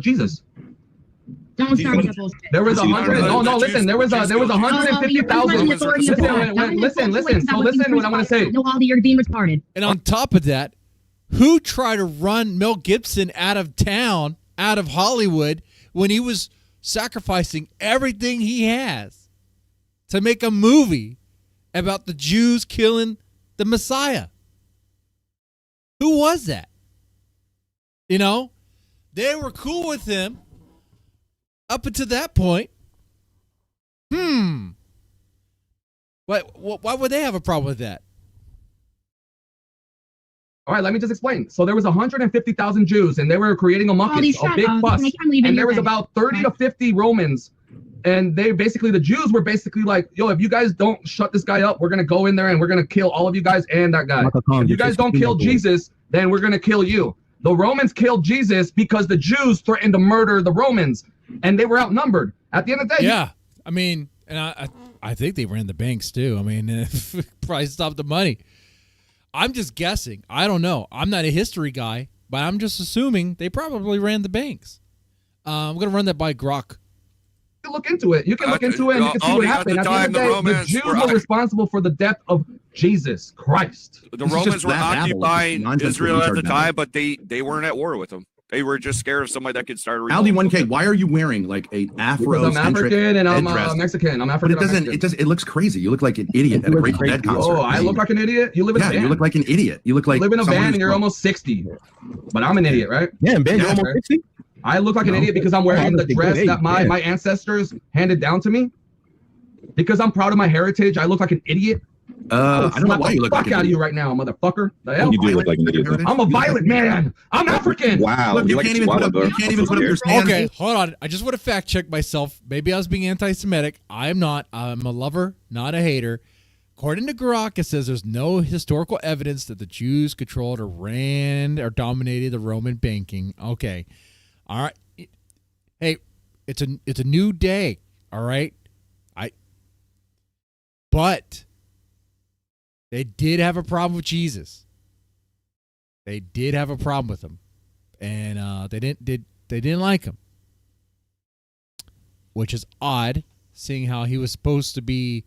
Jesus.
Don't start with that bullshit.
There was 100. No, listen. There was 150,000. Listen. So listen. What I'm gonna say.
No, all the you're being retarded.
And on top of that, who tried to run Mel Gibson out of town, out of Hollywood, when he was sacrificing everything he has to make a movie about the Jews killing the Messiah? Who was that? You know, they were cool with him up until that point. Why would they have a problem with that?
All right, let me just explain. So there was 150,000 Jews, and they were creating a muckus, a big fuss, and there was about 30 to 50 Romans, and the Jews were basically like, yo, if you guys don't shut this guy up, we're gonna go in there and we're gonna kill all of you guys and that guy. If you guys don't kill Jesus, then we're gonna kill you. The Romans killed Jesus because the Jews threatened to murder the Romans, and they were outnumbered. At the end of the day,
yeah, I mean, and I think they ran the banks too. I mean, probably stopped the money. I'm just guessing. I don't know. I'm not a history guy, but I'm just assuming they probably ran the banks. I'm going to run that by Grok.
You can look into it. You can look into it and you can see what happened. At the end of the day, the Jews were responsible for the death of Jesus Christ.
The Romans were occupying Israel at the time, but they weren't at war with them. They were just scared of somebody that could start a
Aldi 1K, why are you wearing like a Afro?
I'm African and I'm Mexican. I'm African.
But it looks crazy. You look like an idiot at a Grateful Dead concert.
Oh, I look like an idiot? You live in a van.
You look like an idiot. You look like
live in a van and you're almost 60. But I'm an idiot, right?
Yeah, Ben, you're almost 60.
I look like an idiot because I'm wearing the dress that my ancestors handed down to me. Because I'm proud of my heritage, I look like an idiot.
I don't know why you look like
an idiot. Out of you right now, motherfucker.
You do look like an idiot.
I'm a violent man. I'm African.
Wow.
Look, you can't even put up your stand.
Okay, hold on. I just want to fact check myself. Maybe I was being anti-Semitic. I'm not. I'm a lover, not a hater. According to Grok, it says there's no historical evidence that the Jews controlled or ran or dominated the Roman banking. Okay. All right. Hey, it's a new day. All right. But they did have a problem with Jesus. They did have a problem with him, and they didn't like him, which is odd, seeing how he was supposed to be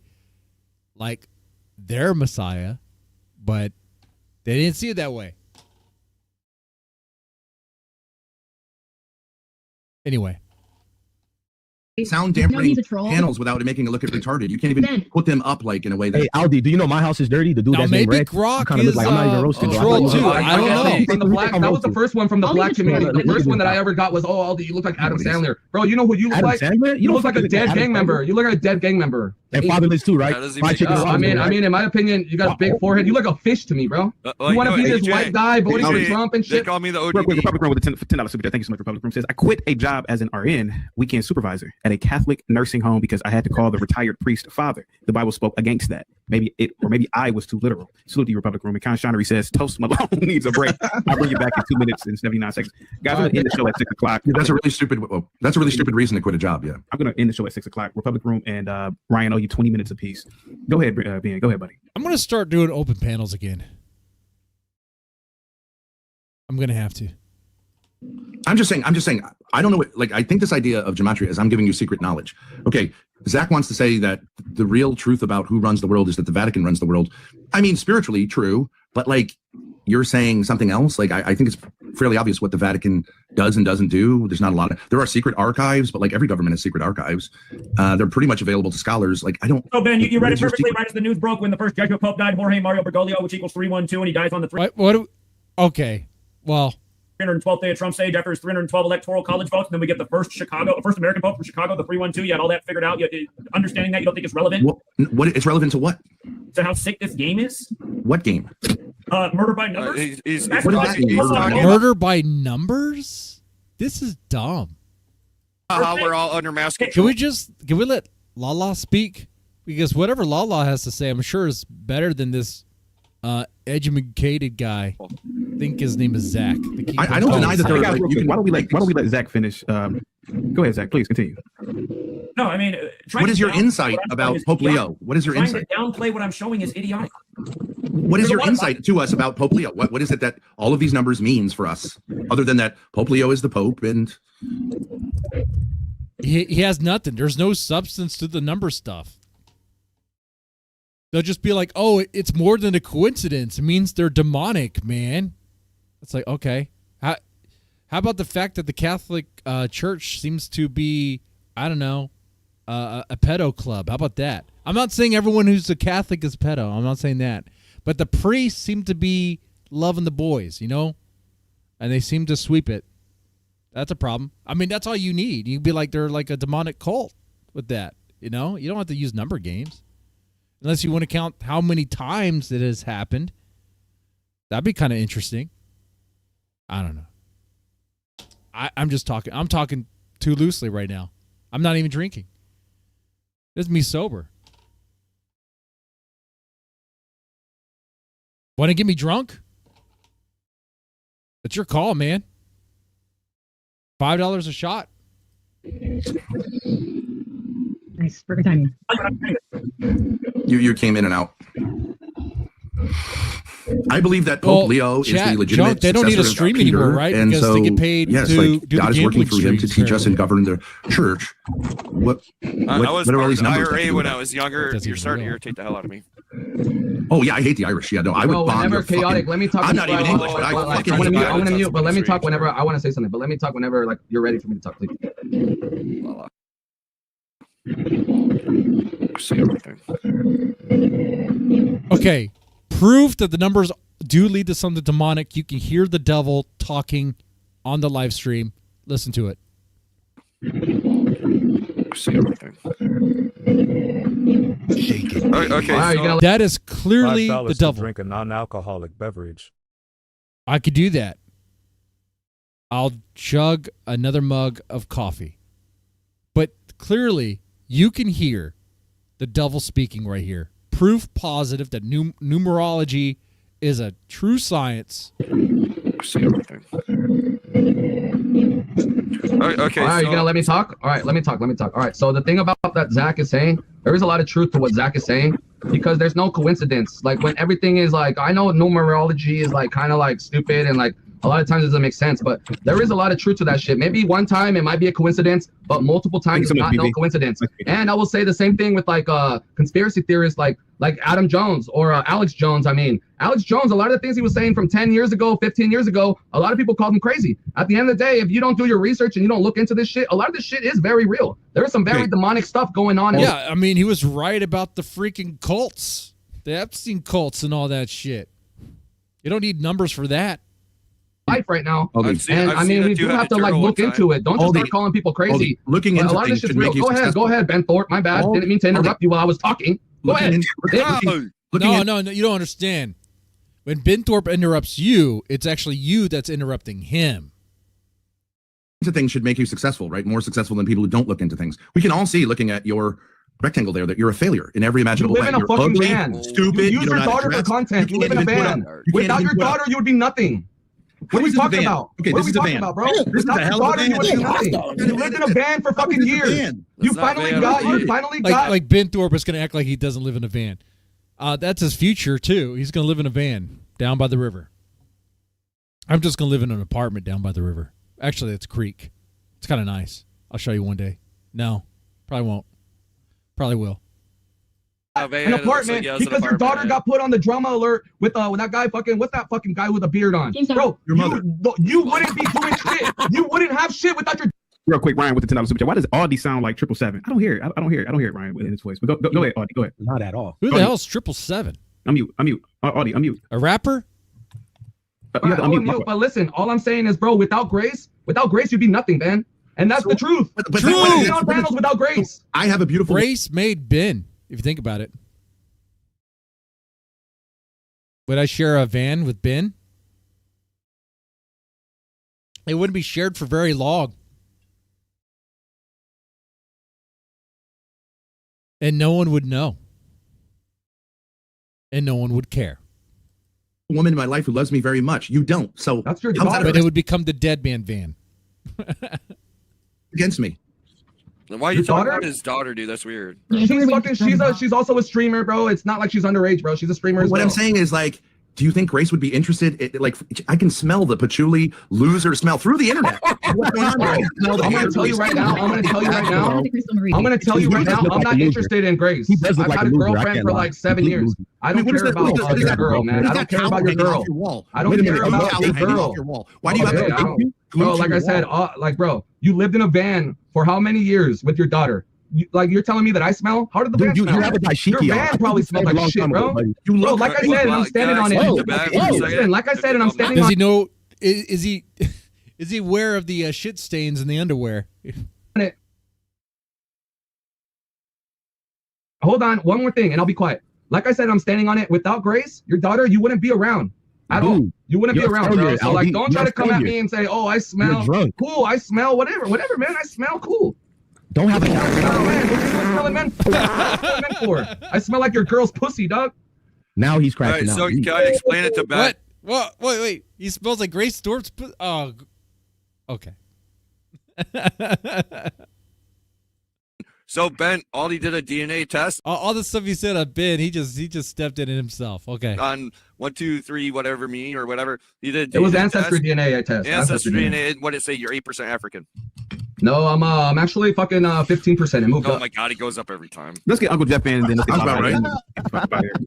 like their Messiah, but they didn't see it that way. Anyway.
Sound dampening panels without making it look retarded. You can't even put them up like in a way that.
Hey, Aldi, do you know my house is dirty? The dude that's named Red.
Grok
kind of look like I'm not even roasted.
Troll too. I don't know.
From the black, that was the first one from the black community. The first one that I ever got was, Aldi, you look like Adam Sandler. Bro, you know who you look like? You look like a dead gang member. You look like a dead gang member.
And fatherless too, right?
I mean, in my opinion, you got a big forehead. You look like a fish to me, bro. You want to be this white guy voting for Trump and shit?
They call me the OG.
Republic Room with a $10 super chat. Thank you so much. Republic Room says, I quit a job as an RN, weekend supervisor at a Catholic nursing home because I had to call the retired priest father. The Bible spoke against that. Maybe I was too literal. Salute to you, Republic Room. And Con Shonery says, Toast Malone needs a break. I'll bring you back in 2 minutes and 79 seconds. Guys, I'm going to end the show at 6 o'clock.
That's a really stupid. That's a really stupid reason to quit a job. Yeah.
I'm going to end the show at 6 o'clock. Republic Room and Ryan owe you 20 minutes apiece. Go ahead, Ben. Go ahead, buddy.
I'm going to start doing open panels again. I'm going to have to.
I'm just saying, I don't know what, like, I think this idea of gematria is I'm giving you secret knowledge. Okay. Zach wants to say that the real truth about who runs the world is that the Vatican runs the world. I mean, spiritually true, but like you're saying something else. Like, I think it's fairly obvious what the Vatican does and doesn't do. There's not a lot of, there are secret archives, but like every government has secret archives. They're pretty much available to scholars. Like, I don't.
Oh, Ben, you read it perfectly right as the news broke when the first Jesuit Pope died, Jorge Mario Bergoglio, which equals 312, and he dies on the
okay. Well,
312th day of Trump's age after his 312 electoral college votes, and then we get the first American Pope from Chicago, the 312. You had all that figured out. Understanding that, you don't think it's relevant?
What it's relevant to what?
To how sick this game is?
What game?
Murder by numbers.
Murder by numbers? This is dumb.
How we're all under mass
control. Can we let Lala speak? Because whatever Lala has to say, I'm sure is better than this educated guy. I think his name is Zach.
I don't deny that there are.
Why don't we let Zach finish? Go ahead, Zach. Please continue.
No, I mean,
what is your insight about Pope Leo? What is your insight?
Trying to downplay what I'm showing is idiotic.
What is your insight to us about Pope Leo? What is it that all of these numbers means for us, other than that Pope Leo is the Pope and
he has nothing. There's no substance to the number stuff. They'll just be like, oh, it's more than a coincidence. It means they're demonic, man. It's like, okay. How about the fact that the Catholic Church seems to be, I don't know, a pedo club? How about that? I'm not saying everyone who's a Catholic is pedo. I'm not saying that. But the priests seem to be loving the boys, you know? And they seem to sweep it. That's a problem. I mean, that's all you need. You'd be like, they're like a demonic cult with that, you know? You don't have to use number games. Unless you want to count how many times it has happened. That'd be kind of interesting. I don't know. I'm just talking. I'm talking too loosely right now. I'm not even drinking. This is me sober. Want to get me drunk? That's your call, man. $5 a shot.
Nice. Perfect timing.
You came in and out. I believe that Pope Leo is the legitimate
they don't need a
successor
stream
of Peter,
anymore, right?
And
because
so,
they get paid
yes,
to
like
do
God
the
is working
gambling
through him to
streams,
teach us and govern the church. What
I was
what are all
part
these
of the
numbers?
IRA when I was younger. You're starting to irritate the hell out of me.
Oh yeah, I hate the Irish. Yeah, no, I would
Bro,
bomb
whenever
your
chaotic,
fucking,
let me talk.
I'm not even English, but I fucking
I'm
hate
gonna
the
mute,
Irish.
but let me talk whenever I want to say something. But let me talk whenever like you're ready for me to talk, please.
Say everything.
Okay. Proof that the numbers do lead to something demonic. You can hear the devil talking on the live stream. Listen to it.
Say everything.
Shake it.
Okay, so
that is clearly the devil.
Drink a non-alcoholic beverage.
I could do that. I'll chug another mug of coffee. But clearly, you can hear the devil speaking right here. Proof positive that numerology is a true science.
Say everything. Okay.
All right,
so,
you gonna let me talk? All right, let me talk. All right. So the thing about that Zach is saying, there is a lot of truth to what Zach is saying because there's no coincidence. Like when everything is like, I know numerology is like kind of like stupid and like a lot of times it doesn't make sense, but there is a lot of truth to that shit. Maybe one time it might be a coincidence, but multiple times it's not no coincidence. And I will say the same thing with like conspiracy theorists like Adam Jones or Alex Jones. I mean, Alex Jones, a lot of the things he was saying from 10 years ago, 15 years ago, a lot of people called him crazy. At the end of the day, if you don't do your research and you don't look into this shit, a lot of this shit is very real. There is some very demonic stuff going on.
Yeah, I mean, he was right about the freaking cults, the Epstein cults and all that shit. You don't need numbers for that.
Life right now,
Okay.
and I mean, we do have to like look into it. Don't just start calling people crazy.
Looking
But
into
a lot of this
things
shit's
should
real.
make you
Go ahead,
successful.
Ben Thorpe. My bad. Didn't mean to interrupt you while I was talking. Go ahead.
No, you don't understand. When Ben Thorpe interrupts you, it's actually you that's interrupting him.
Into things should make you successful, right? More successful than people who don't look into things. We can all see, looking at your rectangle there, that you're a failure in every imaginable
You
way.
live in a
You're
fucking
ugly,
van.
stupid.
You use your daughter for content. You live in a van. Without your daughter, you would be nothing. What are we talking about?
Okay,
what
this
are we
is a
talking
van.
about, bro?
This is
Without
a
your
hell of a
daughter, you
van.
would be nothing. You lived in a van for fucking years. You finally got.
Like Ben Thorpe is going to act like he doesn't live in a van. That's his future too. He's going to live in a van down by the river. I'm just going to live in an apartment down by the river. Actually, it's a creek. It's kind of nice. I'll show you one day. No, probably won't. Probably will.
An apartment because your daughter got put on the drama alert with that guy fucking, what's that fucking guy with a beard on? Bro,
your mother.
You wouldn't be doing shit. You wouldn't have shit without your.
Real quick, Ryan, with the $10 super chat. Why does Audi sound like 777? I don't hear it. I don't hear it, Ryan, in his voice. But go ahead, Audi. Go ahead.
Not at all.
Who the hell is 777?
I'm mute. Audi, I'm mute.
A rapper?
You have to unmute, but listen, all I'm saying is, bro, without grace, you'd be nothing, man. And that's the truth.
But
True. On panels without grace.
I have a beautiful
Grace made Ben, if you think about it. Would I share a van with Ben? It wouldn't be shared for very long. And no one would know. And no one would care.
woman in my life who loves me very much. You don't. So
that's your
daughter.
But it would become the dead man van.
Against me.
Then why are you talking about his daughter, dude? That's weird.
She's also a streamer, bro. It's not like she's underage, bro. She's a streamer as
What
well.
I'm saying is, like, do you think Grace would be interested? Like, I can smell the patchouli loser smell through the internet. What's going on there?
I'm gonna tell you right now. I'm gonna tell you right now. I'm not interested in Grace. I've had a girlfriend for like 7 years. I don't care about your girl, man. I don't care about your girl. I don't care about your girl.
Why do you have to?
Bro, like I said, bro, you lived in a van for how many years with your daughter? You're telling me that I smell? How did the van smell?
You have a dashiki.
Your van probably smelled like shit, bro. Bro, like I said, and I'm standing on it. Listen, like I said, and I'm standing on
it. Does he know? Is he aware of the shit stains in the underwear?
Hold on, one more thing, and I'll be quiet. Like I said, I'm standing on it. Without Grace, your daughter, you wouldn't be around. At all. You wouldn't be
you're
around, bro.
failure,
So like,
Albie.
don't try
You're
to come at
failure.
me and say, "Oh, I smell
You're drunk.
cool. I smell whatever, man. I smell cool."
Don't have a
man. What are you smelling men for? What are you smelling men for? I smell like your girl's pussy, dog.
Now he's
All right,
cracking out.
so can I explain it to Ben?
What? Wait. He smells like Grace Thorpe's. Oh, okay.
So Ben, all he did a DNA test
All the stuff he said on Ben, he just stepped in it himself. Okay.
on 1, 2, 3, whatever me or whatever. He did.
It was
DNA
ancestry
test.
DNA I test.
Ancestry DNA. What did it say? You're 8% African.
No, I'm actually fucking 15%. It moved
Oh
up.
my God, it goes up every time.
Let's get Uncle Jeff in, and then let's get
Sounds about right.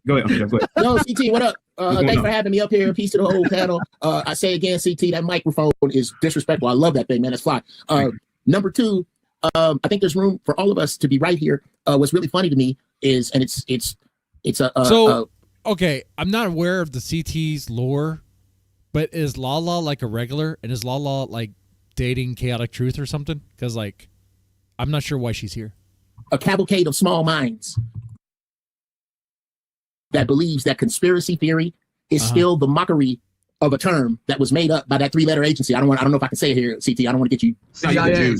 Go ahead, Uncle Jeff. Go ahead.
Yo, CT, what up?
going
Thanks
on?
for having me up here. Peace to the whole panel. I say again, CT, that microphone is disrespectful. I love that thing, man. It's fly. Number two, I think there's room for all of us to be right here. What's really funny to me is, and it's
okay, I'm not aware of the CT's lore, but is Lala like a regular, and is Lala like dating Chaotic Truth or something? Because like, I'm not sure why she's here.
a cavalcade of small minds that believes that conspiracy theory is still the mockery of a term that was made up by that 3-letter agency. I don't know if I can say it here, CT. I don't want to get you.
CIA.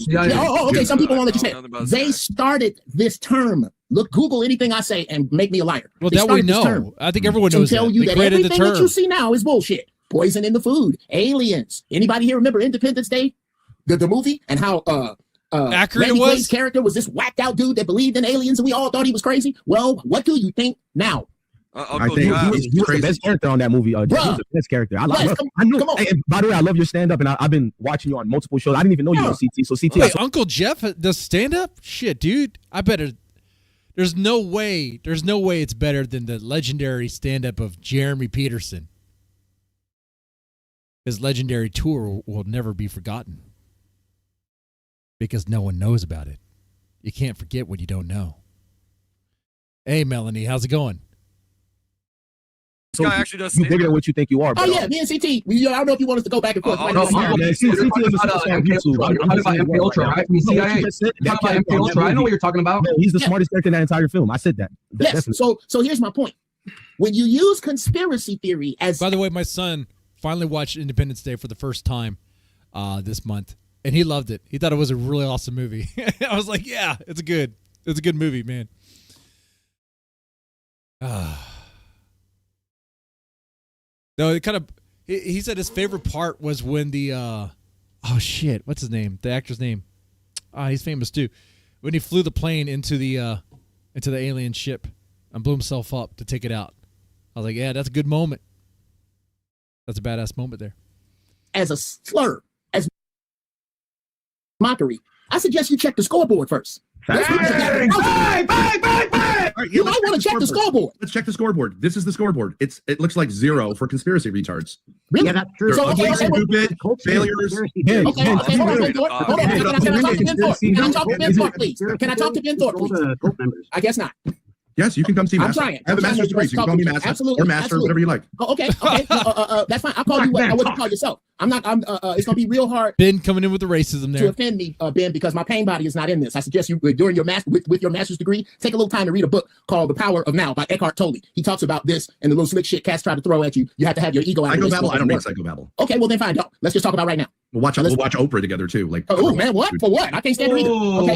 Okay. Some people won't let you say it. They started this term. Look, Google anything I say and make me a liar.
Well,
They
that we
started this
know.
term
I think everyone knows
to tell
that.
you
They
that
created the
everything that
term.
you see now is bullshit. Poison in the food, aliens. Anybody here remember Independence Day, the movie, and how
accurate
Randy
it was?
Quaid's character was this whacked out dude that believed in aliens and we all thought he was crazy? Well, what do you think now?
I think he was the best character on that movie. He was the best character. I knew. Hey, and by the way, I love your stand up, and I've been watching you on multiple shows. I didn't even know you were CT. So CT,
Wait, Uncle Jeff does stand up? Shit, dude. I better. There's no way it's better than the legendary stand up of Jeremy Peterson. His legendary tour will never be forgotten because no one knows about it. You can't forget what you don't know. Hey, Melanie, how's it going?
So
guy actually does
you
stand
bigger than what you think you are, bro.
Oh yeah, me and CT. I don't know if you want us to go back and forth.
No, man, CT is a superstar on YouTube.
You're talking about MK Ultra, right? From the CIA. You're talking about MK Ultra. I know what you're talking about.
Man, he's the smartest character in that entire film. I said that.
Yes. So here's my point. When you use conspiracy theory as,
by the way, my son finally watched Independence Day for the first time this month, and he loved it. He thought it was a really awesome movie. I was like, yeah, it's a good movie, man. No, it kind of. He said his favorite part was when the oh shit, what's his name? The actor's name. He's famous too. When he flew the plane into the alien ship and blew himself up to take it out. I was like, yeah, that's a good moment. That's a badass moment there.
as a slur, as mockery, I suggest you check the scoreboard first. You might want to check the scoreboard.
Let's check the scoreboard. This is the scoreboard. It looks like 0 for conspiracy retards.
Really?
Yeah, that's true. Stupid failures.
Can I talk to Ben Thorpe, please? Can I talk to Ben Thorpe, please? I guess not.
Yes, you can come see
I'm
Master.
trying.
I have a master's degree, so you can call me Master or Master, whatever you like.
Oh, okay. That's fine. I'll call you what you call yourself. It's gonna be real hard.
Ben coming in with the racism there
To offend me, Ben, because my pain body is not in this. I suggest you, during your with your master's degree, take a little time to read a book called The Power of Now by Eckhart Tolle. He talks about this and the little slick shit cats try to throw at you. You have to have your ego out.
Psychobabble? I don't need psychobabble.
Okay, well then fine. Don't. Let's just talk about right now.
We'll watch Oprah together too. Like,
oh man, what for what? I can't stand to read it. Okay,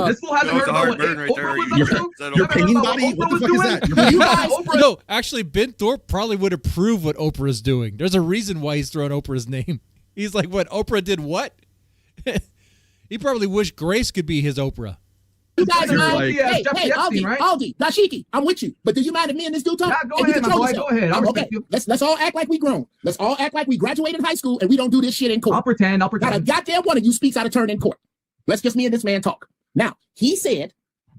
this fool hasn't heard about what
your pain body. What the fuck is that?
You guys,
no, actually, Ben Thorpe probably would approve what Oprah is doing. There's a reason why he's throwing Oprah's name. He's like, what? Oprah did what? He probably wished Grace could be his Oprah.
You guys mind?
Like,
Hey,
Epstein, right?
Aldi, Dashiki, I'm with you. But do you mind if me and this dude talk?
Yeah, go ahead, my boy. Go ahead. I'll respect you.
Let's all act like we grown. Let's all act like we graduated high school and we don't do this shit in court.
I'll pretend.
Not a goddamn one of you speaks out of turn in court. Let's just me and this man talk. Now, he said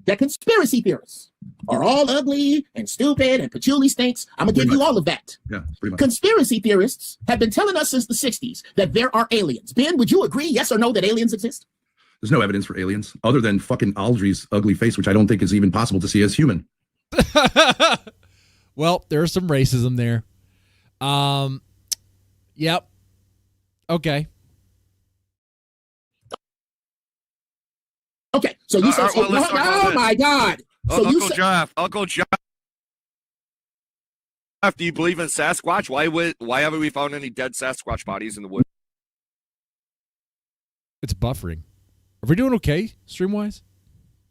that conspiracy theorists are all ugly and stupid and patchouli stinks. I'm going to give you all of that.
Yeah, pretty much.
Conspiracy theorists have been telling us since the 60s that there are aliens. Ben, would you agree, yes or no, that aliens exist?
There's no evidence for aliens other than fucking Aldry's ugly face, which I don't think is even possible to see as human.
Well, there's some racism there. Yep. Okay.
Okay, so you said,
well,
oh my God. So
Uncle Jeff. Do you believe in Sasquatch? Why haven't we found any dead Sasquatch bodies in the woods?
It's buffering. Are we doing okay, stream-wise?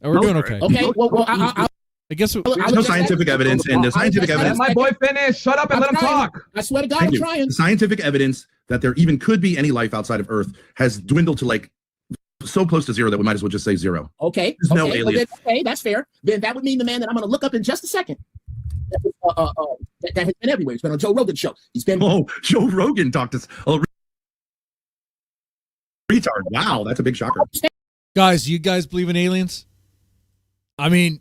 Oh, we're doing okay.
Okay, well
I guess
there's no scientific evidence, and the scientific evidence.
Let my boy finish. Shut up and let him talk.
I swear to God, I'm trying.
The scientific evidence that there even could be any life outside of Earth has dwindled to like so close to zero that we might as well just say zero.
Okay.
There's no alien.
Okay, that's fair. Then that would mean the man that I'm going to look up in just a second. That has been everywhere. He's been on Joe Rogan's show. He's been.
Oh, Joe Rogan talked to us. Oh, retard. Wow, that's a big shocker.
Guys, you guys believe in aliens? I mean,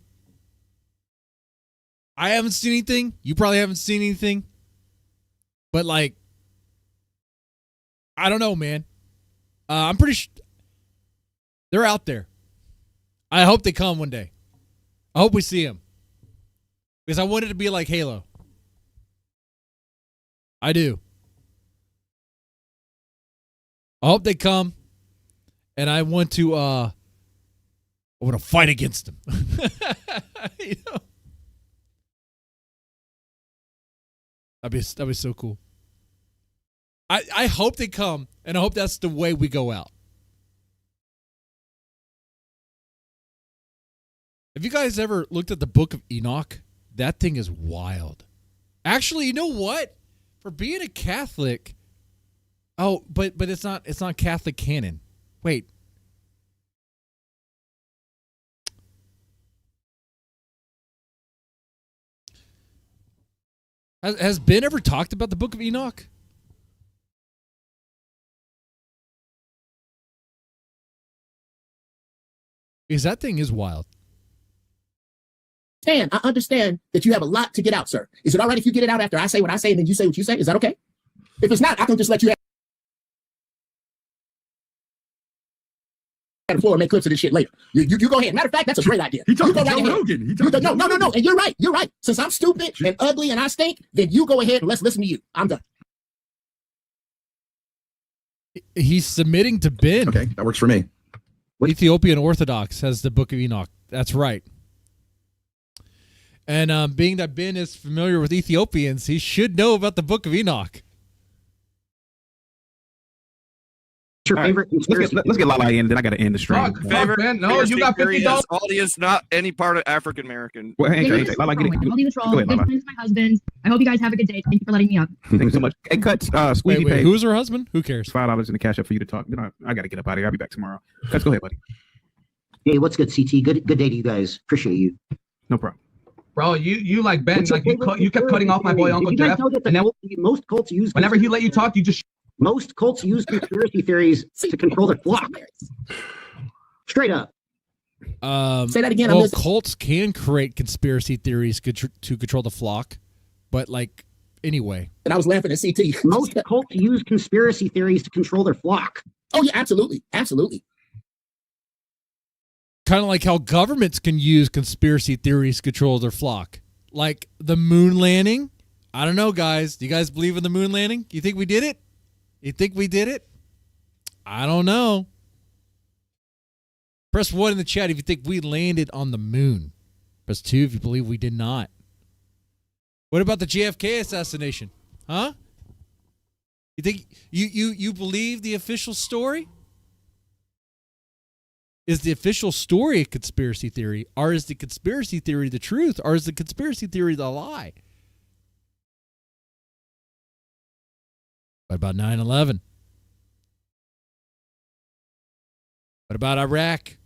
I haven't seen anything. You probably haven't seen anything. But like, I don't know, man. I'm pretty sure they're out there. I hope they come one day. I hope we see them. Because I want it to be like Halo. I do. I hope they come. And I want to fight against them. You know? That'd be so cool. I hope they come, and I hope that's the way we go out. Have you guys ever looked at the Book of Enoch? That thing is wild. Actually, you know what? For being a Catholic, but it's not Catholic canon. Wait. Has Ben ever talked about the Book of Enoch? Because that thing is wild.
Stan, I understand that you have a lot to get out, sir. Is it all right if you get it out after I say what I say and then you say what you say? Is that okay? If it's not, I can just let you have the floor and make clips of this shit later. You go ahead. Matter of fact, that's a great idea.
He talked to Joe Rogan.
No. And you're right. You're right. Since I'm stupid and ugly and I stink, then you go ahead and let's listen to you. I'm done.
He's submitting to Ben.
Okay, that works for me.
Ethiopian Orthodox has the Book of Enoch. That's right. And being that Ben is familiar with Ethiopians, he should know about the Book of Enoch.
Your favorite let's get Lala in, then I got to end the stream.
Favorite
Ben, no, you got $50.
Audience not any part of African American.
Well, hey, Lala, get it.
I'll be the troll.
Go ahead, Lala.
This is my husband. I hope you guys have a good day. Thank you for letting me up.
Thanks so much. Hey, Cuts, Squeezy
Wait,
paid
who's her husband? Who cares?
$5 in the cash up for you to talk. You know, I got to get up out of here. I'll be back tomorrow. Cuts, go ahead, buddy.
Hey, what's good, CT? Good day to you guys. Appreciate you.
No problem.
Bro, you like Ben, like you kept cutting off my boy Uncle Jeff, and then
most cults use
whenever he let you talk, you just
most cults use conspiracy theories to control their flock. Straight up.
Say that again.
Well, cults can create conspiracy theories to control the flock, but like anyway.
And I was laughing at CT.
Most cults use conspiracy theories to control their flock.
Oh yeah, absolutely, absolutely.
Kind of like how governments can use conspiracy theories to control their flock. Like the moon landing. I don't know, guys. Do you guys believe in the moon landing? You think we did it? You think we did it? I don't know. Press 1 in the chat if you think we landed on the moon. Press 2 if you believe we did not. What about the JFK assassination? Huh? You think you believe the official story? Is the official story a conspiracy theory? Or is the conspiracy theory the truth? Or is the conspiracy theory the lie? What about 9/11? What about Iraq?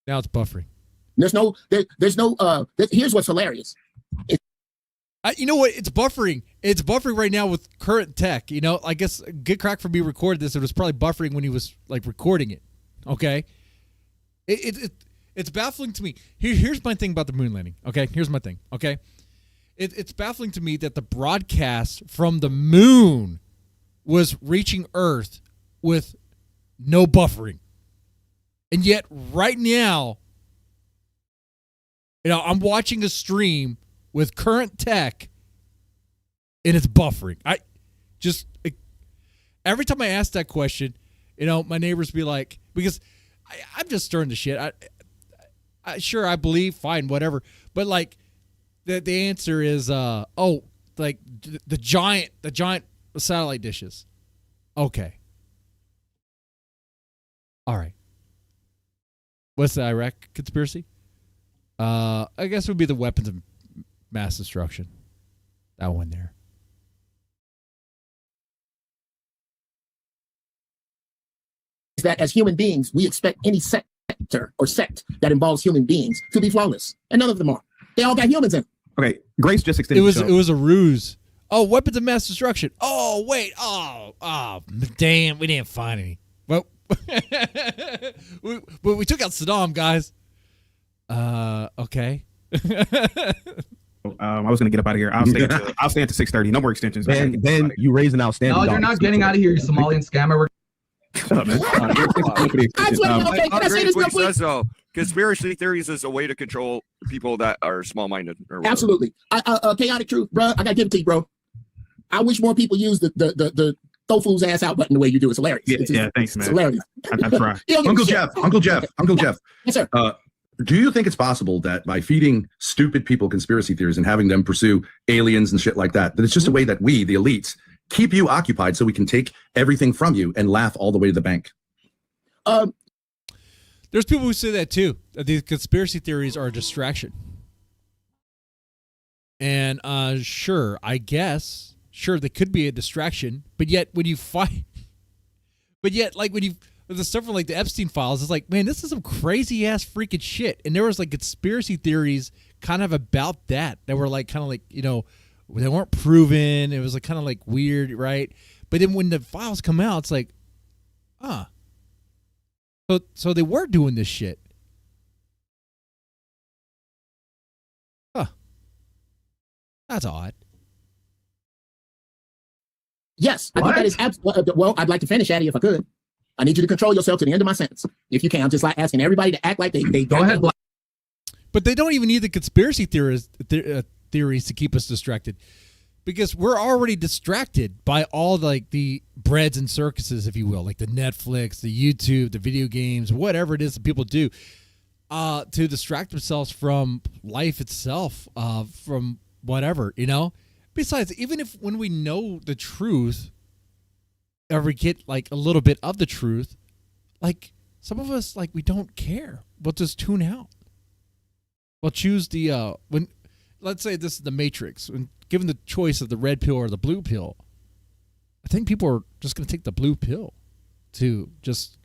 Now it's buffering.
There's no, here's what's hilarious.
You know what? It's buffering. It's buffering right now with current tech. You know, I guess Get Crack for me recorded this. It was probably buffering when he was like recording it. Okay. It's baffling to me. Here's my thing about the moon landing. Okay. Here's my thing. Okay. It's baffling to me that the broadcast from the moon was reaching Earth with no buffering. And yet right now, you know, I'm watching a stream with current tech and it's buffering. every time I ask that question, my neighbors be like, because I'm just stirring the shit. Sure, I believe, fine, whatever. But like, the answer is, like the giant satellite dishes. Okay. All right. What's the Iraq conspiracy? I guess it would be the weapons of mass destruction. That one there.
Is that as human beings, we expect any sector or sect that involves human beings to be flawless, and none of them are. They all got humans in them.
Okay, Grace just extended.
It was a ruse. Oh, weapons of mass destruction. Oh, wait. Oh, damn. We didn't find any. Well, we took out Saddam, guys. Okay.
I was gonna get up out of here. I'll stay until 6:30. No more extensions.
Ben, you raised an outstanding.
No, you're not getting out of here, you Somalian scammer.
Shut up, man.
Says so. Conspiracy theories is a way to control people that are small-minded.
Absolutely. Chaotic truth, bro. I gotta give it to you, bro. I wish more people use the tofu's ass out button the way you do. It's hilarious.
Yeah, thanks, man.
It's hilarious.
I try.
Uncle Jeff.
Yes, sir.
Do you think it's possible that by feeding stupid people conspiracy theories and having them pursue aliens and shit like that, that it's just a way that we, the elites, keep you occupied so we can take everything from you and laugh all the way to the bank?
There's people who say that too, that these conspiracy theories are a distraction. And sure, I guess, they could be a distraction, but yet when you fight, the stuff from like the Epstein files, it's like, man, this is some crazy ass freaking shit. And there was like conspiracy theories kind of about that were like kind of like, they weren't proven. It was like kind of like weird, right? But then when the files come out, it's like, so they were doing this shit. Huh. That's odd.
Yes, I think that is absolutely. Well, I'd like to finish, Addy, if I could. I need you to control yourself to the end of my sentence, if you can. I'm just like asking everybody to act like they
go ahead.
But they don't even need the conspiracy theories to keep us distracted, because we're already distracted by all the breads and circuses, if you will, like the Netflix, the YouTube, the video games, whatever it is that people do to distract themselves from life itself, from whatever, Besides, even if when we know the truth, or we get like a little bit of the truth, like some of us, like we don't care. We'll just tune out. We'll choose let's say this is the Matrix, when given the choice of the red pill or the blue pill, I think people are just going to take the blue pill to just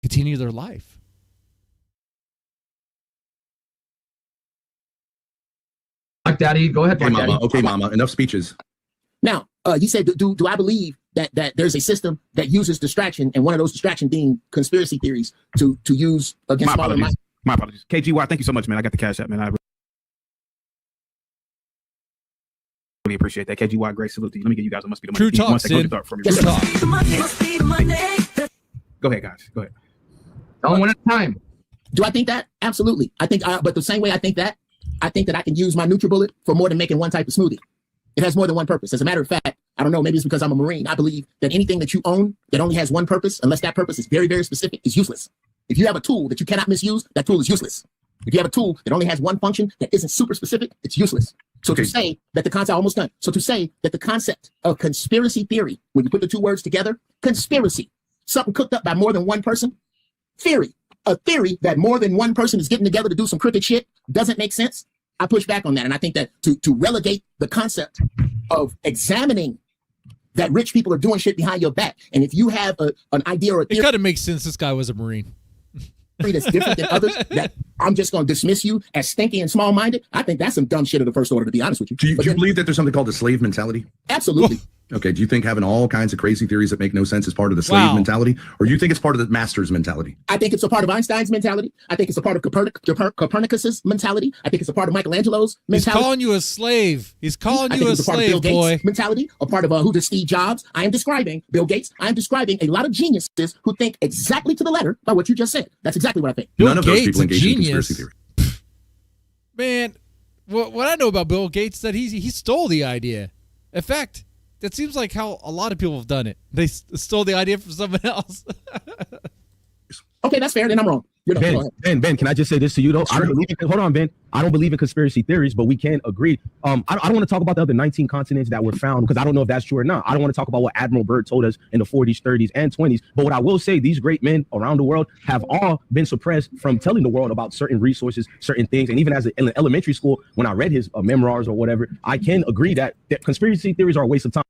continue their life.
Black Daddy, go ahead.
Okay, Mama. Okay, Mama. Enough speeches.
Now, you said, do I believe that there's a system that uses distraction, and one of those distraction being conspiracy theories to use against smaller minds?
My apologies. KGY, thank you so much, man. I got the cash app, man. I really appreciate that. KGY, great salute to you. Let me get you guys. It must be the money.
True talk, Sid.
Yes,
Go ahead, guys. Go ahead.
One at a time.
Do I think that? Absolutely. I think, but the same way I think that I can use my NutriBullet for more than making one type of smoothie. It has more than one purpose. As a matter of fact, I don't know, maybe it's because I'm a Marine. I believe that anything that you own that only has one purpose, unless that purpose is very, very specific, is useless. If you have a tool that you cannot misuse, that tool is useless. If you have a tool that only has one function that isn't super specific, it's useless. So to say that the concept, almost done. So to say that the concept of conspiracy theory, when you put the two words together, conspiracy, something cooked up by more than one person, theory, a theory that more than one person is getting together to do some crooked shit, doesn't make sense. I push back on that. And I think that to relegate the concept of examining that rich people are doing shit behind your back. And if you have an idea or a theory,
it kind of makes sense. This guy was a Marine.
That's different than others, that I'm just going to dismiss you as stinky and small-minded. I think that's some dumb shit of the first order, to be honest with you.
Do you believe that there's something called the slave mentality?
Absolutely.
Okay. Do you think having all kinds of crazy theories that make no sense is part of the slave mentality? Or do you think it's part of the master's mentality?
I think it's a part of Einstein's mentality. I think it's a part of Copernicus's mentality. I think it's a part of Michelangelo's mentality.
He's calling you a slave. He's calling you a slave,
Bill Gates'
boy.
mentality, a part of who does Steve Jobs. I am describing Bill Gates. I am describing a lot of geniuses who think exactly to the letter by what you just said. That's exactly what I think.
None of those people engage in conspiracy theory.
Man, what I know about Bill Gates is that he stole the idea. In fact, that seems like how a lot of people have done it. They stole the idea from someone else.
Okay, that's fair. Then I'm wrong.
Ben, can I just say this to you though? I don't believe hold on, Ben. I don't believe in conspiracy theories, but we can agree. I don't want to talk about the other 19 continents that were found because I don't know if that's true or not. I don't want to talk about what Admiral Byrd told us in the 40s, 30s, and 20s. But what I will say, these great men around the world have all been suppressed from telling the world about certain resources, certain things. And even as in elementary school, when I read his memoirs or whatever, I can agree that conspiracy theories are a waste of time.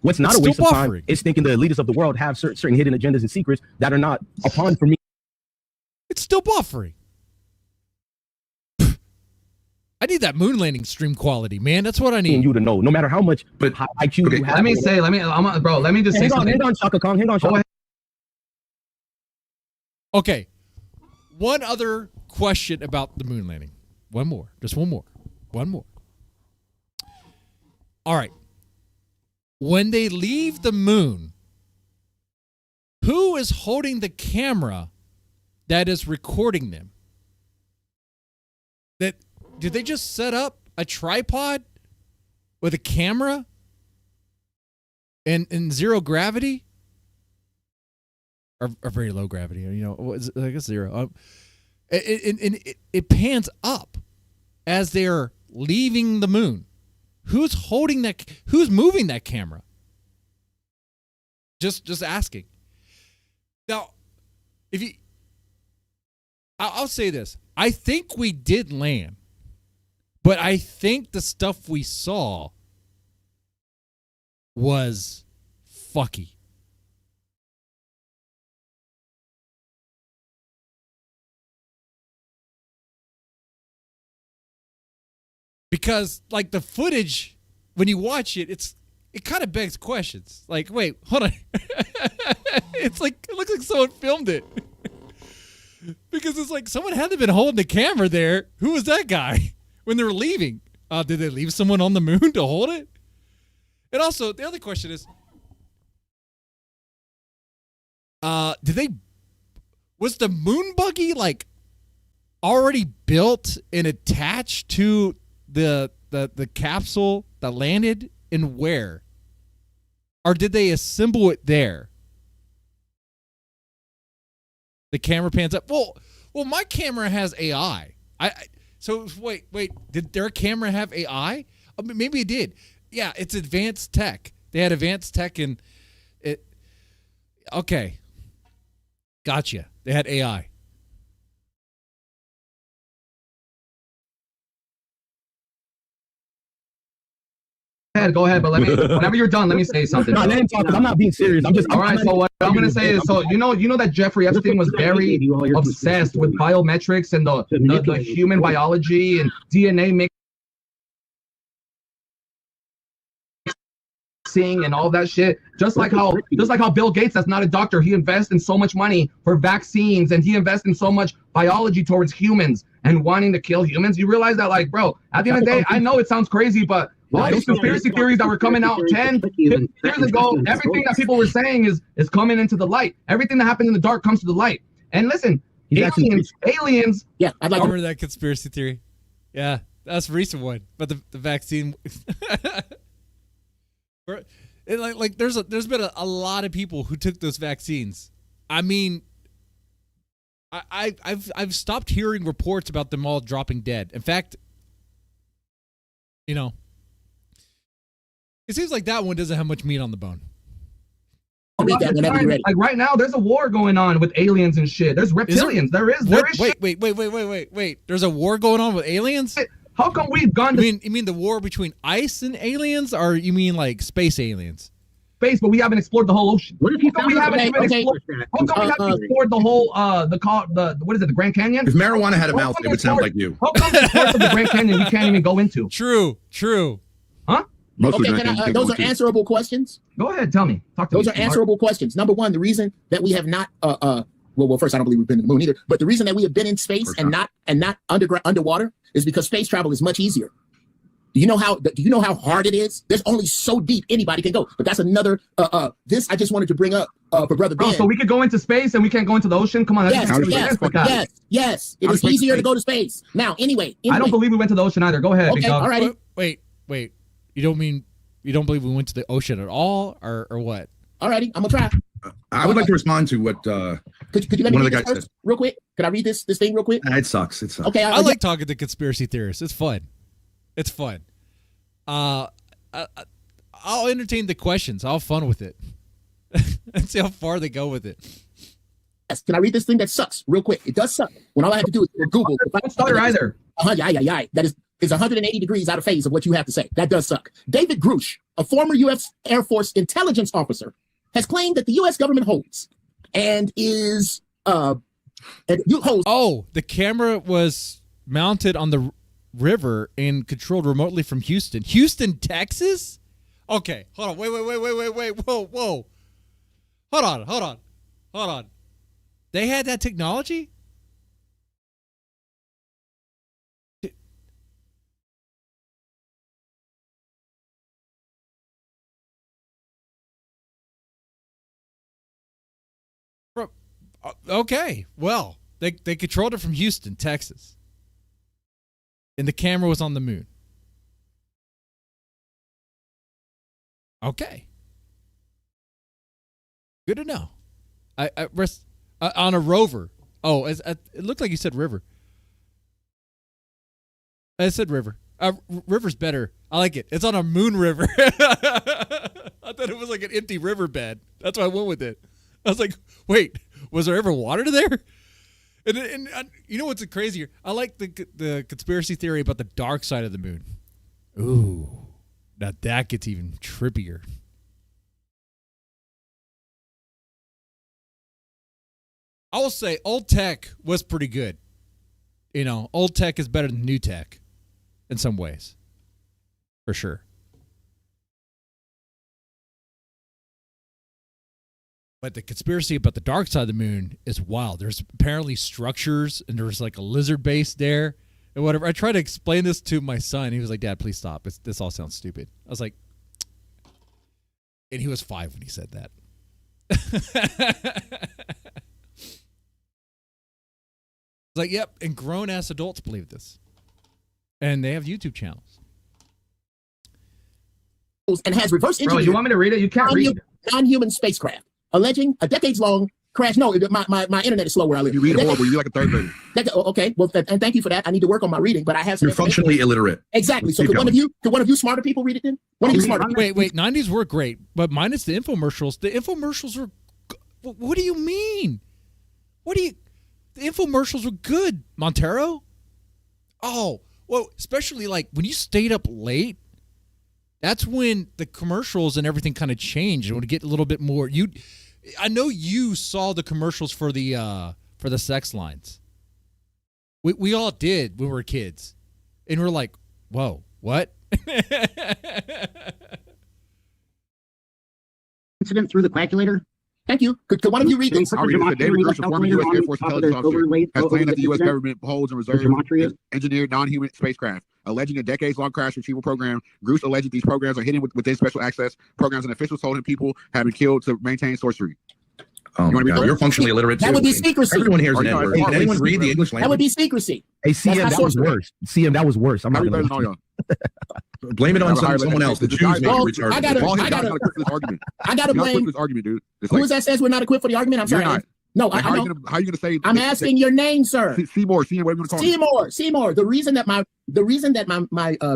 What's not a waste of time is thinking the leaders of the world have certain hidden agendas and secrets that are not upon for me.
It's still buffering. I need that moon landing stream quality, man. That's what I need.
You to know, no matter how much IQ you have.
Let me just say something.
Hang on, Shaka Khan. Hang on, Shaka.
Okay. One other question about the moon landing. One more. Just one more. One more. All right. When they leave the moon, who is holding the camera that is recording them? Did they just set up a tripod with a camera and zero gravity? Or very low gravity, I guess zero. It pans up as they're leaving the moon. Who's holding that? Who's moving that camera? Just asking. Now, I'll say this. I think we did land, but I think the stuff we saw was fucky. Because, like, the footage, when you watch it, it kind of begs questions. Like, wait, hold on. It looks like someone filmed it. Because it's like someone had to have been holding the camera there. Who was that guy when they were leaving? Did they leave someone on the moon to hold it? And also, the other question is, was the moon buggy, like, already built and attached to the capsule that landed, and where? Or did they assemble it there? The camera pans up. Well, my camera has AI. So wait, did their camera have AI? I mean, maybe it did. Yeah, it's advanced tech. They had advanced tech and it. Okay. Gotcha. They had AI.
Go ahead, but whenever you're done, let me say something.
No, let him talk, 'cause I'm not being serious.
All right, so what I'm gonna say is, so you know that Jeffrey Epstein was very obsessed with biometrics and the human biology and DNA mixing and all that shit. Just like how Bill Gates, that's not a doctor, he invests in so much money for vaccines and he invests in so much biology towards humans and wanting to kill humans. You realize that, like, bro, at the end of the day, I know it sounds crazy, but all these conspiracy theories that were coming out 10, 15 years ago, everything that people were saying is coming into the light. Everything that happened in the dark comes to the light. And listen, aliens.
Yeah, I'd like
to remember that conspiracy theory. Yeah, that's a recent one. But the vaccine. There's been a lot of people who took those vaccines. I mean, I've stopped hearing reports about them all dropping dead. In fact, it seems like that one doesn't have much meat on the bone.
Like right now, there's a war going on with aliens and shit. There's reptilians. There is.
Wait. There's a war going on with aliens?
How come we've gone to...
You mean the war between ice and aliens, or you mean like space aliens?
Space, but we haven't explored the whole ocean.
What if you
we haven't explored the whole what is it, the Grand Canyon?
If marijuana had a mouth, it would sound like you.
How come there's parts of the Grand Canyon we can't even go into?
True.
Huh?
Okay, those are answerable questions.
Go ahead, tell me. Talk to me.
Those are answerable questions. Number one, the reason that we have not well, first, I don't believe we've been to the moon either. But the reason that we have been in space and not underwater is because space travel is much easier. Do you know how hard it is? There's only so deep anybody can go. But that's another this I just wanted to bring up for Brother Ben.
So we could go into space and we can't go into the ocean? Come on.
Yes. It is easier to go to space. Now, anyway.
I don't believe we went to the ocean either. Go ahead.
Okay, all righty.
Wait. You don't believe we went to the ocean at all, or what?
Alrighty, I'm gonna try.
I would like to respond to what
could you let me read this first, real quick? Could I read this thing real quick?
It sucks. It sucks.
Okay,
I like talking to conspiracy theorists. It's fun. I'll entertain the questions. I'll have fun with it and see how far they go with it.
Yes, can I read this thing that sucks real quick? It does suck. When all I have to do is Google.
Don't stutter either.
That is 180 degrees out of phase of what you have to say. That does suck. David Grush, a former U.S. Air Force intelligence officer, has claimed that the U.S. government holds and is
the camera was mounted on the river and controlled remotely from Houston, Texas. Okay, hold on. Wait. Whoa. Hold on. They had that technology? Okay, well, they controlled it from Houston, Texas. And the camera was on the moon. Okay. Good to know. I rest on a rover. Oh, it looked like you said river. I said river. River's better. I like it. It's on a moon river. I thought it was like an empty riverbed. That's why I went with it. I was like, wait, was there ever water there? And you know what's crazier? I like the conspiracy theory about the dark side of the moon. Ooh, now that gets even trippier. I will say old tech was pretty good. You know, old tech is better than new tech in some ways, for sure. But the conspiracy about the dark side of the moon is wild. There's apparently structures, and there's like a lizard base there and whatever. I tried to explain this to my son. He was like, Dad, please stop. This all sounds stupid. I was like, and he was 5 when he said that. It's like, yep, and grown-ass adults believe this. And they have YouTube channels.
And has reverse engineered.
Bro, you want me to read it? You can't read it.
Non-human spacecraft, alleging a decades-long crash. No, my internet is slow where I live.
You read horrible. You're like a third grader.
Okay, well, and thank you for that. I need to work on my reading, but I have.
You're functionally illiterate.
Exactly. So could one of you smarter people read it then? One of you smarter.
Wait. 90s were great, but minus the infomercials. The infomercials were. What do you mean? The infomercials were good, Montero. Oh, well, especially like when you stayed up late. That's when the commercials and everything kind of changed. It would get a little bit more. I know you saw the commercials for the sex lines. We all did when we were kids, and we're like, "Whoa, what?"
Incident through the calculator.
Thank you. Could one of you read this?
David Grush, a former U.S. Air Force intelligence officer, has claimed that the U.S. government holds and reserves engineered non-human spacecraft, alleging a decades-long crash retrieval program. Grush alleged these programs are hidden within special access programs, and officials told him people have been killed to maintain sorcery.
Oh my God, you're functionally illiterate too.
That would be secrecy.
Everyone here is an N-word. Can anyone read the English language?
That would be secrecy.
Hey, CM, that was worse. CM, that was worse. I'm not
better
gonna
than all y'all.
Blame it on someone else. The Jews make it retarded.
I gotta blame
this argument, dude.
Who is that says we're not equipped for the argument? I'm sorry. No, I
how
know.
How are you gonna say?
I'm asking your name, sir.
Seymour, whatever you want to call me.
Seymour. The reason that my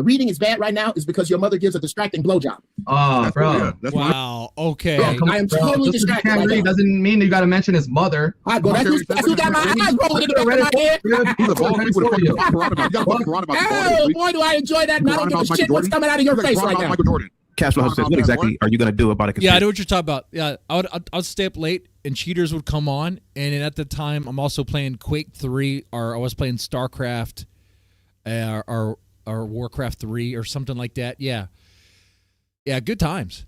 reading is bad right now is because your mother gives a distracting blowjob.
Oh, bro.
Wow. Okay.
Bro, I am totally distracted.
Can't read doesn't mean you got to mention his mother.
That's who got my eyes rolling in the back of my head. Oh, boy, do I enjoy that. And I don't give a shit what's coming out of your face right now.
Cashflow says, what exactly are you going to do about it?
Yeah, I know what you're talking about. Yeah, I'd stay up late and cheaters would come on. And at the time, I'm also playing Quake 3 or I was playing StarCraft or Warcraft 3 or something like that. Yeah. Yeah, good times.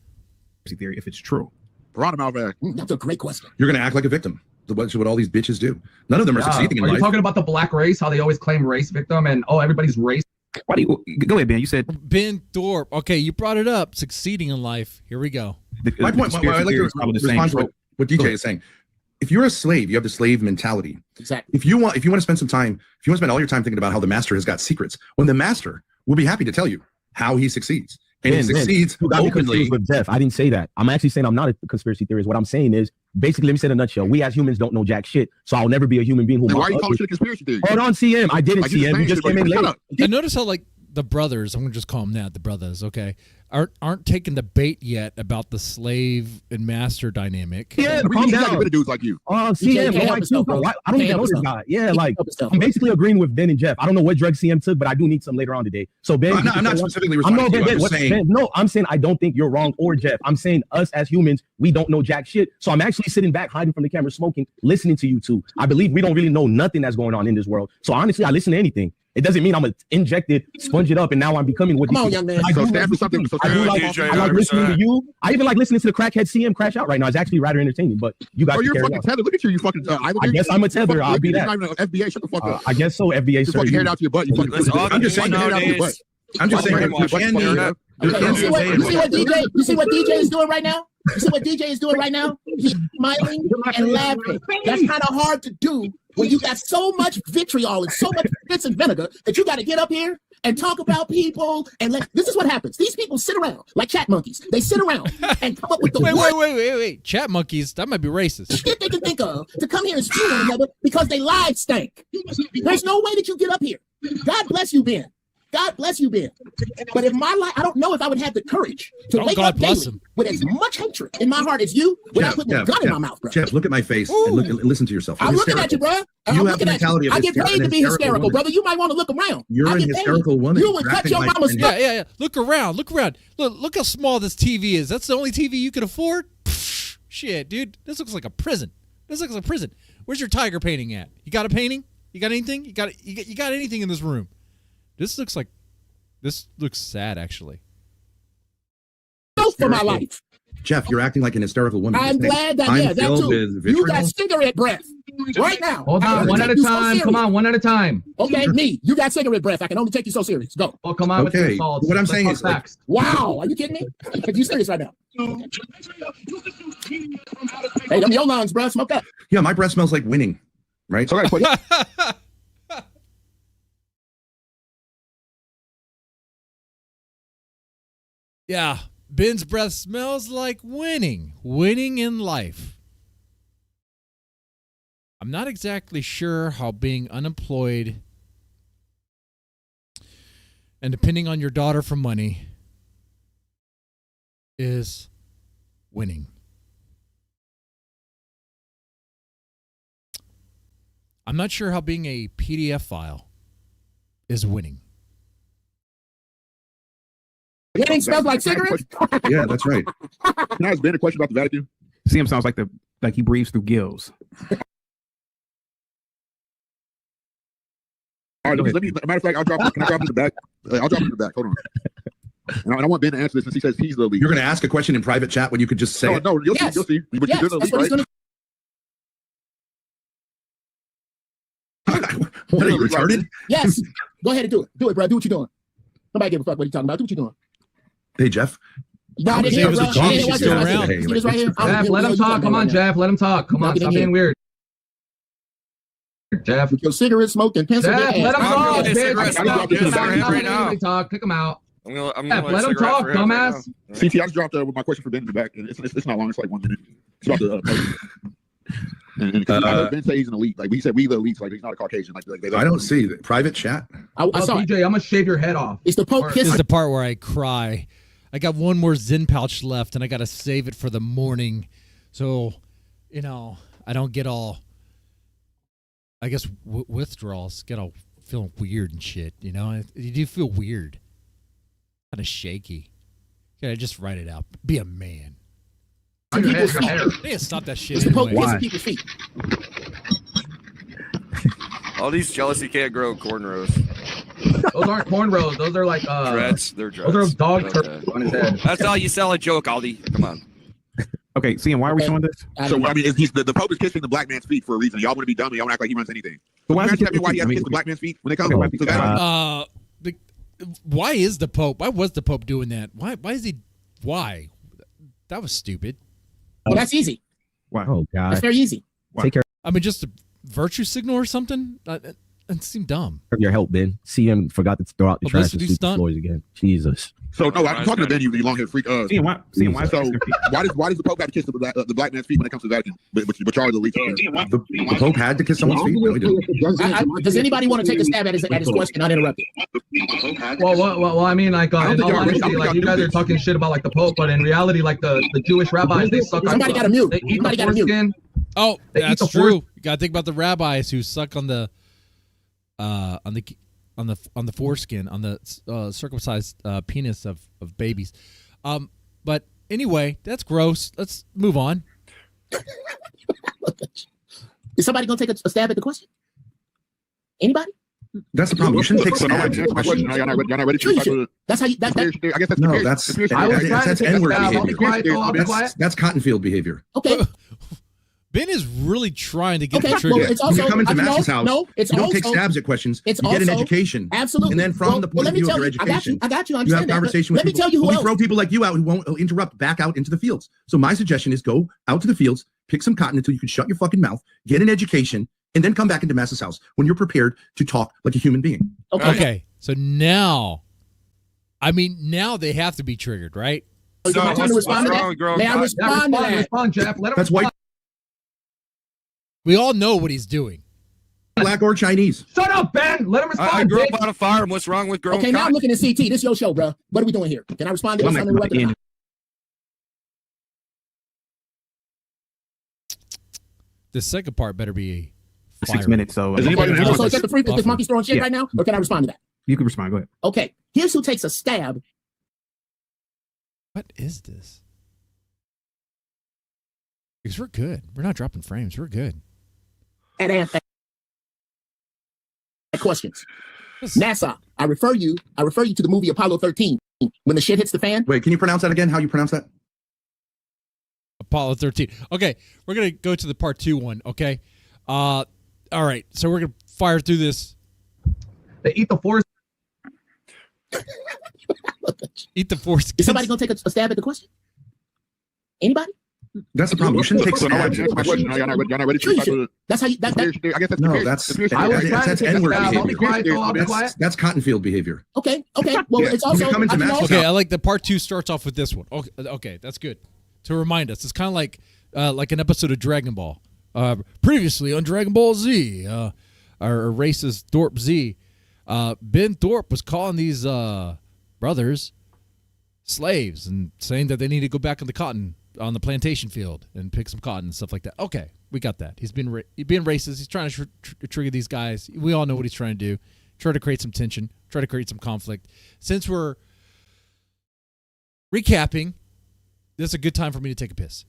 Theory, if it's true.
That's a great question.
You're going to act like a victim. That's what all these bitches do. None of them are succeeding in life.
Are you talking about the black race, how they always claim race victim and, everybody's race?
Why do you go ahead, Ben? You said
Ben Thorpe. Okay, you brought it up. Succeeding in life. Here we go.
My point. I'd like to respond to what DJ is saying. If you're a slave, you have the slave mentality.
Exactly.
If you want to spend some time, if you want to spend all your time thinking about how the master has got secrets, when the master will be happy to tell you how he succeeds. and he succeeds openly.
With Jeff, I didn't say that. I'm actually saying I'm not a conspiracy theorist. What I'm saying is, basically, let me say in a nutshell, we as humans don't know jack shit, so I'll never be a human being who.
Why are you calling shit a conspiracy theory?
Hold on, CM. I didn't CM. You just came in late.
And notice how like the brothers, I'm gonna just call them that, the brothers, okay, aren't taking the bait yet about the slave and master dynamic.
Yeah,
we need to get dudes like you.
CM, I don't even know this guy. Yeah, like I'm basically agreeing with Ben and Jeff. I don't know what drugs CM took, but I do need some later on today. So Ben,
I'm not specifically responding to you. I'm just saying.
No, I'm saying I don't think you're wrong or Jeff. I'm saying us as humans, we don't know jack shit. So I'm actually sitting back, hiding from the camera, smoking, listening to you two. I believe we don't really know nothing that's going on in this world. So honestly, I listen to anything. It doesn't mean I'm gonna inject it, sponge it up, and now I'm becoming what.
Come on, young man.
I like listening to you. I even like listening to the crackhead CM crash out right now. It's actually rather entertaining. But you guys,
you're fucking tether. Look at you, you fucking.
I guess I'm a tether. I'll be that.
Not even FBA. Shut the fuck up.
I guess so. FBA.
Just fucking hair out to your butt.
I'm just saying. I'm just saying.
You see what DJ is doing right now? You see what DJ is doing right now? He's smiling and laughing. That's kind of hard to do when you got so much vitriol and so much piss and vinegar that you got to get up here and talk about people. And this is what happens. These people sit around like chat monkeys. They sit around and come up with the
wait. Chat monkeys? That might be racist.
Shit they can think of to come here and spew one another because they lives stink. There's no way that you get up here. God bless you, Ben. God bless you, Ben. But if my life, I don't know if I would have the courage to wake up daily with as much hatred in my heart as you without putting a gun in my mouth, bro.
Jeff, look at my face and listen to yourself.
I'm looking at you, bro.
You have the mentality of
I get paid to be hysterical, brother. You might want to look around.
You're an hysterical woman.
You would cut your mama's.
Yeah. Look around. Look how small this TV is. That's the only TV you can afford. Pfft, shit, dude. This looks like a prison. Where's your tiger painting at? You got a painting? You got anything? You got anything in this room? This looks sad, actually.
For my life.
Jeff, you're acting like an hysterical woman.
I'm glad that, that too. You got cigarette breath right now.
Hold on, one at a time. Come on, one at a time.
Okay, me. You got cigarette breath. I can only take you so serious. Go.
Oh, come on with the assaults.
What I'm saying is,
like, wow, are you kidding me? Are you serious right now? Hey, them your lungs, bro. Smoke up.
Yeah, my breath smells like winning, right? So I put
Yeah, Ben's breath smells like winning in life. I'm not exactly sure how being unemployed and depending on your daughter for money is winning. I'm not sure how being a PDF file is winning.
Winning smells like cigarettes?
Yeah, that's right.
Can I ask Ben a question about the Vatican?
CM sounds like he breathes through gills.
All right, let me. Matter of fact, I'll drop. Can I drop in the back? I'll drop in the back. Hold on. And I want Ben to answer this since he says he's the lead.
You're going to ask a question in private chat when you could just say it?
No, you'll see. But you're the lead, right?
What are you, retarded?
Yes. Go ahead and do it. Do it, bro. Do what you're doing. Nobody give a fuck what you're talking about. Do what you're doing.
Hey, Jeff.
No,
Jeff,
let him talk. Come on, Jeff. Let him talk. Come on, stop being weird. Jeff,
with your cigarette smoking pencil.
Jeff, let him talk.
Right now.
Talk. Kick him out.
I'm gonna
let him talk, dumbass.
CT, I just dropped with my question for Ben in the back. It's not long. It's like 1 minute. It's about the. And I heard Ben say he's an elite. Like he said, we the elites. Like he's not a Caucasian. Like
I don't see the private chat.
I saw
DJ, I'm gonna shave your head off.
It's the Pope.
This is the part where I cry. I got one more Zen pouch left, and I got to save it for the morning, so I don't get all. I guess withdrawals get all feeling weird and shit. You do feel weird, kind of shaky. You gotta just write it out. Be a man. Stop that shit.
Anyway.
All these jealousy can't grow cornrows.
Those aren't cornrows. Those are like
dreads. They're dreads.
Those are dog turds on his head.
That's how you sell a joke, Aldi. Come on.
Okay, CM, why are we showing this?
So I mean, he's the Pope is kissing the black man's feet for a reason. Y'all want to be dumb and y'all want to act like he runs anything.
But why is
why he has to kiss the black man's feet when they come?
Why is the Pope? Why was the Pope doing that? Why is he? Why? That was stupid.
Well, that's easy.
Why?
Oh God,
that's very easy.
Take care.
I mean, just a virtue signal or something. It seemed dumb.
Your help, Ben. CM forgot to throw out the trash and sweep the floors again. Jesus.
So no, I'm talking to Ben. You long-haired freak. So why does the Pope have to kiss the black man's feet when it comes to the Vatican? But y'all are the least.
The Pope had to kiss someone's feet. No, he didn't.
Does anybody want to take a stab at his question uninterrupted?
Well, I mean, like, in all honesty, like, you guys are talking shit about like the Pope, but in reality, like the Jewish rabbis, they suck.
Somebody got a mute.
They eat the foreskin.
Oh, that's true. You gotta think about the rabbis who suck on the foreskin, on the circumcised penis of babies. But anyway, that's gross. Let's move on.
Is somebody gonna take a stab at the question? Anybody?
That's the problem. You shouldn't take stabs at questions.
Y'all not ready to
That's how you.
I guess that's
no. That's N-word behavior. That's Cottonfield behavior.
Okay.
Ben is really trying to get the
Well,
trigger.
it's also,
when you come into Max's house,
you
don't take stabs at questions. You get an education.
Absolutely.
And then from the point of view of your education,
I got you.
You have conversation with people.
Let me tell you who
we
else.
throw people like you out who won't interrupt back out into the fields. So my suggestion is go out to the fields, pick some cotton until you can shut your fucking mouth, get an education, and then come back into Max's house when you're prepared to talk like a human being.
Okay. So now they have to be triggered, right?
So my time to respond to that? May I respond to that?
Respond, Jeff. Let him
That's white.
We all know what he's doing.
Black or Chinese.
Shut up, Ben. Let him respond.
I grew up on a farm. What's wrong with growing
Okay, now I'm
cotton?
looking at CT. This is your show, bro. What are we doing here? Can I respond to this uninterrupted?
The second part better be
6 minutes. So
Is anybody
So is that the free this monkey's throwing shit right now? Or can I respond to that?
You can respond. Go ahead.
Okay. Here's who takes a stab.
What is this? Because we're good. We're not dropping frames. We're good.
At questions. NASA, I refer you to the movie Apollo 13. When the shit hits the fan.
Wait, can you pronounce that again? How you pronounce that?
Apollo 13. Okay, we're gonna go to the part 2 one. Okay, all right. So we're gonna fire through this.
They eat the force.
Eat the force.
Is somebody gonna take a stab at the question? Anybody?
That's the problem. You shouldn't take stabs at questions.
Y'all not ready to
That's how you.
I guess that's
No, that's N-word behavior. That's Cottonfield behavior.
Okay. Well, it's also.
Okay, I like the part 2 starts off with this one. Okay, that's good. To remind us, it's kind of like an episode of Dragon Ball. Previously on Dragon Ball Z, our racist Thorpe Z, Ben Thorpe was calling these brothers slaves and saying that they need to go back on the plantation field and pick some cotton and stuff like that. Okay, we got that. He's being racist. He's trying to trigger these guys. We all know what he's trying to do. Try to create some tension. Try to create some conflict. Since we're recapping, this is a good time for me to take a piss.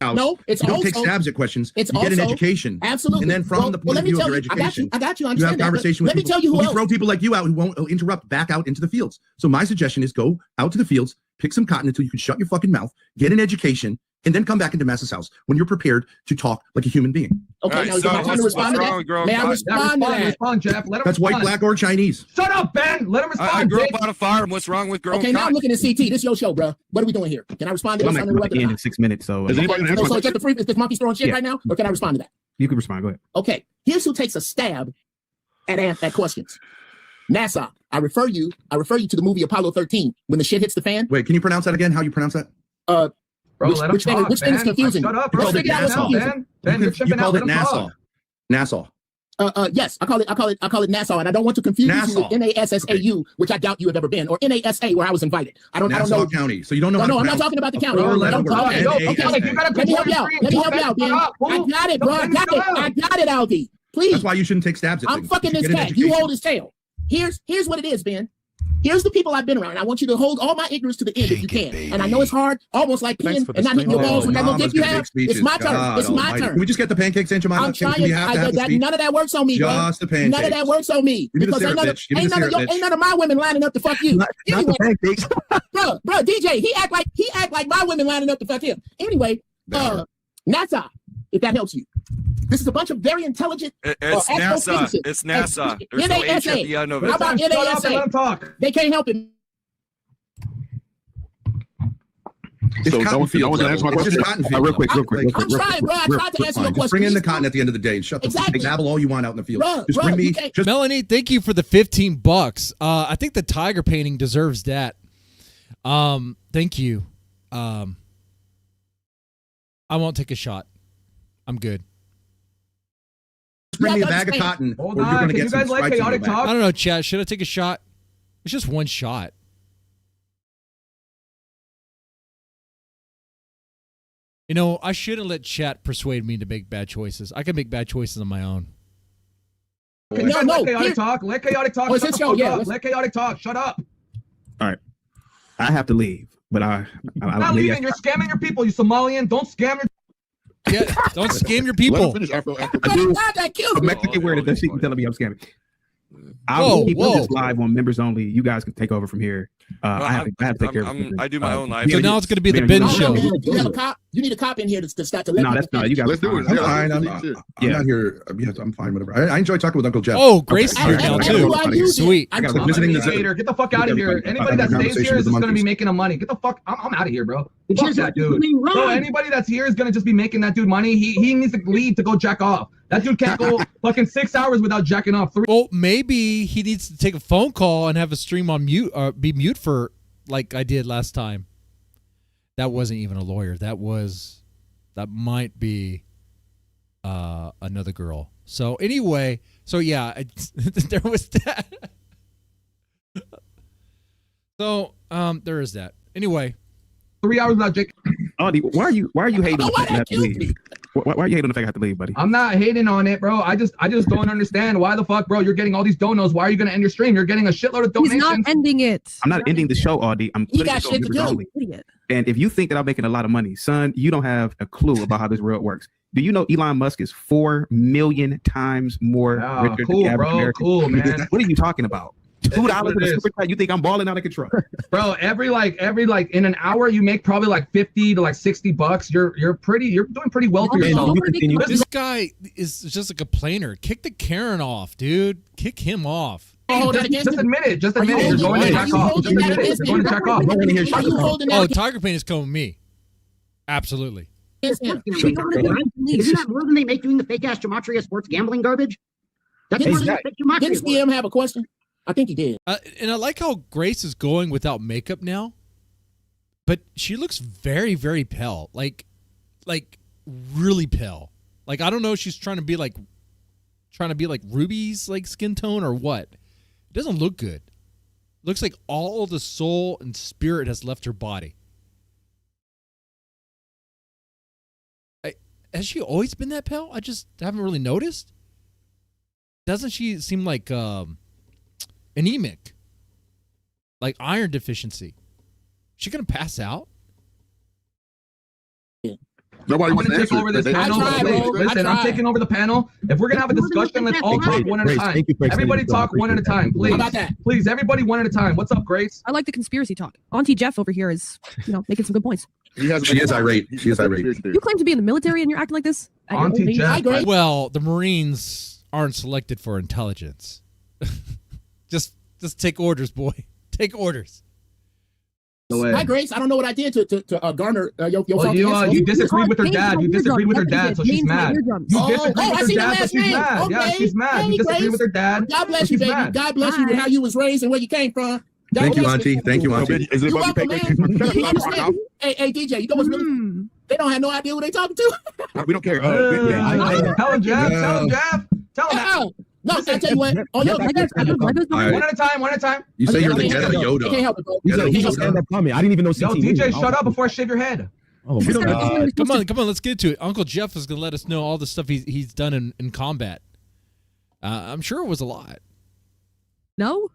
No, it's
you don't
also,
take stabs at questions.
It's
you get an
also-
education.
Absolutely.
And then from the point of view of your education,
I got you.
you have conversation with
Let me
people.
tell you who
we
else.
throw people like you out who won't interrupt back out into the fields. So my suggestion is go out to the fields, pick some cotton until you can shut your fucking mouth, get an education, and then come back into Max's house when you're prepared to talk like a human being.
Okay,
Right,
now is
so
my time to respond to that? May I respond to that?
Respond, Jeff. Let him
That's white,
respond.
black, or Chinese.
Shut up, Ben. Let him respond.
I grew
bitch.
up on a farm. What's wrong with growing
Okay, now I'm
cotton?
looking at CT. This is your show, bro. What are we doing here? Can I respond to
I'm
this
not
uninterrupted?
in 6 minutes. So
Is anybody gonna answer my
So is that
question?
is this monkey's throwing shit
Yeah.
right now? Or can I respond to that?
you can respond. Go ahead.
Okay, here's who takes a stab at questions. NASA, I refer you to the movie Apollo 13. When the shit hits the fan.
Wait, can you pronounce that again? How you pronounce that?
Bro, let him
which thing
talk,
is
Ben.
confusing?
Shut up,
You
bro.
called it
Figure out what's
Nassau.
confusing.
Ben, you're
You
tripping out.
called
Let
it
him
Nassau.
talk.
Nassau.
Yes, I call it NASA, and I don't want to confuse you
Nassau.
with NASSAU, which I doubt you have ever been, or NASA, where I was invited. I don't
Nassau
know.
County. So you don't know how to
No, I'm not
pronounce
talking about the county.
Bro, let him
Don't
talk.
talk.
Yo,
Okay,
okay, you gotta
let me help you out. Let me help you out,
Shut
man.
up, fool.
I got it, bro. I got it, Aldi. Please.
That's why you shouldn't take stabs at
I'm
things.
fucking
You
this
get an
cat. You
education.
hold his tail. Here's what it is, Ben. Here's the people I've been around. I want you to hold all my ignorance to the end if you can. And I know it's hard, almost like peeing and not hitting your balls with that little dick you have. It's my turn. It's my turn.
Can we just get the pancakes, Aunt Jemima?
I'm trying. None of that works on me, bro.
Just the pancakes.
None of that works on me.
Give me the
Because
syrup, bitch. Give me the syrup, bitch.
ain't none of my women lining up to fuck you.
Not
Anyway,
the pancakes.
bro, DJ, he act like my women lining up to fuck him. Anyway, NASA, if that helps you. This is a bunch of very intelligent.
It's NASA. It's NASA. There's no H at the end of it.
How about
Shut up and let him
NASA?
talk.
They can't help it.
So no one's gonna answer my question.
Real
quick.
I'm trying, bro. I tried to answer your
Just
question.
bring in the cotton at the end of the day and shut the
Exactly.
babble all you want out in the field.
Bruh,
Just
bruh,
bring me.
you can't-
Just
Melanie, thank you for the $15. I think the tiger painting deserves that. Thank you. I won't take a shot. I'm good.
Bring me a bag of cotton.
Hold
or you're
on.
gonna
Can
get
you
some
guys like
stripes on your
chaotic
back.
talk?
I don't know, chat. Should I take a shot? It's just one shot. You know, I shouldn't let chat persuade me to make bad choices. I can make bad choices on my own.
Can you guys let chaotic talk? Let chaotic talk.
Oh,
Shut
it's
the
your
fuck
show, yeah,
up. Let chaotic talk. Shut up.
All right. I have to leave, but I'm
not leaving. You're scamming your people. You Somalian. Don't scam your.
Yeah, don't scam your people.
I'm Mexican weird that she can telling me I'm scamming. I'll keep this live on members only. You guys can take over from here. I have to take care of it.
I do my own live.
So now it's going to be the Ben show.
You have a cop. You need a cop in here to start to let.
No, that's not. You guys.
Let's do it. I'm fine. I'm not here. I'm fine. Whatever. I enjoy talking with Uncle Jeff.
Oh, Grace is here now too.
Sweet.
I got visiting the hater. Get the fuck out of here. Anybody that stays here is just going to be making him money. Get the fuck. I'm out of here, bro. Fuck that dude. Bro, anybody that's here is going to just be making that dude money. He needs to leave to go jack off. That dude can't go fucking 6 hours without jacking off.
Well, maybe he needs to take a phone call and have a stream on mute, be mute for like I did last time. That wasn't even a lawyer. That might be another girl. So anyway, so yeah, there was that. So there is that. Anyway,
3 hours without Jake.
Audie, why are you hating on the fact I have to leave? Why are you hating on the fact I have to leave, buddy?
I'm not hating on it, bro. I just don't understand why the fuck, bro. You're getting all these donos. Why are you gonna end your stream? You're getting a shitload of donations.
He's not ending it.
I'm not ending the show, Audie. I'm putting it on members only. And if you think that I'm making a lot of money, son, you don't have a clue about how this world works. Do you know Elon Musk is 4 million times more richer than the average American?
Cool, man.
What are you talking about? $2 in a super chat. You think I'm balling out of control,
bro? Every in an hour you make probably like $50 to like $60. You're doing pretty well for yourself.
This guy is just a complainer. Kick the Karen off, dude. Kick him off.
Just admit it. Just admit it. You're going to jack off. Just admit it. You're going to jack off.
Oh, Tiger Pain is coming with me. Absolutely.
Isn't that more than they make doing the fake ass gematria sports gambling garbage? That's more than the fake gematria.
Didn't CM have a question? I think he did.
And I like how Grace is going without makeup now, but she looks very, very pale. Like really pale. Like I don't know if she's trying to be like Ruby's like skin tone or what. It doesn't look good. Looks like all the soul and spirit has left her body. Has she always been that pale? I just haven't really noticed. Doesn't she seem like anemic, like iron deficiency? She gonna pass out?
Nobody wants to take over this panel. Listen, I'm taking over the panel. If we're gonna have a discussion, let's all talk one at a time. Everybody talk one at a time, please.
How about that?
Please, everybody one at a time. What's up, Grace?
I like the conspiracy talk. Auntie Jeff over here is, making some good points.
She is irate. She is irate.
You claim to be in the military and you're acting like this?
Auntie Jeff.
Well, the Marines aren't selected for intelligence. Just take orders, boy. Take orders.
Hi, Grace. I don't know what I did to garner your
you disagreed with her dad. You disagreed with her dad, so she's mad. You disagreed with her dad, so she's mad.
Okay.
Yeah, she's mad. You disagreed with her dad.
God bless you, baby. God bless you with how you was raised and where you came from.
Thank you, Auntie. Thank you, Auntie.
You're welcome, man. Hey, DJ, you know what's really? They don't have no idea who they talking to.
We don't care.
Tell him, Jeff. Tell him, Jeff. Tell him.
No, I tell you what. Oh, no,
one at a time. One at a time.
You say you're the Ghetto Yoda.
You can't help it, bro.
He's a stand-up comment. I didn't even know.
Yo, DJ, shut up before I shave your head.
Oh my God.
Come on, let's get to it. Uncle Jeff is gonna let us know all the stuff he's done in combat. I'm sure it was a lot.
No.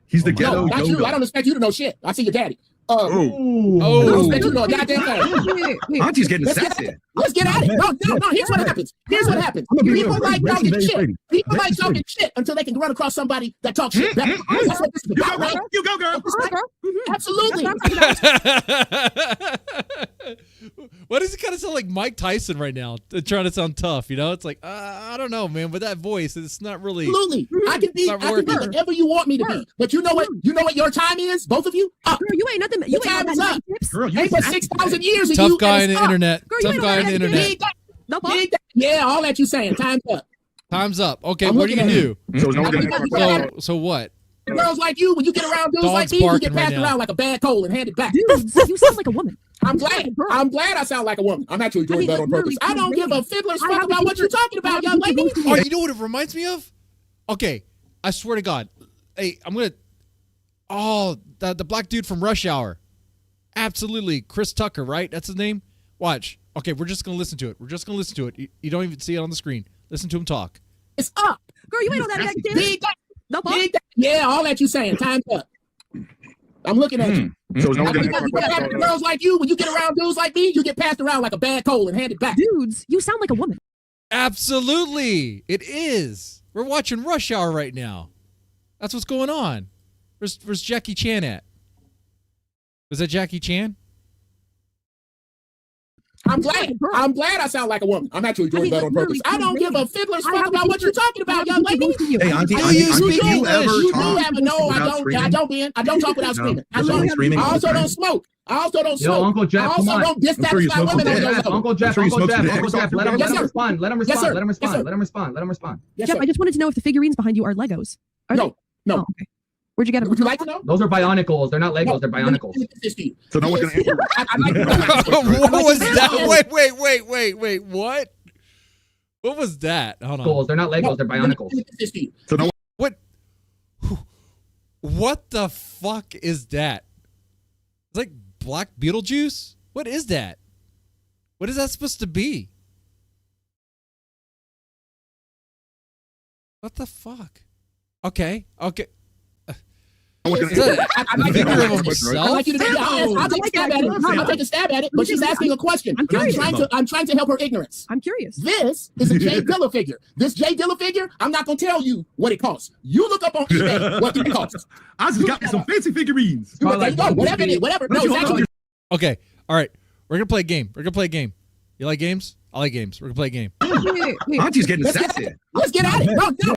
He's the Ghetto
Yoda. Not you. I don't expect you to know shit. I see your daddy. I don't expect you to know a goddamn thing.
Auntie's getting sassy.
Let's get at it. No. Here's what happens. People like talking shit. People like talking shit until they can run across somebody that talks shit. That's what this is about, right?
You go, girl.
Absolutely.
Why does he kind of sound like Mike Tyson right now? Trying to sound tough, It's like I don't know, man. With that voice, it's not really.
Absolutely, I can be whatever you want me to be. But you know what? You know what your time is, both of you.
Girl, you ain't nothing. You
time is up.
Girl,
ain't but 6,000 years.
Tough guy on the internet. Tough guy on the internet.
Yeah, all that you saying. Time's up.
Time's up. Okay, what are you gonna do?
So
So what?
Girls like you, when you get around dudes like me, you get passed around like a bad cold and handed back.
Dudes, you sound like a woman.
I'm glad I sound like a woman. I'm actually doing that on purpose. I don't give a fiddler's fuck about what you're talking about, young lady.
Oh, you know what it reminds me of? Okay, I swear to God. Hey, I'm gonna. Oh, the black dude from Rush Hour. Absolutely, Chris Tucker, right? That's his name. Watch. Okay, we're just gonna listen to it. We're just gonna listen to it. You don't even see it on the screen. Listen to him talk.
It's up.
Girl, you ain't on that again.
Yeah, all that you saying. Time's up. I'm looking at you.
So no
girls like you, when you get around dudes like me, you get passed around like a bad cold and handed back.
Dudes, you sound like a woman.
Absolutely, it is. We're watching Rush Hour right now. That's what's going on. Where's Jackie Chan at? Was that Jackie Chan?
I'm glad I sound like a woman. I'm actually doing that on purpose. I don't give a fiddler's fuck about what you're talking about, young lady.
Hey, Auntie, you ever talk
I don't, Ben. I don't talk without screaming. I also don't smoke.
Yo, Uncle Jeff,
I also don't dissatisfy women on those levels.
Uncle Jeff, let him respond. Let him respond.
Jeff, I just wanted to know if the figurines behind you are Legos.
No.
Oh, okay. Where'd you get them?
Would you like to know?
Those are Bionicles. They're not Legos. They're Bionicles.
So no one's gonna answer.
What was that? Wait. What? What was that? Hold on.
They're not Legos. They're Bionicles.
So no.
What? What the fuck is that? It's like Black Beetlejuice? What is that? What is that supposed to be? What the fuck? Okay.
I'd like you to I'll take a stab at it, but she's asking a question. I'm trying to help her ignorance.
I'm curious.
This is a Jay Dilla figure. This Jay Dilla figure, I'm not going to tell you what it costs. You look up on eBay what it costs.
I just got me some fancy figurines.
There you go. Whatever. No, exactly.
Okay. All right. We're going to play a game. You like games? I like games. We're going to play a game.
Auntie's getting sassy.
Let's get at it. No.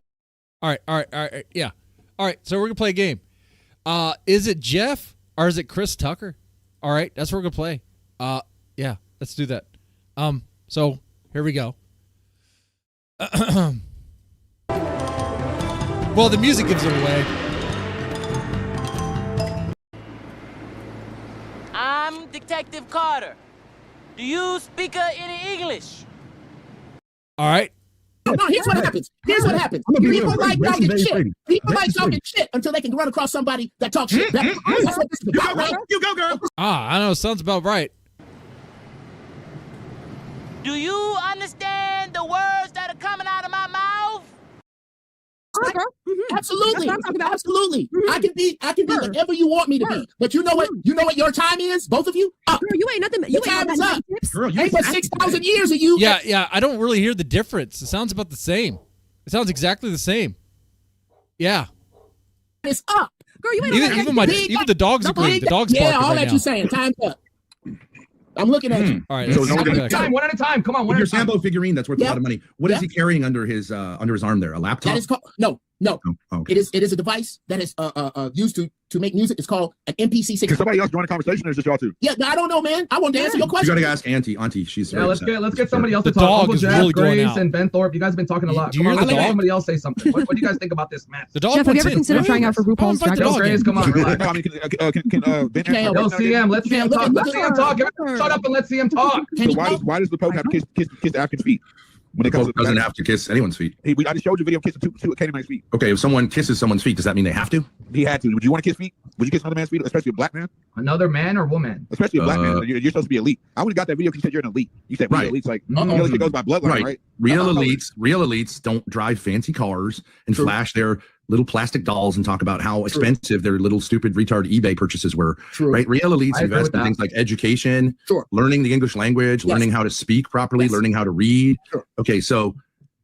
All right. Yeah. All right. So we're going to play a game. Is it Jeff or is it Chris Tucker? All right, that's what we're gonna play. Yeah, let's do that. So here we go. Well, the music gives it away.
I'm Detective Carter. Do you speak any English?
All right.
No, here's what happens. People like talking shit. People like talking shit until they can run across somebody that talks shit. That's what this is about, right?
You go, girl.
I know. Sounds about right.
Do you understand the words that are coming out of my mouth?
Absolutely. Absolutely. I can be whatever you want me to be. But you know what your time is, both of you?
Girl, you ain't nothing. You
time is up.
Girl,
ain't but 6,000 years of you.
Yeah. I don't really hear the difference. It sounds about the same. It sounds exactly the same. Yeah.
It's up.
Girl, you ain't
even the dogs agree. The dogs barking
all
right
that
now.
you saying. Time's up. I'm looking at you.
All right.
So
one at a time. Come on, one at
your
a time.
Sambo figurine, that's worth a lot of money. What is he carrying under his arm there? A laptop?
That is called no.
Oh, okay.
It is a device that is used to make music. It's called an MPC6.
Can somebody else join the conversation, or is just y'all two?
Yeah, I don't know, man. I want to answer your question.
You gotta ask Auntie. She's
let's get somebody else to
the
talk.
dog
Uncle
is
Jeff,
really going
Grace,
out.
and Ben Thorpe. You guys have been talking a lot.
Do you hear the dog?
Somebody else say something. What do you guys think about this mess?
The dog.
Jeff, have you ever considered trying out for RuPaul's Drag Race?
Grace, come on.
Can Ben?
Yo, CM, let's see him talk. Let's see him talk. Shut up and let's see him talk.
So why does the Pope have to kiss African's feet? When it comes to
doesn't have to kiss anyone's feet.
I just showed you a video of kissing two Canaanite feet.
Okay, if someone kisses someone's feet, does that mean they have to?
He had to. Would you want to kiss feet? Would you kiss another man's feet, especially a black man?
Another man or woman?
Especially a black man. You're supposed to be elite. I would have got that video because you said you're an elite. You said real elite's like it goes by bloodline, right?
Real elites don't drive fancy cars and flash their little plastic dolls and talk about how expensive their little stupid retard eBay purchases were. Right? Real elites invest in things like education, learning the English language, learning how to speak properly, learning how to read. Okay, so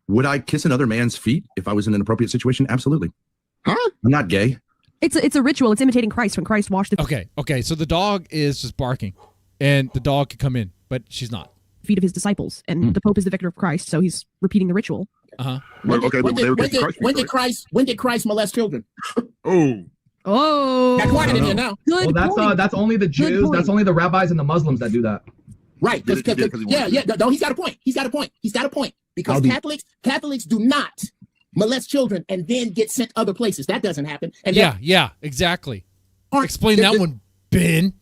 would I kiss another man's feet if I was in an appropriate situation? Absolutely. I'm not gay.
It's a ritual. It's imitating Christ when Christ washed the
Okay. So the dog is just barking, and the dog could come in, but she's not.
feet of his disciples, and the Pope is the vicar of Christ, so he's repeating the ritual.
When did Christ molest children?
Oh,
that's one in here now.
That's only the Jews. That's only the rabbis and the Muslims that do that.
Right. No, he's got a point. Because Catholics do not molest children, and then get sent other places. That doesn't happen. And
yeah, exactly. Explain that one, Ben.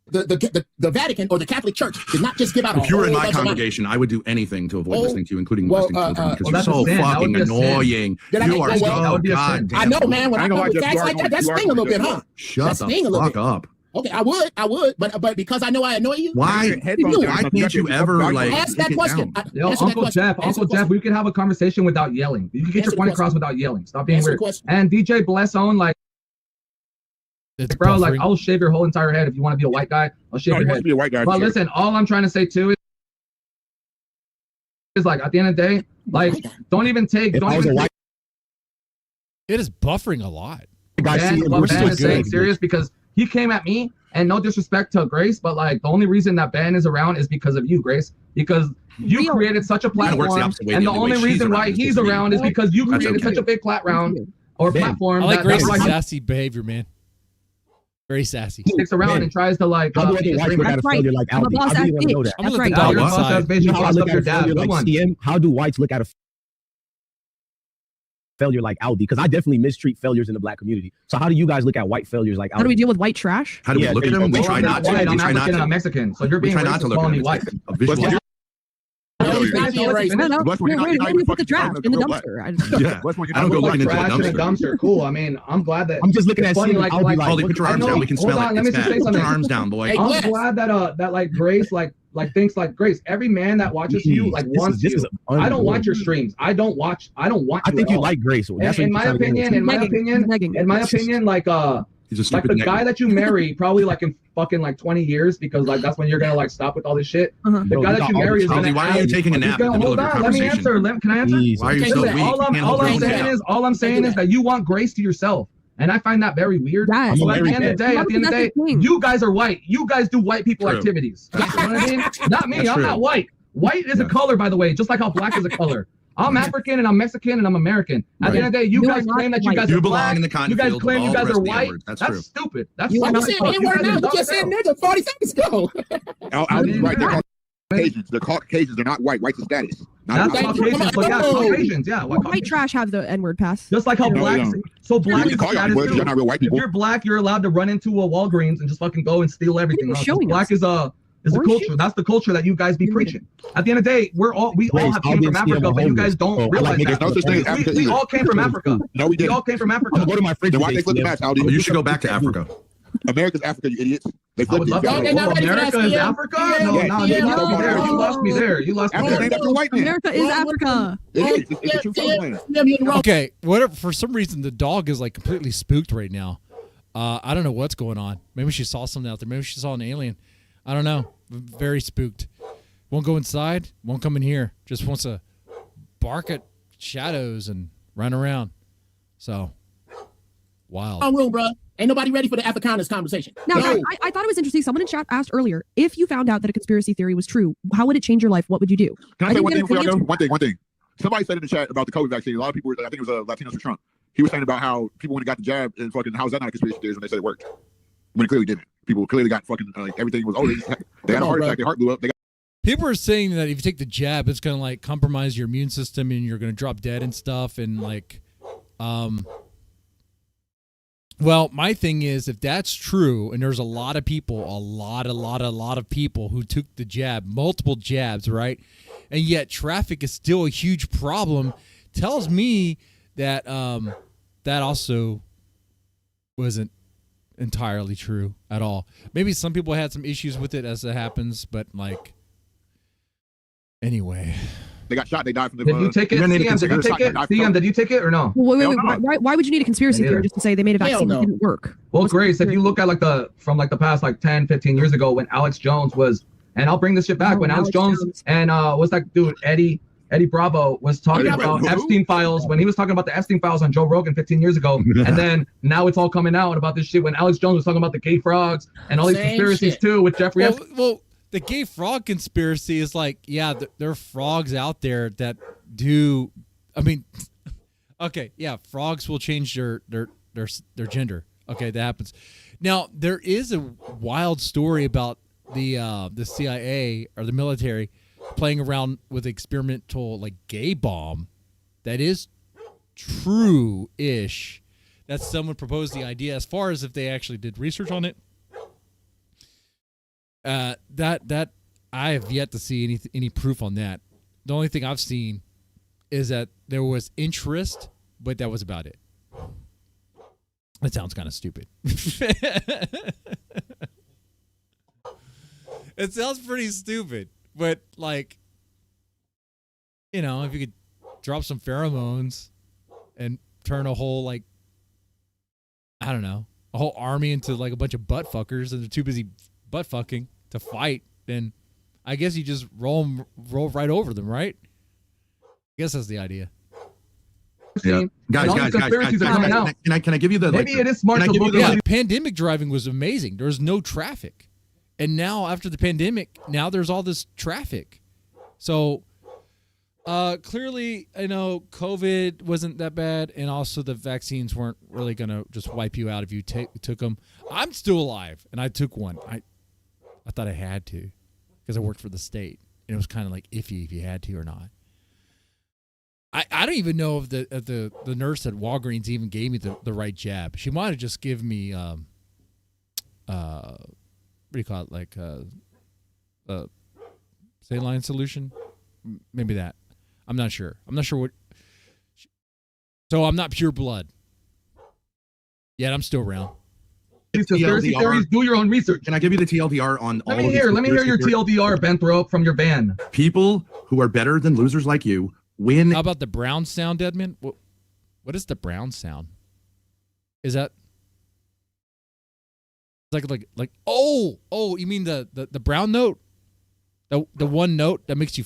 The Vatican or the Catholic Church did not just give out.
If you were in my congregation, I would do anything to avoid listening to you, including molesting children, because you're so fucking annoying. You are so goddamn.
I know, man. When I go with facts like that, that sting a little bit, huh?
Shut the fuck up.
Okay, I would, but because I know I annoy you.
Why can't you ever like
ask that question?
Uncle Jeff, we can have a conversation without yelling. You can get your point across without yelling. Stop being weird. And DJ Blesson, like. Bro, like I'll shave your whole entire head if you want to be a white guy. I'll shave your head.
Be a white guy,
but listen, all I'm trying to say too is like at the end of the day, like don't even take. It
is buffering a lot.
Ben is saying serious because he came at me, and no disrespect to Grace, but like the only reason that Ben is around is because of you, Grace, because you created such a platform, and the only reason why he's around is because you created such a big platform. I
like Grace's sassy behavior, man. Very sassy.
He sticks around and tries to like.
How do other whites look at a failure like Aldi? I really want to know that.
I'm gonna let the dog inside.
How do whites look at a failure like Aldi? Because I definitely mistreat failures in the black community. So how do you guys look at white failures like Aldi?
How do we deal with white trash?
How do we look at them? We try not to.
I'm African and I'm Mexican, so you're being racist calling me white.
Where do we put the trash? In the dumpster.
I don't go looking into a
dumpster. Cool. I mean, I'm glad that
I'm just looking at seeing
Aldi, put your arms down. We can smell it.
Let me just say something.
Put your arms down, boy.
I'm glad that like Grace like thinks like Grace. Every man that watches you like wants you. I don't watch your streams. I don't watch. I
think you like Grace.
In my opinion, like like the guy that you marry probably like in fucking like 20 years because like that's when you're gonna like stop with all this shit. The guy that you marry is gonna.
Why are you taking a nap?
Hold on, let me answer. Can I answer?
Why are you so weak?
All I'm saying is that you want Grace to yourself. And I find that very weird. Yes. So at the end of the day, you guys are white. You guys do white people activities. You know what I mean? Not me. I'm not white. White is a color, by the way, just like how black is a color. I'm African and I'm Mexican and I'm American. At the end of the day, you guys claim that you guys are black. You guys claim you guys are white. That's stupid. That's
you just said nigga 40 seconds ago.
I'll be right there. Caucasians. The Caucasians, they're not white. White's a status.
Caucasians, yeah.
White trash have the N-word pass.
Just like how black. So black is status too.
You're not real white people.
If you're black, you're allowed to run into a Walgreens and just fucking go and steal everything. Black is a culture. That's the culture that you guys be preaching. At the end of the day, we all have came from Africa, but you guys don't realize that. We all came from Africa.
No, we didn't.
We all came from Africa.
Go to my fridge.
Then why they flip the match, Aldi?
You should go back to Africa.
America's Africa, you idiots. They flipped it.
America is Africa? No, you lost me there. You lost me there.
America is Africa.
Okay, whatever. For some reason, the dog is like completely spooked right now. I don't know what's going on. Maybe she saw something out there. Maybe she saw an alien. I don't know. Very spooked. Won't go inside. Won't come in here. Just wants to bark at shadows and run around. So, wild.
Room, bro. Ain't nobody ready for the Afrikaners conversation.
Now, I thought it was interesting. Someone in chat asked earlier, if you found out that a conspiracy theory was true, how would it change your life? What would you do?
Can I say one thing before y'all go? One thing. Somebody said in the chat about the COVID vaccine. A lot of people, I think it was Latinos for Trump. He was saying about how people when they got the jab and fucking how's that not a conspiracy theory when they said it worked? When it clearly didn't. People clearly got fucking everything was they had a heart attack, their heart blew up.
People are saying that if you take the jab, it's gonna like compromise your immune system and you're gonna drop dead and stuff and like, well, my thing is if that's true and there's a lot of people, a lot of people who took the jab, multiple jabs, right, and yet traffic is still a huge problem, tells me that that also wasn't entirely true at all. Maybe some people had some issues with it as it happens, but like anyway,
they got shot. They died from the.
Did you take it? CM, did you take it or no?
Wait. Why would you need a conspiracy theory just to say they made a vaccine that didn't work?
Well, Grace, if you look at from the past 10, 15 years ago when Alex Jones was, and I'll bring this shit back when Alex Jones and what's that dude Eddie Bravo was talking about Epstein files when he was talking about the Epstein files on Joe Rogan 15 years ago, and then now it's all coming out about this shit when Alex Jones was talking about the gay frogs and all these conspiracies too with Jeffrey Epstein.
Well, the gay frog conspiracy is like, yeah, there are frogs out there that do. I mean, okay, yeah, frogs will change their gender. Okay, that happens. Now there is a wild story about the CIA or the military playing around with experimental like gay bomb that is true-ish that someone proposed the idea. As far as if they actually did research on it, that I have yet to see any proof on that. The only thing I've seen is that there was interest, but that was about it. That sounds kind of stupid. It sounds pretty stupid, but like, you know, if you could drop some pheromones and turn a whole, like, I don't know, a whole army into like a bunch of butt fuckers and they're too busy butt fucking to fight, then I guess you just roll right over them, right? I guess that's the idea.
Yeah. Guys, can I give you the
maybe it is smart to look
at pandemic driving was amazing. There was no traffic. And now after the pandemic, now there's all this traffic. So clearly, I know COVID wasn't that bad, and also the vaccines weren't really going to just wipe you out if you took them. I'm still alive, and I took one. I thought I had to because I worked for the state, and it was kind of like iffy if you had to or not. I don't even know if the nurse at Walgreens even gave me the right jab. She might have just given me what do you call it, like saline solution, maybe that. I'm not sure. I'm not sure what. So I'm not pure blood. Yet I'm still around.
Conspiracy theories. Do your own research.
Can I give you the TLDR on all?
Let me hear your TLDR, Ben Thrope, from your ban.
People who are better than losers like you win.
How about the brown sound, Deadman? What is the brown sound? Is that like oh you mean the brown note? The one note that makes you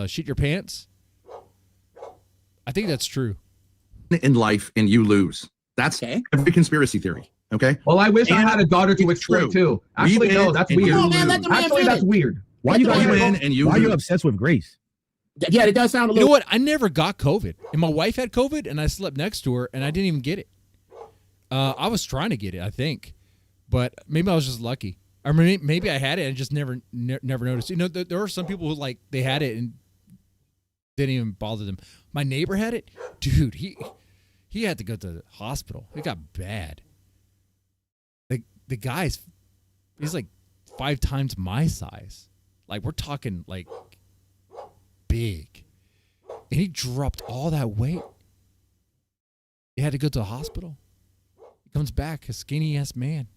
shit your pants? I think that's true.
In life, and you lose. That's every conspiracy theory. Okay.
Well, I wish I had a daughter to exploit too. Actually, no, that's weird. Actually, that's weird.
Why are you obsessed with Grace?
Yeah, it does sound a little.
You know what? I never got COVID, and my wife had COVID, and I slept next to her, and I didn't even get it. I was trying to get it, I think, but maybe I was just lucky. Or maybe I had it and just never noticed. You know, there are some people who like they had it and didn't even bother them. My neighbor had it, dude. He had to go to the hospital. It got bad. The guy's he's like 5 times my size. Like we're talking like big, and he dropped all that weight. He had to go to the hospital. He comes back a skinny ass man.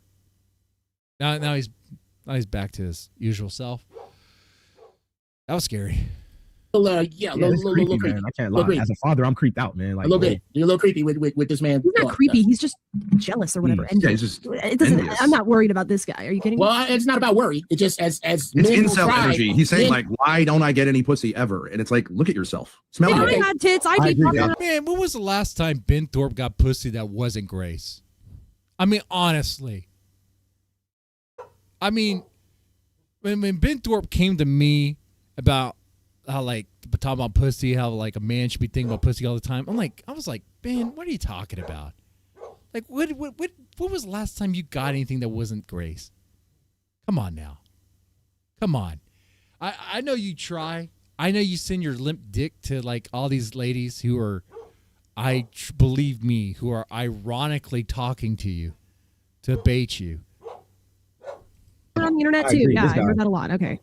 Now he's back to his usual self. That was scary.
Yeah, a little
creepy,
creepy.
man. I can't lie. As a father, I'm creeped out, man. Like
a little bit. You're a little creepy with this man.
He's not creepy. He's just jealous or whatever. And
he's just
it doesn't.
envious.
I'm not worried about this guy. Are you kidding me?
Well, it's not about worry. It just as
it's
men will
incel
try,
energy. He's saying
men-
like, why don't I get any pussy ever? And it's like, look at yourself. Smell
Yeah,
it.
I had tits. I did.
Man, when was the last time Ben Thorpe got pussy that wasn't Grace? I mean, honestly. I mean, when Ben Thorpe came to me about how like talking about pussy, how like a man should be thinking about pussy all the time, I was like, Ben, what are you talking about? Like, what was the last time you got anything that wasn't Grace? Come on now. Come on. I know you try. I know you send your limp dick to like all these ladies who are, believe me, who are ironically talking to you to bait you.
On the internet too. Yeah, I heard that a lot. Okay.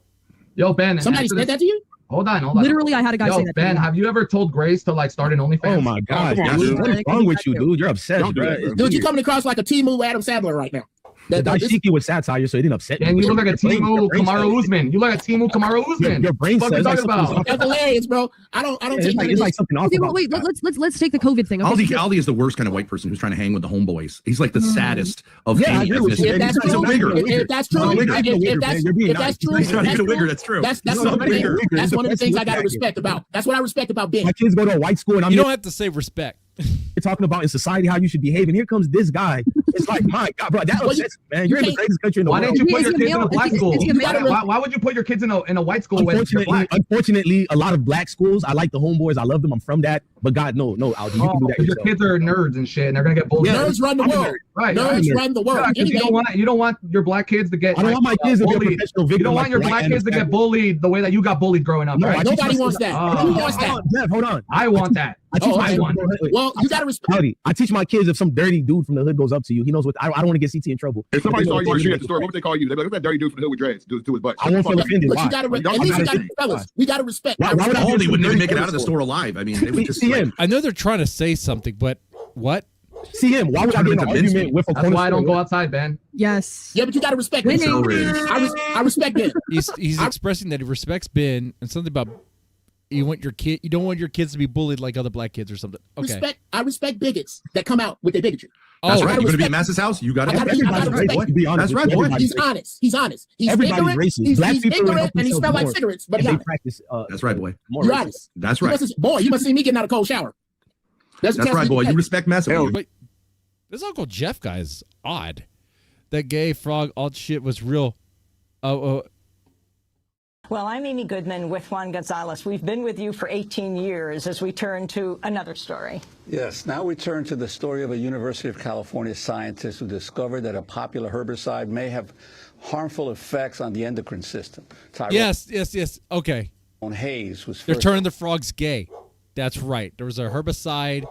Yo, Ben.
Somebody said that to you?
Hold on.
Literally, I had a guy say that.
Ben, have you ever told Grace to like start an OnlyFans?
Oh my God, dude. What's wrong with you, dude? You're obsessed, bro.
Dude, you're coming across like a Timu Adam Sandler right now.
The dashiki was satire, so it didn't upset me.
And you look like a Timu Kamaru Usman. You look like a Timu Kamaru Usman.
Your brain
What are you talking about?
That's hilarious, bro. I don't take
it's like something else.
Okay, well, wait. Let's take the COVID thing. Okay,
Aldi is the worst kind of white person who's trying to hang with the homeboys. He's like the saddest of
Yeah,
any
I agree with you.
ethnicity. He's a wigger.
If that's true, if that's true,
He's trying to get a wigger. That's true.
That's one of the things I gotta respect about. That's what I respect about Ben.
My kids go to a white school, and
You don't have to say respect.
You're talking about in society how you should behave, and here comes this guy. It's like, my God, bro, that upsets me, man. You're in the greatest country in the
Why
world.
didn't you put your kids in a black school? Why would you put your kids in a white school when you're black?
Unfortunately, a lot of black schools, I like the homeboys. I love them. I'm from that. But God, no, Aldi, you can do that
your
yourself.
kids are nerds and shit, and they're gonna get bullied.
Nerds run the world.
Right.
Nerds run the world.
Yeah, you don't want your black kids to get.
I don't want my kids to be a
bullied.
professional victim.
You don't want your black kids to get bullied the way that you got bullied growing up.
No,
right?
nobody wants
that. Who wants that?
Jeff, hold on.
I want that.
Well, you gotta respect.
I teach my kids, if some dirty dude from the hood goes up to you, he knows what. I don't want to get CT in trouble.
If somebody saw you on the street at the store, what would they call you? They'd be like, "Look at that dirty dude from the hood with dreads to his butt."
I won't feel offended.
But you gotta, at least you gotta, fellas, we gotta respect.
Why would Aldi wouldn't even make it out of the store alive? I mean, they would just.
I know they're trying to say something, but what?
See him. Why would I get in an argument with a
That's why I don't go outside, Ben.
Yes.
Yeah, but you gotta respect Ben. I respect Ben.
He's expressing that he respects Ben and something about you don't want your kids to be bullied like other black kids or something. Okay.
I respect bigots that come out with their bigotry.
That's right. You're going to be at Mass's house. You got to.
That's right, boy.
He's honest. He's
everybody's
ignorant.
racist. Black
He's
people
ignorant and he smells like cigarettes, but
they
he's
practice.
That's right, boy.
You're honest.
That's right.
Boy, you must see me getting out of a cold shower.
That's right, boy. You respect massively.
But this Uncle Jeff guy is odd. That gay frog alt shit was real.
Well, I'm Amy Goodman with Juan Gonzalez. We've been with you for 18 years as we turn to another story.
Yes, now we turn to the story of a University of California scientist who discovered that a popular herbicide may have harmful effects on the endocrine system.
Yes. Okay.
On Hayes was
They're turning the frogs gay. That's right. There was a herbicide,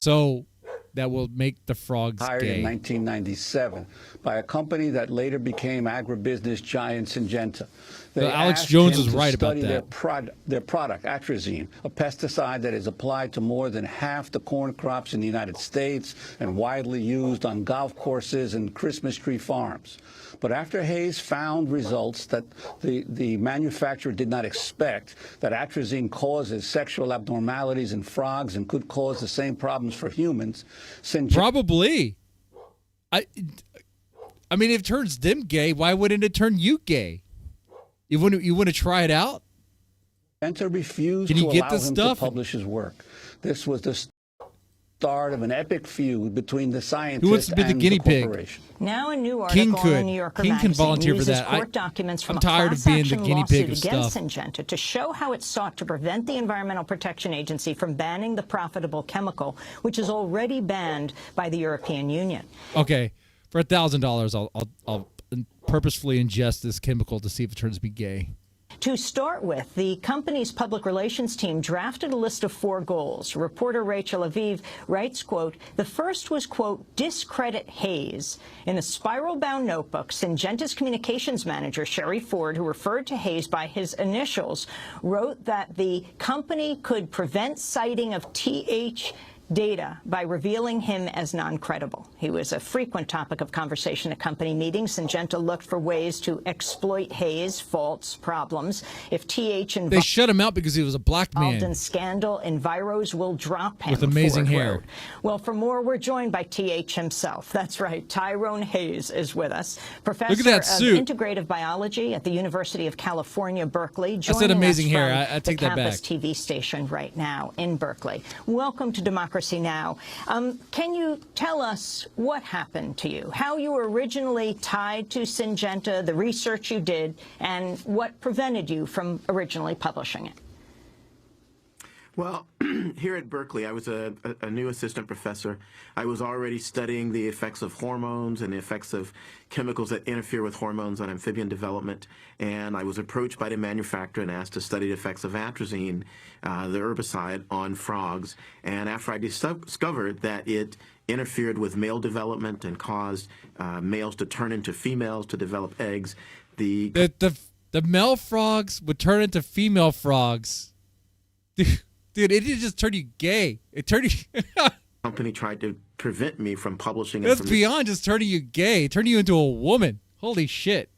so that will make the frogs
hired
gay.
In 1997 by a company that later became agribusiness giant Syngenta.
Alex Jones is right about that.
Their product, atrazine, a pesticide that is applied to more than half the corn crops in the United States and widely used on golf courses and Christmas tree farms. But after Hayes found results that the manufacturer did not expect, that atrazine causes sexual abnormalities in frogs and could cause the same problems for humans,
probably. I mean, if it turns them gay, why wouldn't it turn you gay? You want to try it out?
Syngenta refused to allow him to publish his work. This was the start of an epic feud between the scientist
Who wants to be the guinea pig?
corporation.
Now a new
King
article in
could.
the New Yorker
King can
magazine
volunteer for
uses
that.
court documents from
I'm
a
tired
class
of being the
action
guinea pig
lawsuit
of
against
stuff.
Syngenta to show how it sought to prevent the Environmental Protection Agency from banning the profitable chemical, which is already banned by the European Union.
Okay, for $1,000, I'll purposefully ingest this chemical to see if it turns me gay.
To start with, the company's public relations team drafted a list of 4 goals. Reporter Rachel Aviv writes, quote, the first was, quote, discredit Hayes. In a spiral-bound notebook, Syngenta's communications manager, Sherry Ford, who referred to Hayes by his initials, wrote that the company could prevent citing of TH data by revealing him as non-credible. He was a frequent topic of conversation at company meetings. Syngenta looked for ways to exploit Hayes' faults, problems. If TH involved,
they shut him out because he was a black man.
In scandal, Enviros will drop him.
With amazing
Ford
hair.
wrote. Well, for more, we're joined by TH himself. That's right. Tyrone Hayes is with us. Professor
Look at that suit.
of Integrative Biology at the University of California, Berkeley.
I said amazing
us
hair.
from
I take
the
that back.
campus TV station right now in Berkeley. Welcome to Democracy Now! Can you tell us what happened to you, how you were originally tied to Syngenta, the research you did, and what prevented you from originally publishing it?
Well, here at Berkeley, I was a new assistant professor. I was already studying the effects of hormones and the effects of chemicals that interfere with hormones on amphibian development. And I was approached by the manufacturer and asked to study the effects of atrazine, the herbicide, on frogs. And after I discovered that it interfered with male development and caused males to turn into females to develop eggs, the
male frogs would turn into female frogs. Dude, it didn't just turn you gay. It turned you...
company tried to prevent me from publishing.
That's beyond just turning you gay. It turned you into a woman. Holy shit.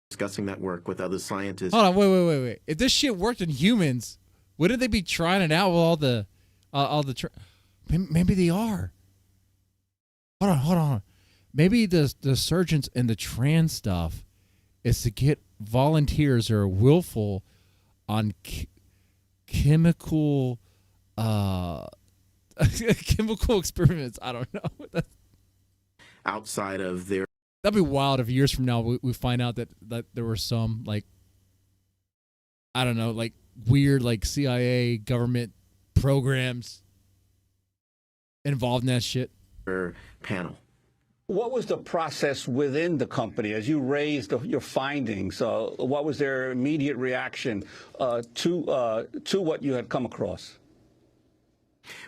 Discussing that work with other scientists.
Hold on, wait. If this shit worked in humans, wouldn't they be trying it out with all the... Maybe they are. Hold on. Maybe the surgeons and the trans stuff is to get volunteers that are willful on... chemical experiments. I don't know.
Outside of their...
That'd be wild if years from now we find out that there were some, like, I don't know, like weird like CIA government programs involved in that shit.
Panel.
What was the process within the company as you raised your findings? What was their immediate reaction to what you had come across?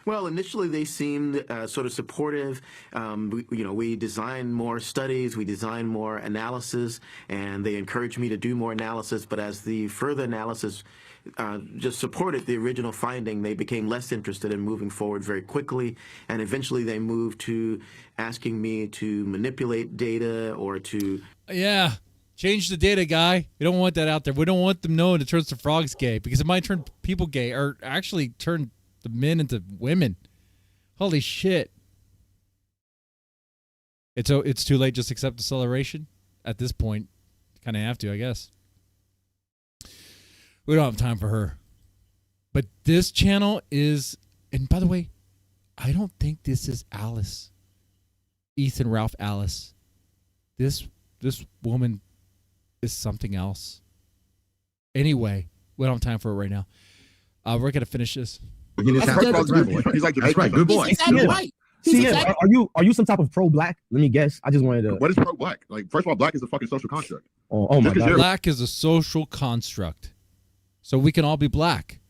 Well, initially they seemed sort of supportive. We designed more studies, we designed more analysis, and they encouraged me to do more analysis. But as the further analysis just supported the original finding, they became less interested in moving forward very quickly. And eventually they moved to asking me to manipulate data or to...
Yeah. Change the data, guy. We don't want that out there. We don't want them knowing it turns the frogs gay because it might turn people gay or actually turn the men into women. Holy shit. It's too late. Just accept acceleration at this point. Kind of have to, I guess. We don't have time for her. But this channel is, and by the way, I don't think this is Alice. Ethan Ralph Alice. This woman is something else. Anyway, we don't have time for it right now. We're gonna finish this.
He's like, that's right, good boy.
Exactly right.
Are you some type of pro-black? Let me guess. I just wanted to.
What is pro-black? Like, first of all, black is a fucking social construct.
Oh my god.
Black is a social construct, so we can all be black.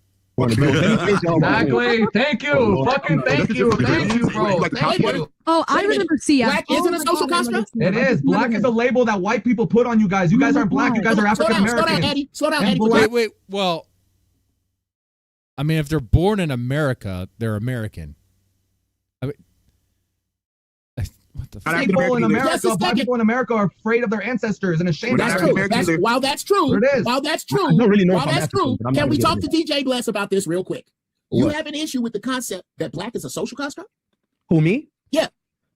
Exactly. Thank you. Fucking thank you. Thank you, bro. Thank you.
Oh, I remember CF.
Black isn't a social construct?
It is. Black is a label that white people put on you guys. You guys aren't black. You guys are African American.
Slow down, Eddie.
Wait. Well, I mean, if they're born in America, they're American. I mean, what the fuck?
People in America, black people in America are afraid of their ancestors and ashamed of their ancestors.
While that's true,
It is.
while that's true,
I don't really know
while
if I'm
that's
African,
true,
but I'm not
can we
gonna
talk
get
to DJ Bless about this real quick? You
What?
have an issue with the concept that black is a social construct?
Who, me?
Yeah.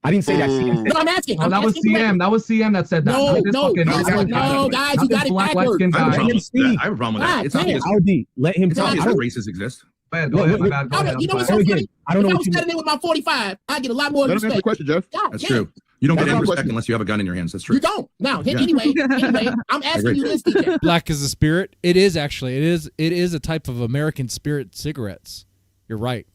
I didn't say that.
No, I'm asking.
Oh, that was CM. That was CM that said that.
No, guys, you got it
black
backwards.
light-skinned guy.
I have a problem with that. It's obvious.
Let him
It's
talk.
obvious that races exist.
Go ahead. My bad. Go ahead.
You know what's so funny?
I don't know
if I
what
was
you
standing there with my 45, I'd get a lot more
Let him answer
respect.
the question, Jeff.
That's true. You don't get any respect unless you have a gun in your hands. That's true.
You don't. Now, anyway, I'm asking you this, DJ.
Black is a spirit. It is actually. It is a type of American spirit cigarettes. You're right.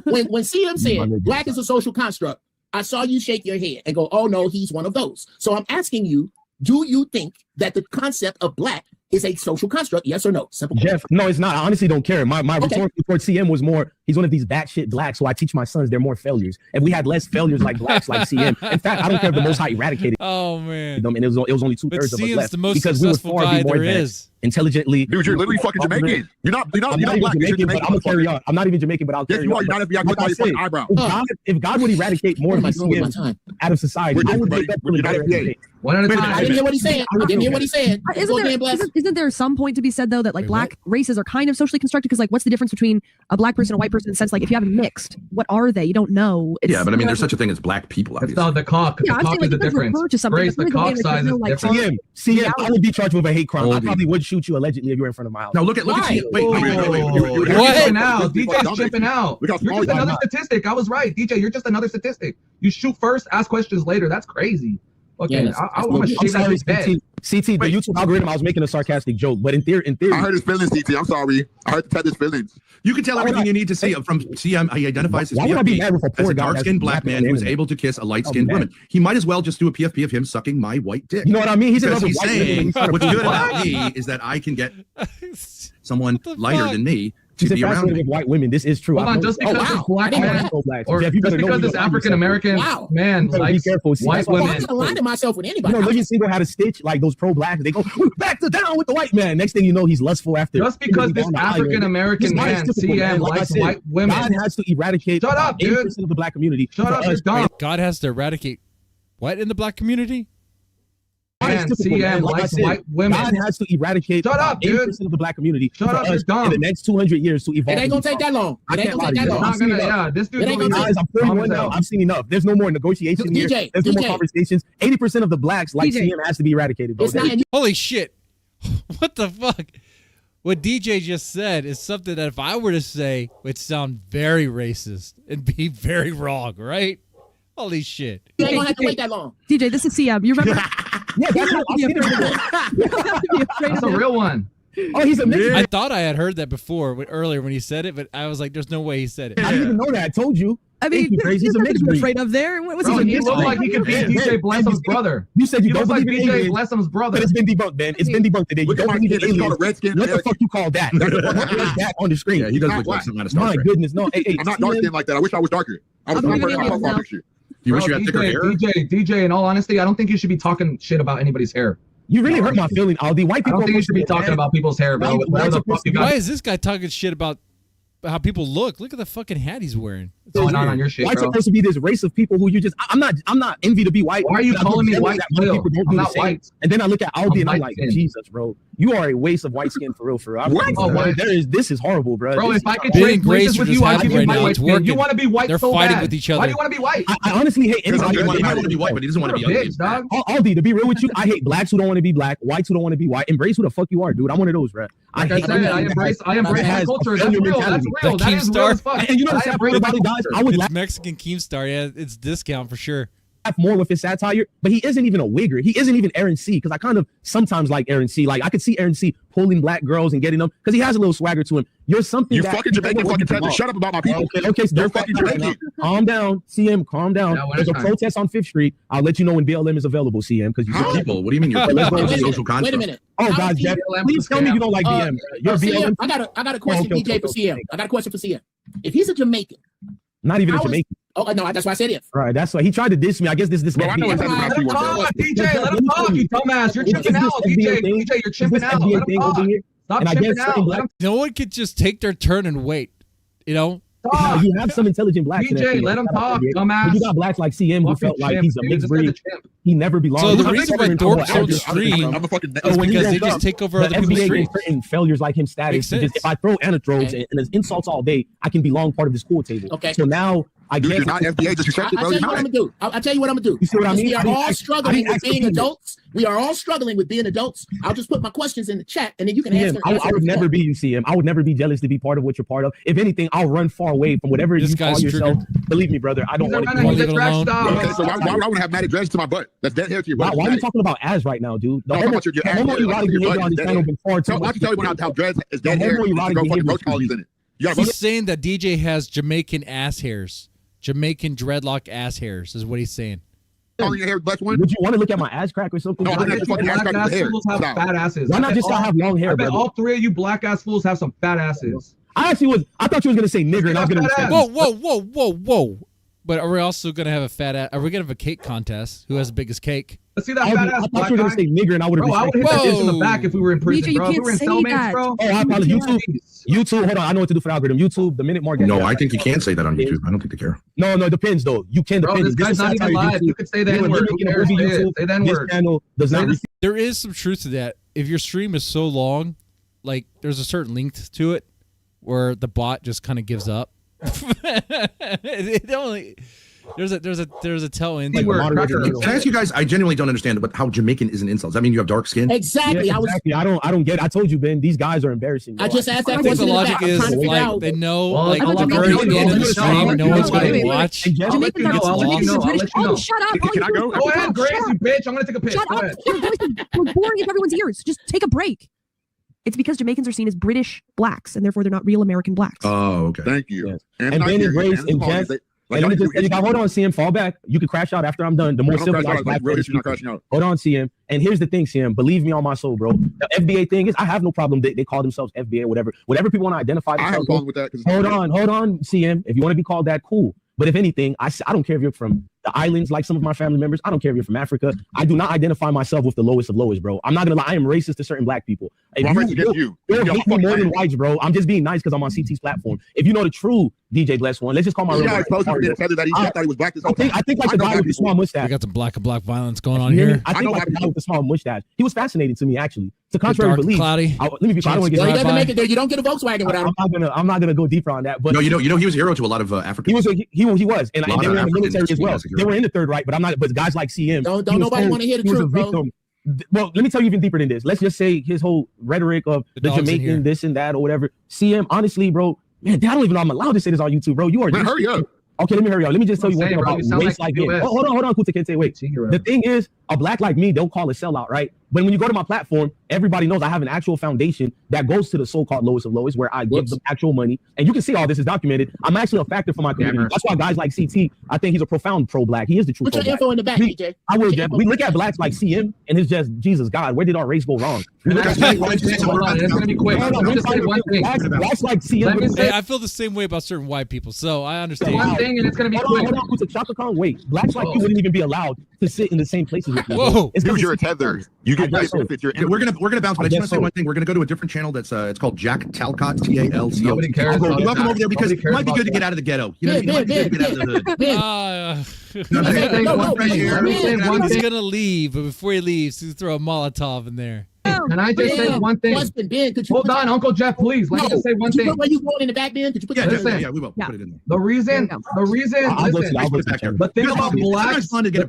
When CM said black is a social construct, I saw you shake your head and go, oh no, he's one of those. So I'm asking you, do you think that the concept of black is a social construct? Yes or no? Simple.
Jeff, no, it's not. I honestly don't care. My rhetorical towards CM was more, he's one of these batshit blacks, so I teach my sons they're more failures. If we had less failures like blacks like CM, in fact, I don't care if the Most High eradicated
Oh man.
them, and it was only 2/3 of us
CM's
left
the most
because we were
successful
far
guy
more
there
advanced,
is.
intelligently.
Dude, you're literally fucking Jamaican. You're not
I'm not
black.
even
You're
Jamaican, but I'm gonna carry on. I'm not even Jamaican, but I'll
Yes,
carry
you
on.
are. You're not FBI.
Like I
Your
said,
fucking eyebrow.
if God would eradicate more of my CM out of society, I would wake up really better every day.
One at a time.
I didn't hear what he said.
Isn't there some point to be said though that like black races are kind of socially constructed? Because like, what's the difference between a black person and a white person in the sense like if you have them mixed, what are they? You don't know.
Yeah, but I mean, there's such a thing as black people.
It's not the cock.
Yeah,
The cock is the difference. Grace, the cock size is different.
CM, I would be charged with a hate crime. I probably would shoot you allegedly if you were in front of my house.
Now look at CM. Wait.
You're chipping out. DJ's chipping out.
Look how
You're
small
just
you
another
are.
statistic. I was right. DJ, you're just another statistic. You shoot first, ask questions later. That's crazy. Okay,
Yeah,
I'm gonna shave that dude's head.
CT, the YouTube algorithm, I was making a sarcastic joke, but in theory,
I heard his feelings, CT. I'm sorry. I heard his feelings.
You can tell everything you need to see from CM. He identifies his
Why would I be mad with a
PFP
poor
as a
guy
dark-skinned
that's
black man who is able to kiss a light-skinned woman. He might as well just do a PFP of him sucking my white dick.
You know what I mean? He's
Because
another
he's
white
saying
man.
what's good about me is that I can get someone lighter than me to be around
infatuated
me.
with white women. This is true.
Hold on, just because this black man, or
Jeff, you
just
better know
because
when
this
you're
African American man
You better be
likes
careful. See,
white
that's why-
I'm
women.
not aligning myself with anybody.
You know, Living Single had a stitch like those pro-black. They go back to down with the white man. Next thing you know, he's lustful after.
Just because this African American man, CM, likes white women.
God has to eradicate.
Shut up, dude.
80% of the black community.
Shut up, you're dumb.
God has to eradicate what in the black community?
Man, CM likes white women.
God has to eradicate.
Shut up, dude.
80% of the black community.
Shut up, you're dumb.
In the next 200 years to evolve.
It ain't gonna take that long.
I
It ain't
can't
gonna
lie
take
to
that
you.
long.
I'm seeing enough.
Yeah, this dude.
It ain't gonna
Guys, I'm 41 now. I'm seeing enough. There's no more negotiation here.
DJ,
There's no more
DJ.
conversations. 80% of the blacks like
DJ.
CM has to be eradicated. Bro.
It's not.
Holy shit. What the fuck? What DJ just said is something that if I were to say would sound very racist and be very wrong, right? Holy shit.
You ain't gonna have to wait that long.
DJ, this is CM. You remember?
Yeah, that's
You
what
have to be afraid of it. You have to be afraid
That's
of
a
it.
real one.
Oh, he's a mixed.
I thought I had heard that before earlier when he said it, but I was like, "There's no way he said it."
I didn't even know that. I told you.
I mean,
he's a mixed breed.
afraid of there. What was
Bro,
he?
he looked like he could be DJ Blessum's brother.
You said you don't
like
believe in
DJ
aliens,
Blessum's brother.
but it's been debunked, Ben. It's been debunked today. You don't believe in aliens. What the fuck you call that? That's that on the screen.
Yeah, he does look like some kind of Star
My
Trek.
goodness, no. Hey,
I'm not dark skinned like that. I wish I was darker. I was
You wish you had thicker hair?
DJ, in all honesty, I don't think you should be talking shit about anybody's hair.
You really hurt my feeling, Aldi. White people.
I don't think you should be talking about people's hair, bro.
Why is this guy talking shit about how people look? Look at the fucking hat he's wearing.
What's going on your shit,
White's
bro?
supposed to be this race of people who you just. I'm not envy to be white.
Why are you calling me white?
People don't
I'm
do
not
the same.
white.
And then I look at Aldi and I'm like,
skin.
Jesus, bro, you are a waste of white skin for real. This is horrible, bro.
Bro, if I could
Ben
trade
and Grace
places
are
with
just
you, I'd
happy
give you
right
my
now.
white
It's
skin.
working.
You want to be white
They're
so
fighting
bad.
with each other.
Why do you want to be white?
I honestly hate anybody.
He might want to be white, but he doesn't want to be ugly.
Dog.
Aldi, to be real with you, I hate blacks who don't want to be black, whites who don't want to be white. Embrace who the fuck you are, dude. I'm one of those, bro.
Like I said, I embrace my culture. That's real. That's real. That is real as fuck.
And you know the sad part about it, guys? I would
It's
laugh
Mexican Keemstar. Yeah, it's discount for sure.
more with his satire, but he isn't even a wigger. He isn't even Aaron C. Because I kind of sometimes like Aaron C. Like I could see Aaron C. pulling black girls and getting them because he has a little swagger to him. You're something.
You
that
fucking Jamaican fucking trying to shut up about my people.
Okay, so
You're fucking Jamaican.
Calm down, CM. Calm down.
Yeah,
There's a protest on 5th Street. I'll let you know when BLM is available, CM. Because you
people. What do you mean you're social construct?
Wait a minute.
Oh God, Jeff, please tell me you don't like BM. You're
CM,
BLM.
I got a question, DJ, for CM. I got a question for CM. If he's a Jamaican,
not even a Jamaican.
Oh no, that's why I said if.
Right, that's why he tried to diss me. I guess this.
Bro, I know exactly how you want DJ, let him talk, you dumbass. You're chipping out, DJ. You're chipping out. Let him talk. Stop chipping out.
No one could just take their turn and wait. You know.
You have some intelligent blacks.
DJ, let him talk, dumbass.
You got blacks like CM who felt like he's a mixed breed. He never belonged.
So the reason why dorks don't stream is because they just take over other people's streams.
Certain failures like him status. Because if I throw anatrobes and insults all day, I can belong part of this cool table.
Okay.
So now I guess
you're not FBA disrespected, bro.
I'll tell you what I'm gonna do. I'll tell you what I'm gonna do.
You see what I mean?
We are all struggling with being adults. We are all struggling with being adults. I'll just put my questions in the chat, and then you can answer.
I would never be you, CM. I would never be jealous to be part of what you're part of. If anything, I'll run far away from whatever you call yourself. Believe me, brother. I don't want to be alone.
Okay, so why would I want to have matted dreads to my butt? That's dead hair to your butt.
Why are you talking about ass right now, dude? The homoerotic behavior on this channel been far too much.
I can tell you how dreads is dead hair.
He's saying that DJ has Jamaican ass hairs. Jamaican dreadlock ass hairs is what he's saying.
Would you want to look at my ass crack or something?
No, I think fucking black ass fools have fat asses.
Why not just have long hair?
I bet all three of you black ass fools have some fat asses.
I thought you was gonna say nigger, and I was gonna say
whoa. But are we also gonna have a fat ass? Are we gonna have a cake contest? Who has the biggest cake?
Let's see that fat ass.
I thought you were gonna say nigger, and I would have.
Bro, I would hit that bitch in the back if we were in prison, bro. If we were in cellmates, bro.
Oh, I apologize. YouTube. Hold on, I know what to do for the algorithm. YouTube. The minute Mark.
No, I think you can say that on YouTube. I don't think they care.
No, it depends though. You can
depend. This guy's not even live. You could say the N-word. Say the N-word.
Channel does not.
There is some truth to that. If your stream is so long, like there's a certain length to it, where the bot just kind of gives up. It only. There's a tell in.
Can I ask you guys? I genuinely don't understand, but how Jamaican is an insult. Does that mean you have dark skin?
Exactly.
Yeah, exactly. I don't get it. I told you, Ben. These guys are embarrassing.
I just asked that
I think the
question.
logic is like they know, like at the very end of the stream, no one's going to watch.
Jamaicans are shut up.
Can I go?
Go ahead, Grace, you bitch. I'm gonna take a piss.
Shut up. Your voice is boring in everyone's ears. Just take a break. It's because Jamaicans are seen as British blacks, and therefore they're not real American blacks.
Oh, okay.
Thank you.
Yes. And Ben and Grace and Jess. Hold on, CM, fall back. You can crash out after I'm done. The more civilized black hold on, CM. And here's the thing, CM. Believe me on my soul, bro. The FBA thing is, I have no problem. They call themselves FBA or whatever. Whatever people want to identify themselves.
I have a problem with that.
Hold on, CM. If you want to be called that, cool. But if anything, I don't care if you're from the islands like some of my family members. I don't care if you're from Africa. I do not identify myself with the lowest of lowest, bro. I'm not gonna lie. I am racist to certain black people. You're hate me more than whites, bro. I'm just being nice because I'm on CT's platform. If you know the true DJ Bless one, let's just call my real.
I thought he was black this whole time.
I think like the guy with the small mustache.
We got some black and black violence going on here.
I think like the guy with the small mustache. He was fascinating to me actually. To contrary belief.
Cloudy.
Let me be clear. I don't want to get.
He doesn't make it there. You don't get a Volkswagen without him.
I'm not gonna go deeper on that. But
no, you know, he was a hero to a lot of Africans.
He was, and they were in the military as well. They were in the Third Reich, but I'm not. But guys like CM,
don't nobody want to hear the truth, bro.
Well, let me tell you even deeper than this. Let's just say his whole rhetoric of the Jamaican this and that or whatever. CM, honestly, bro, man, I don't even know I'm allowed to say this on YouTube, bro. You are.
Man, hurry up.
Okay, let me hurry up. Let me just tell you one thing about race like him. Hold on, Kuta Kente, wait. The thing is, a black like me don't call a sellout, right? But when you go to my platform, everybody knows I have an actual foundation that goes to the so-called lowest of lowest, where I give them actual money. And you can see all this is documented. I'm actually a factor for my community. That's why guys like CT, I think he's a profound pro-black. He is the true
Put your info in the back, DJ.
I will, Jeff. We look at blacks like CM, and it's just, Jesus, God, where did our race go wrong?
It's gonna be quick.
Blacks like CM.
Hey, I feel the same way about certain white people, so I understand.
One thing, and it's gonna be quick.
Hold on, Chaka Khan, wait. Blacks like you wouldn't even be allowed to sit in the same places with you.
Whoa.
It's because you're a tether. You get benefits.
We're gonna bounce, but I just want to say one thing. We're gonna go to a different channel that's it's called Jack Talcott, TALCO.
Nobody cares.
Welcome over there because it might be good to get out of the ghetto. You know, it might be good to get out of the hood.
He's gonna leave, but before he leaves, he's throw a Molotov in there.
Can I just say one thing? Hold on, Uncle Jeff, please. Let me just say one thing.
Where you going in the back, Ben? Could you put
Yeah, we will put it in there.
The reason, the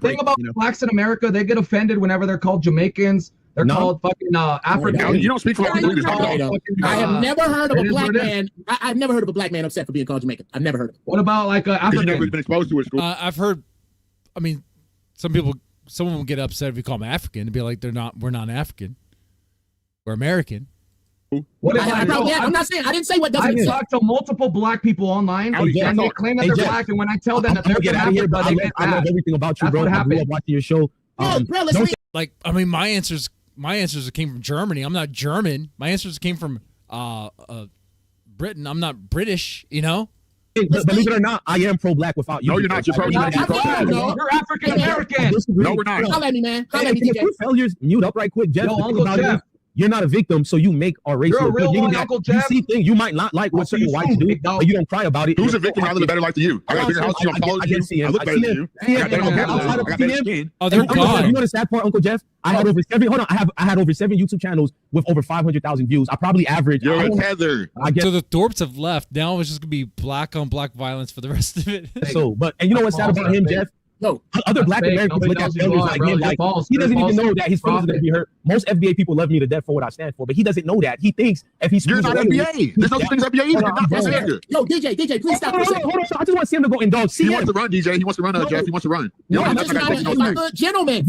thing about blacks in America, they get offended whenever they're called Jamaicans. They're called fucking African.
You don't speak for all people.
I have never heard of a black man. I've never heard of a black man upset for being called Jamaican. I've never heard of it.
What about like African?
You've never been exposed to it.
I've heard. I mean, someone will get upset if you call them African and be like, we're not African. We're American.
I'm not saying. I didn't say what doesn't.
I've talked to multiple black people online, and they claim that they're black. And when I tell them that they're
get out of here, but I love everything about you, bro. I grew up watching your show.
Like, I mean, my answers came from Germany. I'm not German. My answers came from Britain. I'm not British. You know.
But believe it or not, I am pro-black without you.
No, you're not. You're pro-black.
You're African American.
No, we're not.
Holla at me, man. Holla at me, DJ.
Failures. Mute up right quick, Jeff.
Yo, Uncle Jeff.
You're not a victim, so you make our race.
You're a real one, Uncle Jeff.
You see things you might not like what certain whites do, but you don't cry about it.
Who's a victim? I live a better life than you. I got a bigger house. I'm taller than you. I look better than you. I got better skin.
Oh, they're gone.
You know the sad part, Uncle Jeff? I had over 7. Hold on, I had over 7 YouTube channels with over 500,000 views. I probably average.
You're a tether.
So the Thorpes have left. Now it's just gonna be black on black violence for the rest of it.
So, but and you know what's sad about him, Jeff? No, other black Americans look at failures like him, like he doesn't even know that his feelings are going to be hurt. Most FBA people love me to death for what I stand for, but he doesn't know that. He thinks if he's
you're not FBA. There's no such thing as FBA either.
Yo, DJ, please stop.
Hold on. I just want to see him to go indulge.
He wants to run, DJ. He wants to run, Jeff. He wants to run.
No, I'm just not a good gentleman.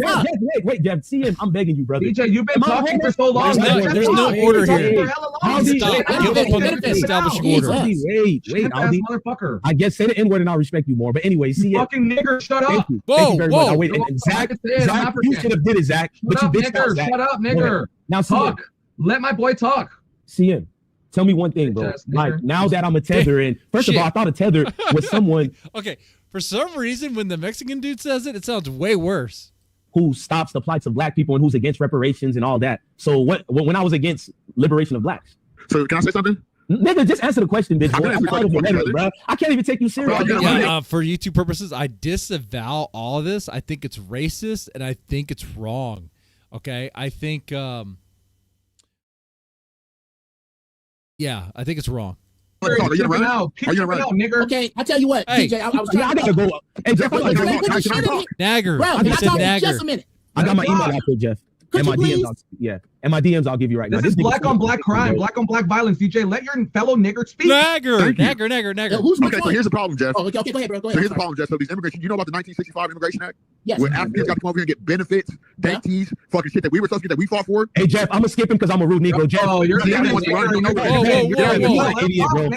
Wait, Jeff. See him. I'm begging you, brother.
DJ, you've been talking for so long.
There's no order here. Stop. Give up on establishing order.
Wait, Aldi.
Motherfucker.
I guess say the N-word and I'll respect you more. But anyway, see
fucking nigger, shut up.
Whoa. Wait, and Zach, you should have did it, Zach.
Shut up, nigger. Shut up, nigger.
Now
talk. Let my boy talk.
CM, tell me one thing, bro. Like, now that I'm a tether, and first of all, I thought a tether was someone.
Okay, for some reason, when the Mexican dude says it, it sounds way worse.
Who stops the plights of black people and who's against reparations and all that. So when I was against liberation of blacks.
So can I say something?
Nigga, just answer the question, bitch. I can't even take you serious.
For YouTube purposes, I disavow all of this. I think it's racist and I think it's wrong. Okay, I think, I think it's wrong.
Are you gonna run?
Nigger?
Okay, I tell you what,
hey,
DJ, I gotta go.
Hey, Jeff,
Nagger.
Bro, just a minute.
I got my email out there, Jeff.
Could
and my DMs, and my DMs I'll give you right now.
This is black on black crime, black on black violence. DJ, let your fellow nigger speak.
Nagger.
Okay, so here's the problem, Jeff.
Oh, okay, go ahead, bro. Go ahead.
So here's the problem, Jeff. So these immigration, you know about the 1965 Immigration Act?
Yes.
Where Africans got to come over here and get benefits, dainties, fucking shit that we were supposed to get, that we fought for.
Hey, Jeff, I'm gonna skip him because I'm a rude Negro. Jeff,
oh, you're
an idiot, bro.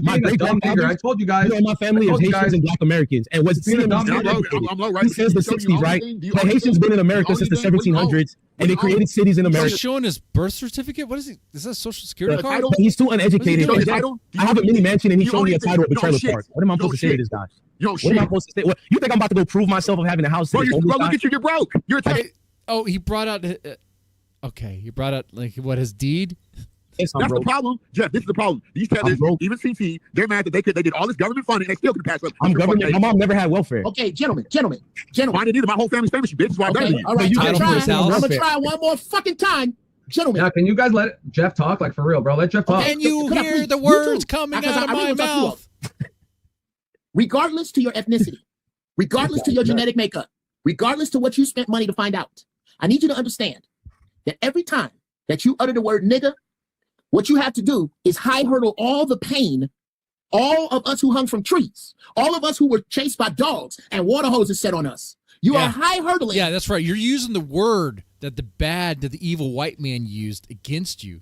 My great grandfather.
I told you guys.
My family is Haitians and Black Americans, and was
I'm low, right?
Since the 60s, right? The Haitians been in America since the 1700s. And they created cities in America.
He's showing his birth certificate? What is he? Is that a social security card?
He's too uneducated. I have a mini mansion and he's showing me a title of a trailer park. What am I supposed to say to this guy? What am I supposed to say? What, you think I'm about to go prove myself of having a house?
Bro, look at you. You're broke. You're
oh, he brought out. Okay, he brought out like what, his deed?
That's the problem, Jeff. This is the problem. These tethers, even CT, they're mad that they did all this government funding. They still can pass up.
I'm government. My mom never had welfare.
Okay, gentlemen.
Mine didn't either. My whole family's famous, you bitch. That's why I'm better than you.
All right, I'm gonna try one more fucking time, gentlemen.
Yeah, can you guys let Jeff talk? Like for real, bro. Let Jeff talk.
Can you hear the words coming out of my mouth?
Regardless to your ethnicity, regardless to your genetic makeup, regardless to what you spent money to find out, I need you to understand that every time that you utter the word nigga, what you have to do is high hurdle all the pain, all of us who hung from trees, all of us who were chased by dogs and water hoses set on us. You are high hurdling.
Yeah, that's right. You're using the word that the evil white man used against you.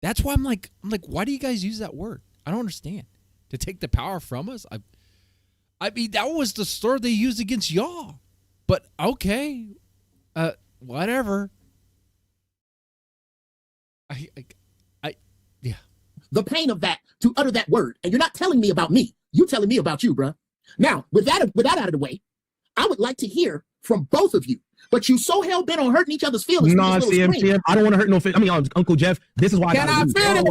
That's why I'm like, why do you guys use that word? I don't understand. To take the power from us? I mean, that was the slur they used against y'all. But okay, whatever. Yeah.
The pain of that, to utter that word. And you're not telling me about me. You're telling me about you, bruh. Now, with that out of the way, I would like to hear from both of you. But you so hell bent on hurting each other's feelings.
No, CM, I don't want to hurt no feelings. I mean, Uncle Jeff, this is why
Can I finish?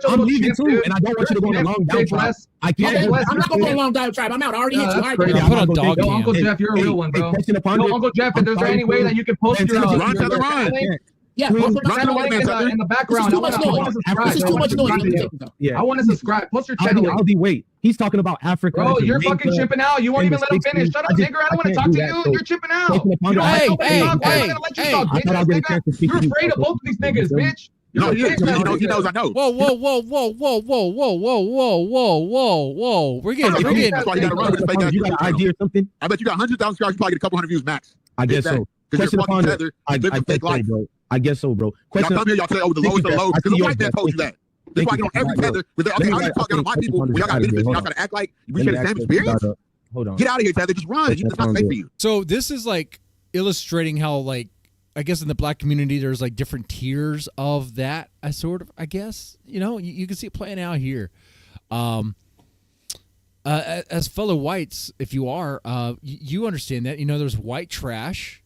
I'm leaving too, and I don't want you to go on a long diatribe. I can't.
I'm not going to go on a long diatribe. I'm out. I already hit you.
Put on dog cam.
Uncle Jeff, you're a real one, bro. Uncle Jeff, if there's any way that you can post your
yeah,
in the background.
This is too much noise.
Yeah, I want to subscribe. Post your channel.
Wait. He's talking about Africa.
Bro, you're fucking chipping out. You won't even let him finish. Shut up, nigger. I don't want to talk to you. You're chipping out. You're afraid of both of these niggas, bitch.
No, he knows I know.
Whoa. We're getting.
That's why you got to run with this fake ass.
You got an idea or something?
I bet you got 100,000 subscribers. You probably get a couple hundred views max.
I guess so.
Question upon that.
I guess so, bro.
Y'all come here, y'all say, the lowest of the low. Because the white man told you that. That's why I get on every tether. Okay, I'm talking to my people. When y'all got benefits, y'all got to act like we share the same experience.
Hold on.
Get out of here, tether. Just run. It's not safe for you.
So this is like illustrating how, like, I guess in the black community, there's like different tiers of that. I guess, you can see it playing out here. As fellow whites, if you are, you understand that. There's white trash,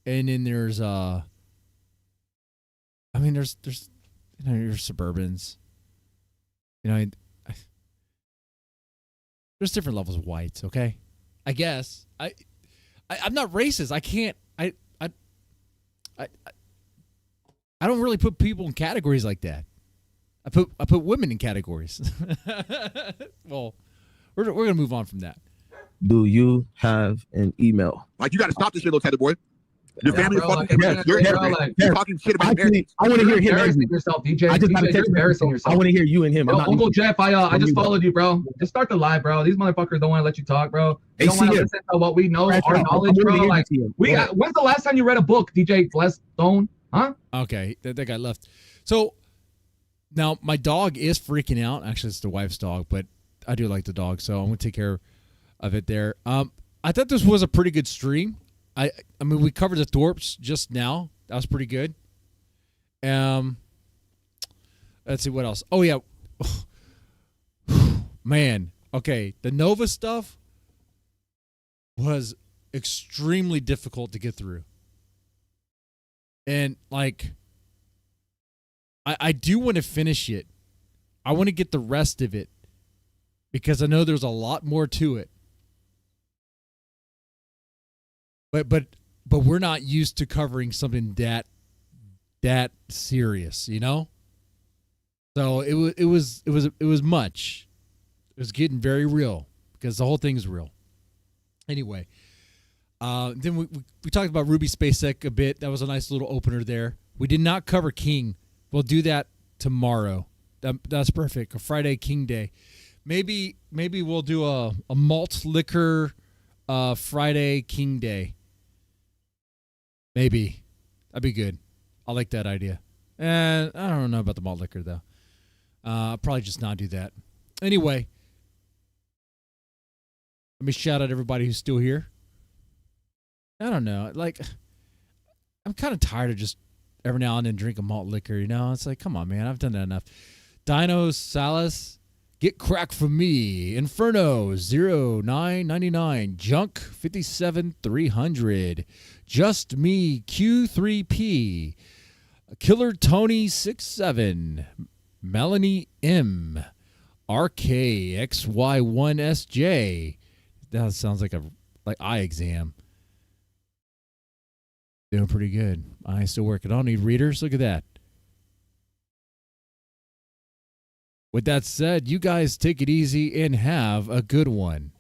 and then there's there's your Suburbans. There's different levels of whites. Okay, I guess I'm not racist. I can't. I don't really put people in categories like that. I put women in categories. Well, we're gonna move on from that.
Do you have an email?
Like, you got to stop this shit, little tether boy. Your family is fucking. You're talking shit about Americans.
I want to hear him.
Embarrassing yourself, DJ. I just you're embarrassing yourself.
I want to hear you and him.
Uncle Jeff, I just followed you, bro. Just start the live, bro. These motherfuckers don't want to let you talk, bro. They don't want to listen to what we know, our knowledge, bro. Like, when's the last time you read a book, DJ Stone? Huh?
Okay, that guy left. So now my dog is freaking out. Actually, it's the wife's dog, but I do like the dog, so I'm gonna take care of it there. I thought this was a pretty good stream. I mean, we covered the Thorpes just now. That was pretty good. Let's see what else. Oh yeah, man. Okay, the Nova stuff was extremely difficult to get through, and like, I do want to finish it. I want to get the rest of it because I know there's a lot more to it. But we're not used to covering something that serious, So it was much. It was getting very real because the whole thing's real. Anyway, then we talked about Ruby Spacek a bit. That was a nice little opener there. We did not cover King. We'll do that tomorrow. That's perfect. A Friday King Day. Maybe we'll do a malt liquor Friday King Day. Maybe. That'd be good. I like that idea. And I don't know about the malt liquor, though. I'll probably just not do that. Anyway, let me shout out everybody who's still here. I don't know. Like, I'm kind of tired of just every now and then drinking malt liquor, It's like, come on, man. I've done that enough. Dino Salas, get crack from me. Inferno 0999. Junk 57300. Just me Q3P. Killer Tony 67. Melanie M. RKXY1SJ. That sounds like eye exam. Doing pretty good. I still working. I don't need readers. Look at that. With that said, you guys take it easy and have a good one.